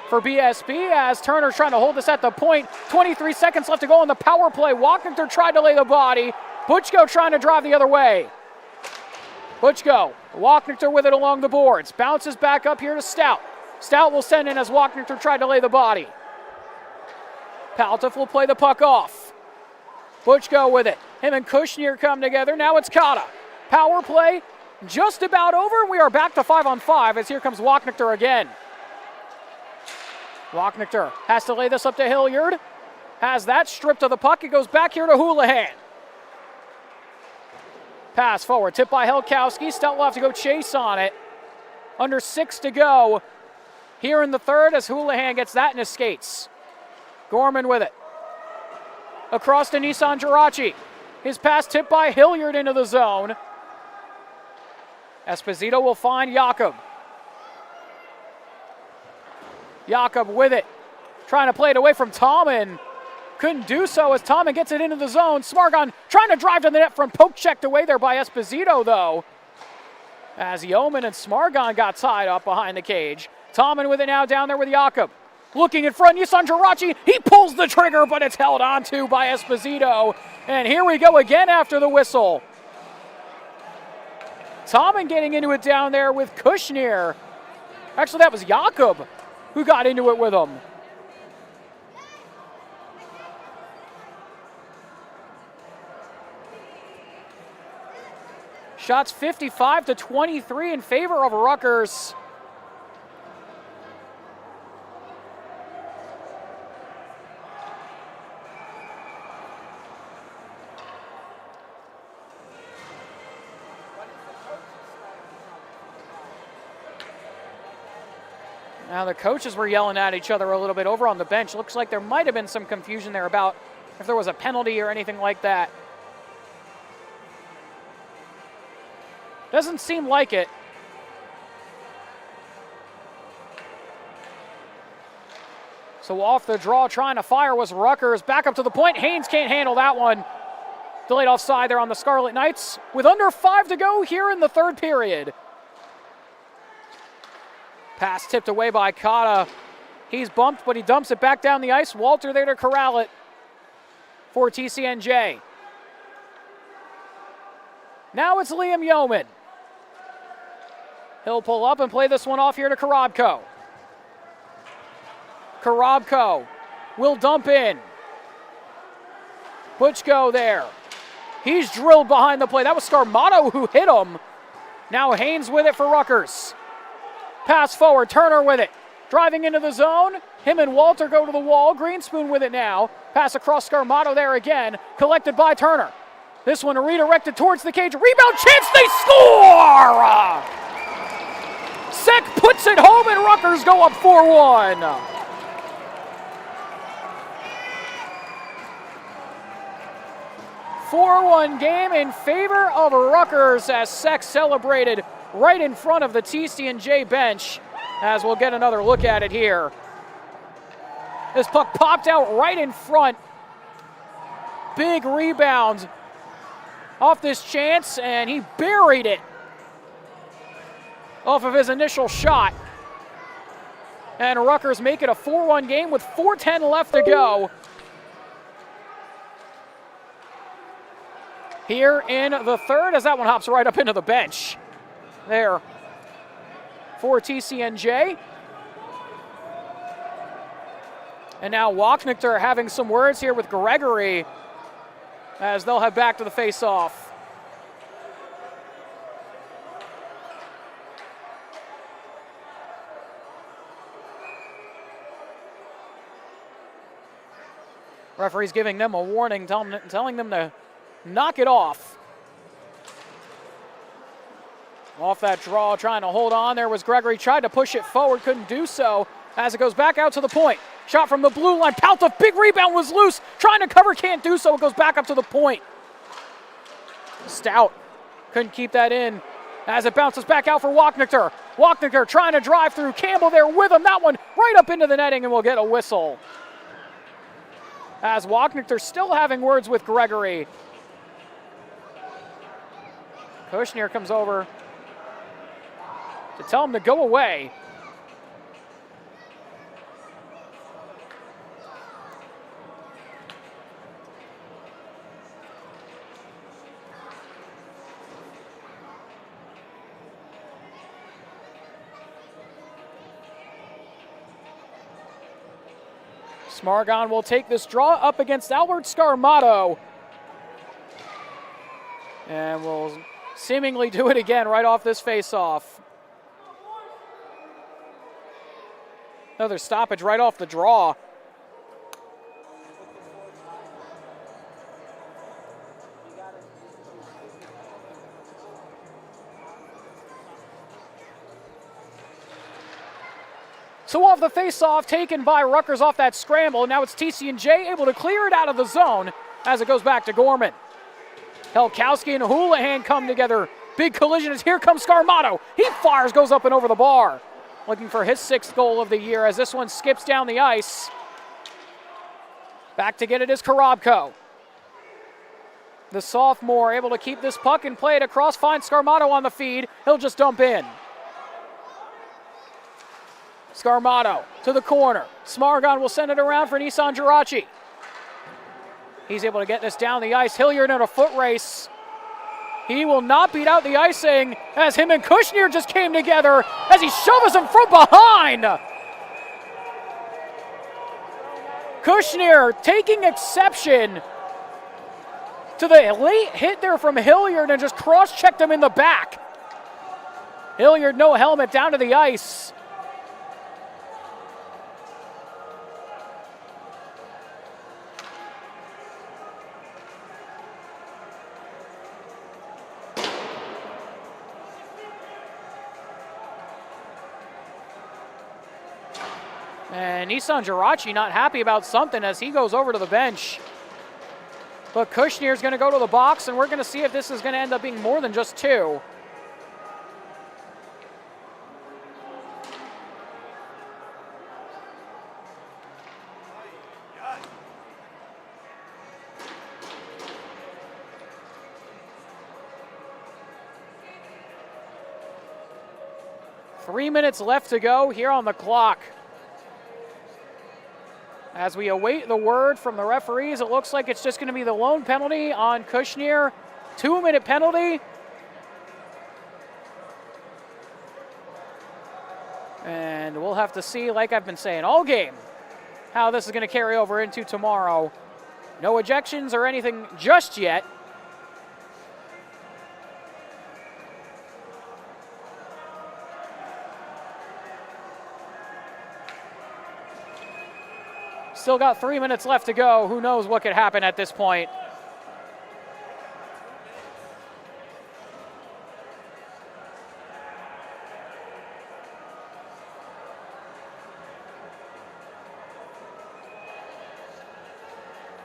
for BSB, as Turner's trying to hold this at the point. 23 seconds left to go on the power play. Wachnichter tried to lay the body. Butchko trying to drive the other way. Butchko, Wachnichter with it along the boards. Bounces back up here to Stout. Stout will send in as Wachnichter tried to lay the body. Paltiff will play the puck off. Butchko with it. Him and Kushner come together. Now it's Kata. Power play just about over. We are back to 5-on-5 as here comes Wachnichter again. Wachnichter has to lay this up to Hilliard. Has that stripped of the puck. It goes back here to Houlihan. Pass forward, tipped by Helkowski. Stout will have to go chase on it. Under 6 to go here in the third as Houlihan gets that in his skates. Gorman with it. Across to Nissan Jirachi. His pass tipped by Hilliard into the zone. Esposito will find Jakob. Jakob with it. Trying to play it away from Tommen. Couldn't do so as Tommen gets it into the zone. Smargon trying to drive to the net from poke checked away there by Esposito though. As Yeoman and Smargon got tied up behind the cage. Tommen with it now down there with Jakob. Looking in front, Nissan Jirachi. He pulls the trigger, but it's held onto by Esposito. And here we go again after the whistle. Tommen getting into it down there with Kushner. Actually, that was Jakob who got into it with him. Shots 55-23 in favor of Rutgers. Now the coaches were yelling at each other a little bit over on the bench. Looks like there might have been some confusion there about if there was a penalty or anything like that. Doesn't seem like it. So off the draw, trying to fire was Rutgers. Back up to the point. Haynes can't handle that one. Delayed offside there on the Scarlet Knights with under 5 to go here in the third period. Pass tipped away by Kata. He's bumped, but he dumps it back down the ice. Walter there to corral it for TCNJ. Now it's Liam Yeoman. He'll pull up and play this one off here to Korobko. Korobko will dump in. Butchko there. He's drilled behind the play. That was Scarmato who hit him. Now Haynes with it for Rutgers. Pass forward, Turner with it. Driving into the zone. Him and Walter go to the wall. Greenspoon with it now. Pass across Scarmato there again. Collected by Turner. This one redirected towards the cage. Rebound chance, they score! Sek puts it home and Rutgers go up 4-1. 4-1 game in favor of Rutgers as Sek celebrated right in front of the TCNJ bench, as we'll get another look at it here. This puck popped out right in front. Big rebound off this chance, and he buried it off of his initial shot. And Rutgers make it a 4-1 game with 4:10 left to go here in the third, as that one hops right up into the bench there for TCNJ. And now Wachnichter having some words here with Gregory as they'll head back to the face-off. Referee's giving them a warning, telling them to knock it off. Off that draw, trying to hold on. There was Gregory, tried to push it forward, couldn't do so as it goes back out to the point. Shot from the blue line, Palta, big rebound, was loose. Trying to cover, can't do so. It goes back up to the point. Stout couldn't keep that in as it bounces back out for Wachnichter. Wachnichter trying to drive through. Campbell there with him. That one right up into the netting, and we'll get a whistle. As Wachnichter still having words with Gregory. Kushner comes over to tell him to go away. Smargon will take this draw up against Albert Scarmato. And will seemingly do it again right off this face-off. Another stoppage right off the draw. So off the face-off, taken by Rutgers off that scramble. Now it's TCNJ able to clear it out of the zone as it goes back to Gorman. Helkowski and Houlihan come together. Big collision as here comes Scarmato. He fires, goes up and over the bar. Looking for his 6th goal of the year as this one skips down the ice. Back to get it is Karabko. The sophomore able to keep this puck and play it across, finds Scarmato on the feed. He'll just dump in. Scarmato to the corner. Smargon will send it around for Nissan Girachi. He's able to get this down the ice. Hilliard in a foot race. He will not beat out the icing as him and Kushner just came together as he shoves him from behind. Kushner taking exception to the late hit there from Hilliard and just cross-checked him in the back. Hilliard, no helmet, down to the ice. And Nissan Girachi not happy about something as he goes over to the bench. But Kushner's going to go to the box, and we're going to see if this is going to end up being more than just 2. Three minutes left to go here on the clock. As we await the word from the referees, it looks like it's just going to be the lone penalty on Kushner. 2-minute penalty. And we'll have to see, like I've been saying all game, how this is going to carry over into tomorrow. No ejections or anything just yet. Still got 3 minutes left to go. Who knows what could happen at this point.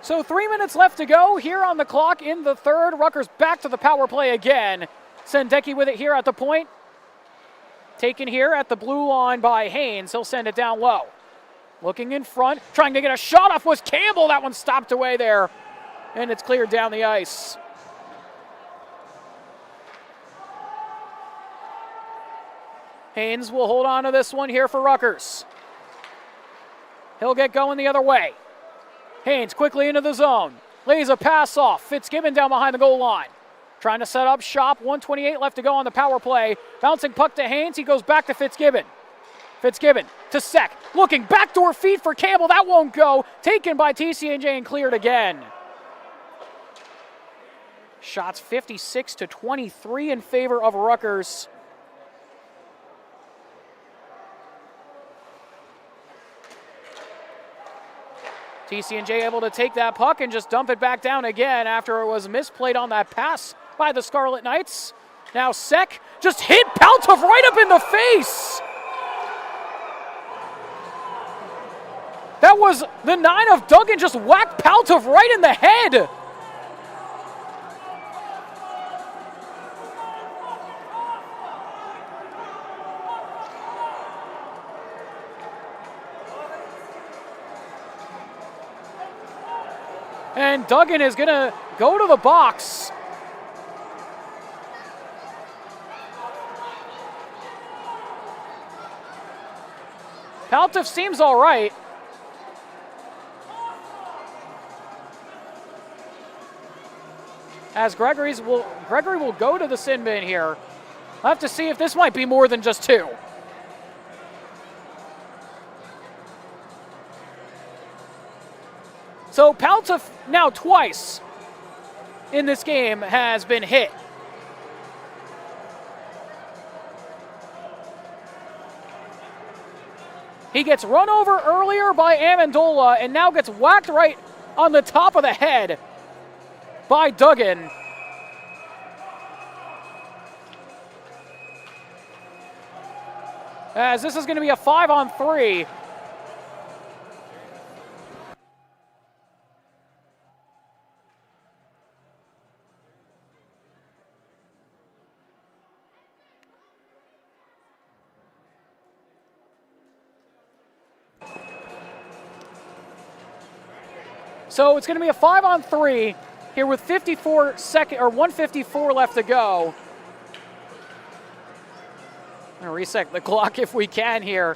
So 3 minutes left to go here on the clock in the third. Rutgers back to the power play again. Sendecki with it here at the point. Taken here at the blue line by Haynes. He'll send it down low. Looking in front, trying to get a shot off was Campbell. That one stopped away there, and it's cleared down the ice. Haynes will hold on to this one here for Rutgers. He'll get going the other way. Haynes quickly into the zone. Lays a pass off. Fitzgibbon down behind the goal line. Trying to set up shop. 1:28 left to go on the power play. Bouncing puck to Haynes. He goes back to Fitzgibbon. Fitzgibbon to Sek, looking backdoor feed for Campbell, that won't go. Taken by TCNJ and cleared again. Shots 56-23 in favor of Rutgers. TCNJ able to take that puck and just dump it back down again after it was misplayed on that pass by the Scarlet Knights. Now Sek just hit Paltov right up in the face. That was the 9 of Duggan just whacked Paltov right in the head. And Duggan is going to go to the box. Paltov seems all right. As Gregory will go to the sin bin here. I'll have to see if this might be more than just 2. So Paltov now twice in this game has been hit. He gets run over earlier by Amendola and now gets whacked right on the top of the head by Duggan. As this is going to be a 5-on-3. So it's going to be a 5-on-3 here with 154 left to go. I'm going to reset the clock if we can here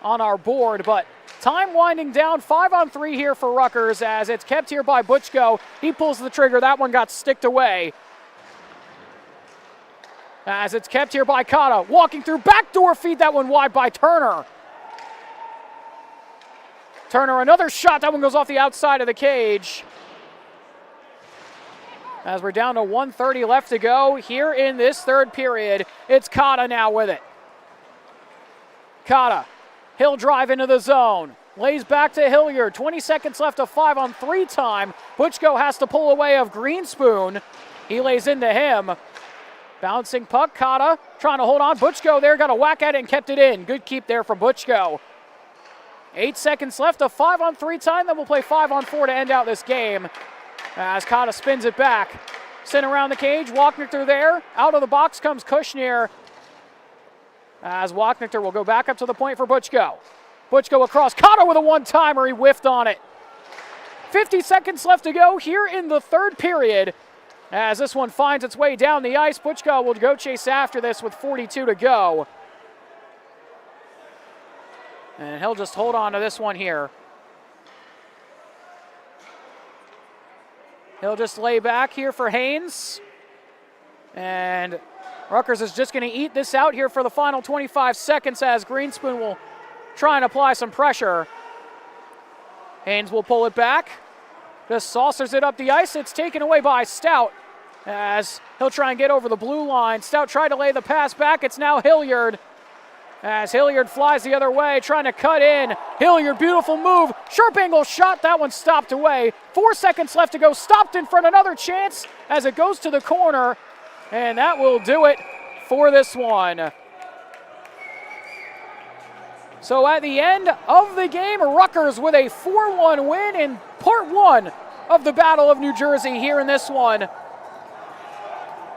on our board, but time winding down. 5-on-3 here for Rutgers as it's kept here by Butchko. He pulls the trigger. That one got sticked away. As it's kept here by Kata. Walking through backdoor feed that one wide by Turner. Turner, another shot. That one goes off the outside of the cage. As we're down to 1:30 left to go here in this third period. It's Kata now with it. Kata, he'll drive into the zone. Lays back to Hilliard. 20 seconds left of 5-on-3 time. Butchko has to pull away of Greenspoon. He lays into him. Bouncing puck, Kata trying to hold on. Butchko there, got a whack at it and kept it in. Good keep there from Butchko. 8 seconds left of 5-on-3 time. Then we'll play 5-on-4 to end out this game. As Kata spins it back. Sent around the cage. Walknichter there. Out of the box comes Kushner. As Walknichter will go back up to the point for Butchko. Butchko across. Kata with a one-timer. He whiffed on it. 50 seconds left to go here in the third period. As this one finds its way down the ice. Butchko will go chase after this with 42 to go. And he'll just hold on to this one here. He'll just lay back here for Haynes. And Rutgers is just going to eat this out here for the final 25 seconds as Greenspoon will try and apply some pressure. Haynes will pull it back. Just saucers it up the ice. It's taken away by Stout as he'll try and get over the blue line. Stout tried to lay the pass back. It's now Hilliard. As Hilliard flies the other way, trying to cut in. Hilliard, beautiful move. Sharp angle shot. That one stopped away. 4 seconds left to go. Stopped in front. Another chance as it goes to the corner. And that will do it for this one. So at the end of the game, Rutgers with a 4-1 win in part 1 of the Battle of New Jersey here in this one.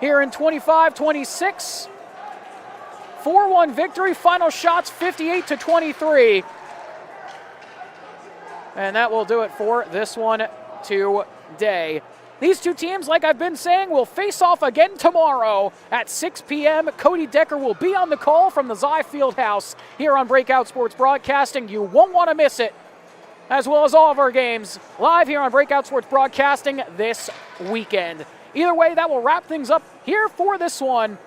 Here in 25-26. 4-1 victory, final shots 58-23. And that will do it for this one today. These two teams, like I've been saying, will face off again tomorrow at 6 p.m. Cody Decker will be on the call from the Zy Fieldhouse here on Breakout Sports Broadcasting. You won't want to miss it, as well as all of our games live here on Breakout Sports Broadcasting this weekend. Either way, that will wrap things up here for this one.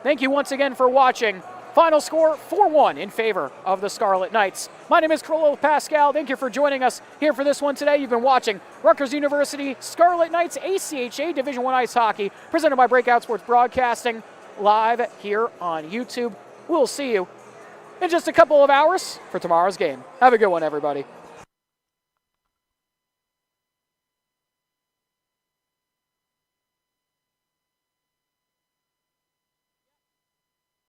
Thank you once again for watching. Final score, 4-1 in favor of the Scarlet Knights. My name is Carlo Pascal. Thank you for joining us here for this one today. You've been watching Rutgers University Scarlet Knights ACHA Division I Ice Hockey, presented by Breakout Sports Broadcasting, live here on YouTube. We'll see you in just a couple of hours for tomorrow's game. Have a good one, everybody.